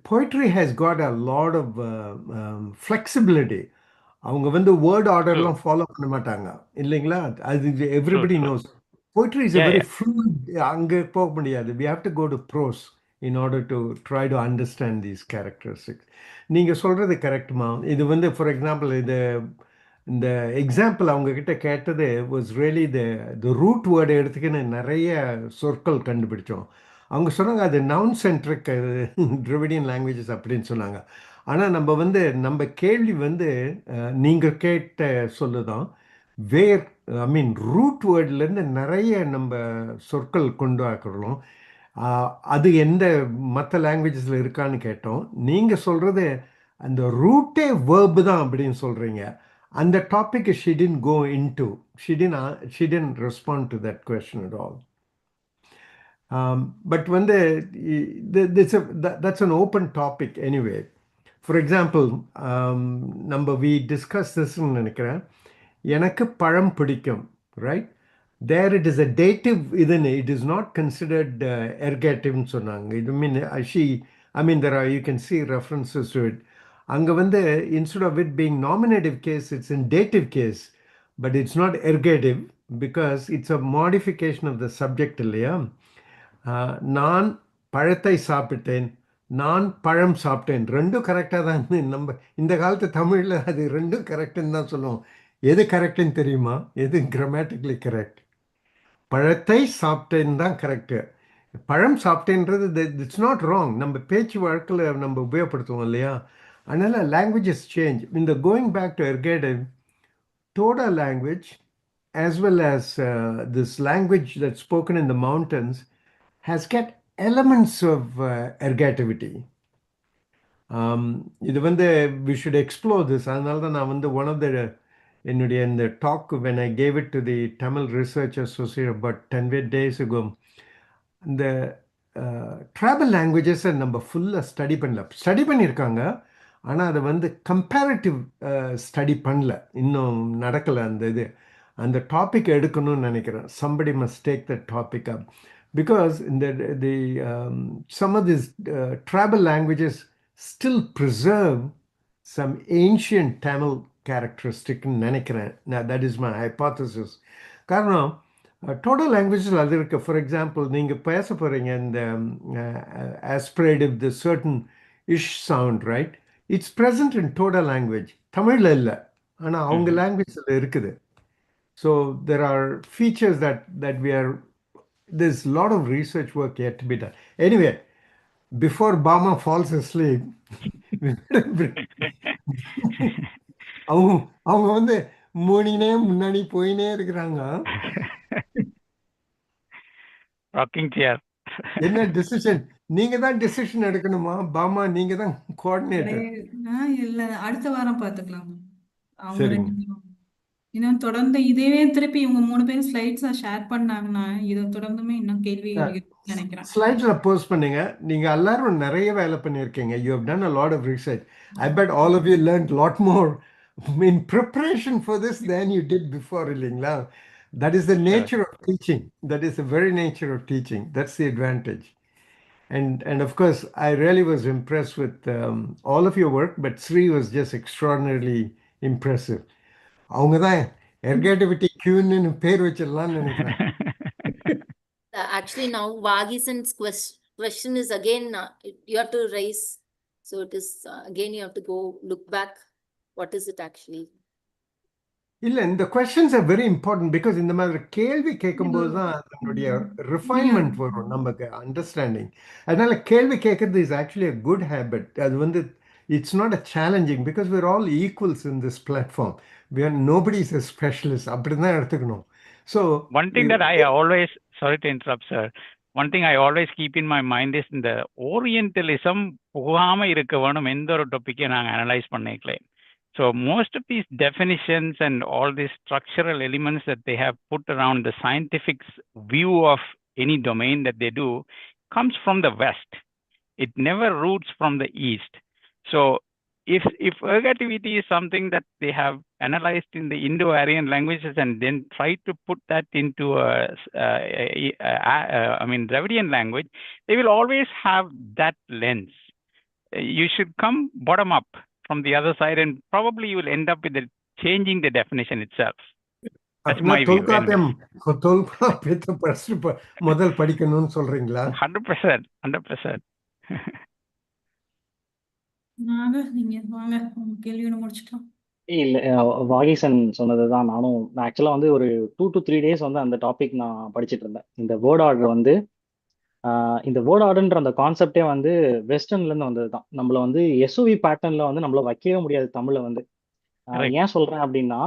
poetry has got a lot of flexibility. அவங்க வந்து வேர்ட் True, ஆர்டர்லாம் ஃபாலோ பண்ண மாட்டாங்க இல்லைங்களா? அது true, everybody true. Knows. poetry is a Yeah, very yeah. fluid. அங்கே போக முடியாது. we have to go to prose in order to try to understand these characteristics. நீங்கள் சொல்கிறது கரெக்டுமா? இது வந்து ஃபார் எக்ஸாம்பிள் இந்த எக்ஸாம்பிள் அவங்க கிட்ட கேட்டது was really the root word எடுத்துக்கின்னு நிறைய சொற்கள் கண்டுபிடிச்சோம். அவங்க சொன்னாங்க அது நவுன் சென்ட்ரிக் டிராவிடியன் லாங்குவேஜஸ் அப்படின்னு சொன்னாங்க. ஆனால் நம்ம கேள்வி வந்து நீங்கள் கேட்ட சொல்லுதான் வேர் ஐ மீன் ரூட் வேர்ட்லேருந்து நிறைய நம்ம சொற்கள் கொண்டு ஆக்கிறோம். அது எந்த மற்ற லாங்குவேஜஸில் இருக்கான்னு கேட்டோம். நீங்கள் சொல்கிறது அந்த ரூட்டே வேர்பு தான் அப்படின்னு சொல்கிறீங்க. அந்த topic she didn't go into. She didn't respond to that question at all. But when that's an open topic anyway. For example, we discussed this in நினைக்கிறேன். எனக்கு பழம் பிடிக்கும், right? There it is a dative, it is not considered ergative ன்னு சொன்னாங்க. I mean there are, you can see references to it. அங்க வந்து instead of it being nominative case, it's in dative case, but it's not ergative because it's a modification of the subject இல்லையா? நான் பழத்தை சாப்பிட்டேன், நான் பழம் சாப்பிட்டேன், ரெண்டும் கரெக்டாக தான். நம்ம இந்த காலத்து தமிழில் அது ரெண்டும் கரெக்டுன்னு தான் சொல்லுவோம். எது கரெக்டுன்னு தெரியுமா? எது கிராமட்டிக்கலி கரெக்ட்? பழத்தை சாப்பிட்டேன்னு தான் கரெக்டு. பழம் சாப்பிட்டேன்றது இட்ஸ் நாட் ராங். நம்ம பேச்சு வழக்கில் நம்ம உபயோகப்படுத்துவோம் இல்லையா? அதனால் லாங்குவேஜஸ் சேஞ்ச். இந்த going back to ergative, Toda language as well as this language that's spoken in the mountains has got elements of ergativity. இது வந்து we should explore this. அதனால தான் நான் வந்து one of the என்னுடைய இந்த talk when I gave it to the Tamil Research Association about 10 days ago, இந்த tribal லாங்குவேஜஸை நம்ம ஃபுல்லாக ஸ்டடி பண்ணியிருக்காங்க. ஆனால் அதை வந்து கம்பேரிட்டிவ் ஸ்டடி பண்ணல, இன்னும் நடக்கலை. அந்த டாபிக் எடுக்கணும்னு நினைக்கிறேன். somebody must take that topic up because some of these tribal languages still preserve some ancient Tamil characteristic நினைக்கிறேன். That is my hypothesis. காரணம் total languages அது இருக்கு. ஃபார் எக்ஸாம்பிள் நீங்கள் பேச போகிறீங்க இந்த aspirative, the certain ish sound, right? It's present in total language. தமிழில் இல்லை, ஆனால் அவங்க லாங்குவேஜில் இருக்குது. So there are features that there's a lot of research work yet to be done. Anyway, before Bama falls asleep, அவங்க வந்து மூணினே முன்னாடி போயினே இருக்கிறாங்க. ராக்கிங் சேர். என்ன டிசிஷன்? நீங்க தான் டிசிஷன் எடுக்கணுமா பாமா? நீங்க தான் கோஆர்டினேட்டர். இல்ல அடுத்த வாரம் பாத்துக்கலாம். அவங்க சரிங்க. இன்னும் தொடர்ந்து இதே திருப்பி இவங்க 3 பேரும் ஸ்லைட்ஸா ஷேர் பண்ணாங்கன்னா இதை தொடர்ந்துமே இன்னும் கேள்வி நினைக்கிறேன். ஸ்லைட்ஸ்ல போஸ்ட் பண்ணுங்க. நீங்க எல்லாரும் நிறைய வேலை பண்ணியிருக்கீங்க. You have done a lot of research. I bet all of you learned a lot more in preparation for this than you did before, இல்லைங்களா? That is the nature of teaching. That is the very nature of teaching. That's the advantage. And of course, I really was impressed with all of your work, but Sri was just extraordinarily impressive. அவங்க தான் ergativity queen பேர் வச்சிடலாம்னு நினைக்கிறேன். Actually, now Vagisan's question is again, you have to raise. So it is again, you have to go look back. What is it actually? இல்ல இந்த questions are very important because இந்த மாதிரி கேள்வி கேட்கும்போது தான் அதனுடைய refinement வரும் நமக்கு அண்டர்ஸ்டாண்டிங். அதனால கேள்வி கேட்கறது is actually a good habit. அது வந்து it's not a challenging because we're all equals in this platform. Nobody is a specialist. அப்படிதான் எடுத்துக்கணும். So one thing that I always, sorry to interrupt, sir. One thing I always keep in my mind is இந்த Orientalism புகாம இருக்க வேணும் எந்த ஒரு டாபிக்கை நாங்கள் analyse பண்ணிக்கல. So most of these definitions and all these structural elements that they have put around the scientific view of any domain that they do comes from the West. It never roots from the East. So if ergativity is something that they have analyzed in the Indo-Aryan languages and then tried to put that into Dravidian language, they will always have that lens. You should come bottom up from the other side, and probably you will end up with changing the definition itself. That's my view. தொல்காப்பியத்தை முதல் படிக்கணும்னு சொல்றீங்களா? 100%. நீங்க வாங்க உங்க கேள்வியோட முடிச்சுக்கலாம். இல்ல வாகிசன் சொன்னதுதான் நானும் ஆக்சுவலா வந்து ஒரு 2 to 3 days வந்து அந்த டாபிக் நான் படிச்சுட்டு இருந்தேன். இந்த வேர்ட் ஆர்டர் வந்து இந்த வேர்ட் ஆர்டர்ன்ற அந்த கான்செப்டே வந்து வெஸ்டர்ன்ல இருந்து வந்தது தான். நம்மள வந்து எஸ்ஓவி பேட்டர்ன்ல வந்து நம்மள வைக்கவே முடியாது தமிழ்ல வந்து. ஏன் சொல்றேன் அப்படின்னா,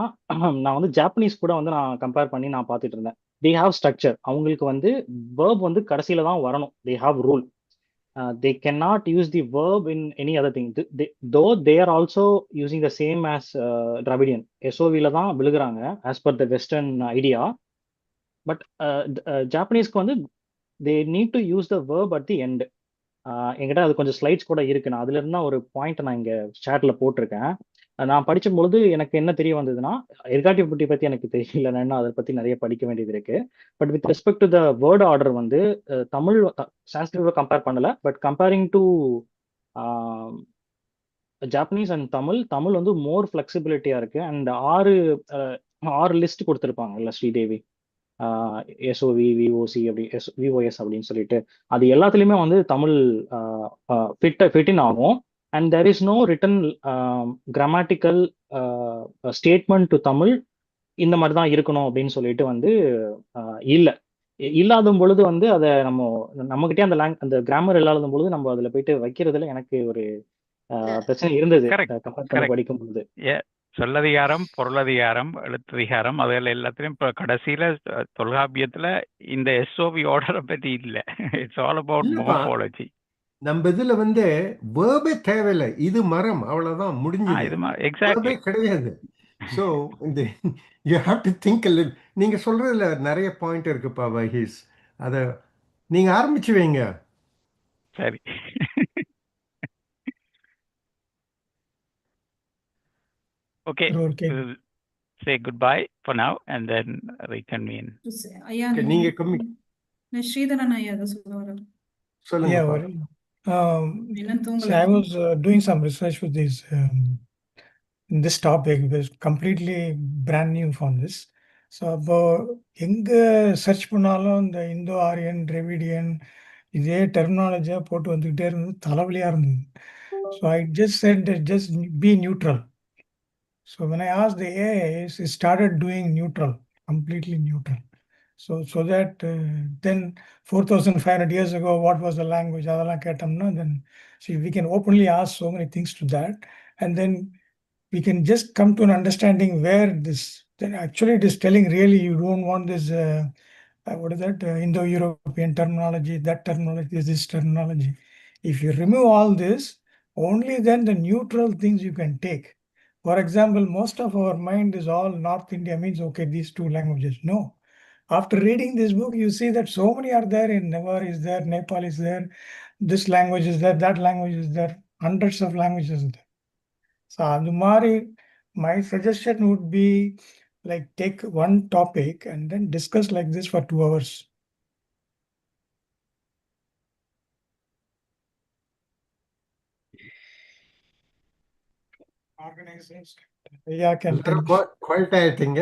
நான் வந்து ஜாப்பனீஸ் கூட வந்து நான் கம்பேர் பண்ணி நான் பார்த்துட்டு இருந்தேன். They have structure. அவங்களுக்கு வந்து வேர்ப் வந்து கடைசியில தான் வரணும். They have rule. They cannot use the verb in any other thing. Though they are also using the same as Dravidian. SOV-ல தான் விழுகிறாங்க as per the Western idea. But Japanese-க்கு வந்து they need to use the verb at the end. என்கிட்ட அது கொஞ்சம் slides கூட இருக்கு. நான் அதுல இருந்தா ஒரு பாயிண்ட் நான் இங்க சாட்ல போட்டிருக்கேன். நான் படிச்சும் பொழுது எனக்கு என்ன தெரிய வந்ததுன்னா, ergativity பத்தி எனக்கு தெரியல, நான் அதை பத்தி நிறைய படிக்க வேண்டியது இருக்கு. But with respect to the word order வந்து தமிழ் சான்ஸ்கிரிட்டோட கம்பேர் பண்ணல. But comparing to Japanese and Tamil வந்து மோர் ஃபிளெக்சிபிலிட்டியா இருக்கு. அண்ட் 6 லிஸ்ட் கொடுத்துருப்பாங்கல்ல ஸ்ரீதேவி, எஸ்ஓவி, விஓசி அப்படி விஓஎஸ் அப்படின்னு சொல்லிட்டு, அது எல்லாத்துலயுமே வந்து தமிழ் ஃபிட் ஆகும். And there is no written grammatical statement to Tamil இந்த மாதிரி தான் இருக்கணும் அப்படின்னு சொல்லிட்டு வந்து இல்லாத பொழுது வந்து அதை நம்மகிட்டே அந்த கிராமர் இல்லாத பொழுது நம்ம அதுல போயிட்டு வைக்கிறதுல எனக்கு ஒரு பிரச்சனை இருந்தது படிக்கும் பொழுது. சொல்லதிகாரம், பொருளதிகாரம், எழுத்ததிகாரம், அதில் எல்லாத்துலயும் இப்போ கடைசியில தொல்காப்பியத்துல இந்த எஸ்ஓவி ஆர்டரை பற்றி இல்லை. It's all about morphology. நம்ம இதுல வந்து வேர்பே தேவையில்லை, இது மரம் அவ்வளவுதான் முடிஞ்சது, கிடையாது. So you have to think a little. நீங்க சொல்றதுல நிறைய பாயிண்ட் இருக்குப்பா வஹீஸ், அத நீங்க ஆரம்பிச்சு வைங்க. சரி. Okay, we'll say goodbye for now and then reconvene. ஐயா நீங்க ஸ்ரீதரன் ஐயா சொல்லுவாரு. சொல்லுங்க. So I was doing some research with this topic. It was completely brand new for this. So எங்க சர்ச் பண்ணாலும் இந்த இந்தோ ஆரியன், டிராவிடியன் இதே டெர்மினாலஜியா போட்டு வந்துகிட்டே இருந்தது, தலைவலியா இருந்தது. So I just said that just be neutral. So when I asked the AI, it started doing neutral, completely neutral. So that then 4,500 years ago, what was the language? Then see, we can openly ask so many things to that, and then we can just come to an understanding where this. Then actually, it is telling really you don't want this. What is that? Indo-European terminology, that terminology, this terminology. If you remove all this, only then the neutral things you can take. For example, most of our mind is all North India means okay, these 2 languages. No. after reading this book, you see that so many are there. In Nevar is there, Nepal is there, this language is there, that language is there, hundreds of languages there. So Adumari, my suggestion would be like take one topic and then discuss like this for 2 hours. Organizations. Yeah, can quality ஆயிட்டீங்க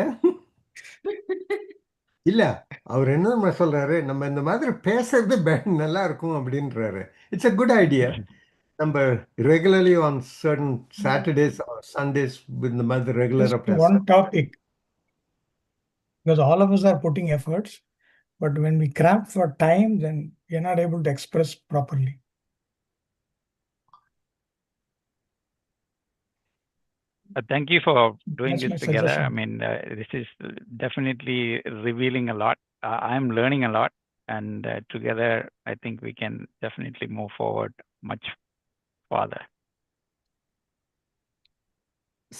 இல்ல அவர் என்ன சொல்றாரு, நம்ம இந்த மாதிரி பேசுறது நல்லா இருக்கும் அப்படின்றாரு. It's a good idea. நம்ம regularly on certain Saturdays or Sundays இந்த மாதிரி ரெகுலரா Just பேச one topic, because all of us are putting efforts, but when we cramp for time, then we're not able to express properly. Thank you for doing That's my this together. I suggestion. mean, this is definitely revealing a lot. I'm learning a lot, and together, I think we can definitely move forward much farther.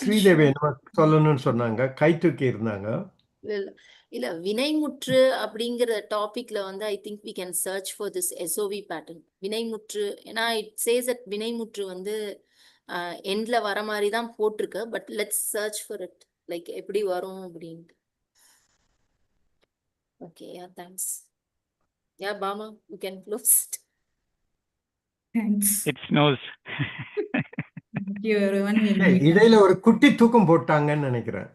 Sridevi என்ன சொல்லணும்னு சொன்னாங்க, கை தூக்கி இருந்தாங்க. இல்ல வினைமுற்று அப்படிங்கிற டாபிக்ல வந்து I think we can search for this SOV pattern. வினைமுற்று, ஏன்னா இட் சேஸ் தட் வினைமுற்று வந்து எண்ட்ல வர மாதிரி தான் போட்டிருக்கு. But let's search for it, like எப்படி வரும் அப்படின்ட்டு. Okay, yeah, thanks. Yeah Bama, you can close it. Thanks. It snows. Thank you everyone. We'll meet. இடையில ஒரு குட்டி தூக்கம் போட்டாங்கன்னு நினைக்கிறேன்.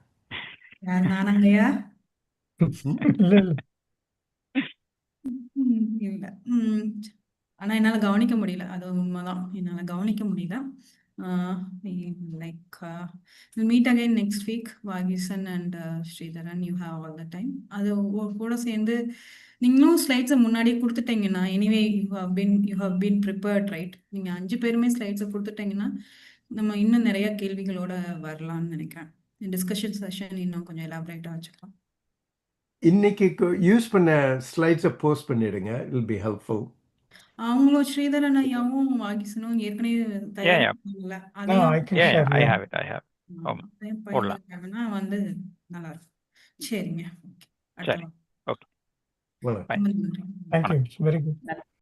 யார், நானாங்கய்யா? இல்ல. இல்ல. ஆனா என்னால கவனிக்க முடியல, அது உண்மைதான். என்னால கவனிக்க முடியல. Like we'll meet again next week. Vagisan and Sridharan, you have all the time. அது கூட சேர்ந்து நீங்களும் ஸ்லைட்ஸை முன்னாடியே கொடுத்துட்டீங்கன்னா, anyway you have been prepared, right? நீங்க 5 பேருமே ஸ்லைட்ஸை கொடுத்துட்டீங்கன்னா நம்ம இன்னும் நிறைய கேள்விகளோட வரலாம்னு நினைக்கிறேன். டிஸ்கஷன் செஷன் இன்னும் கொஞ்சம் எலாபரேட்டா வச்சுக்கலாம். இன்னைக்கு யூஸ் பண்ண ஸ்லைட்ஸை போஸ்ட் பண்ணிடுங்க, இட் வில் பி ஹெல்ப்ஃபுல். அவங்களும் ஸ்ரீதரன் ஐயாவும் வாகிசனும் ஏற்கனவே தயாரிப்பாங்கல்ல, அதையும் I have it. பகிர்ந்துட்டாங்கன்னா வந்து நல்லா இருக்கும். சரிங்க, அடுத்த வாரம். Okay. Well, Thank you. It's very good.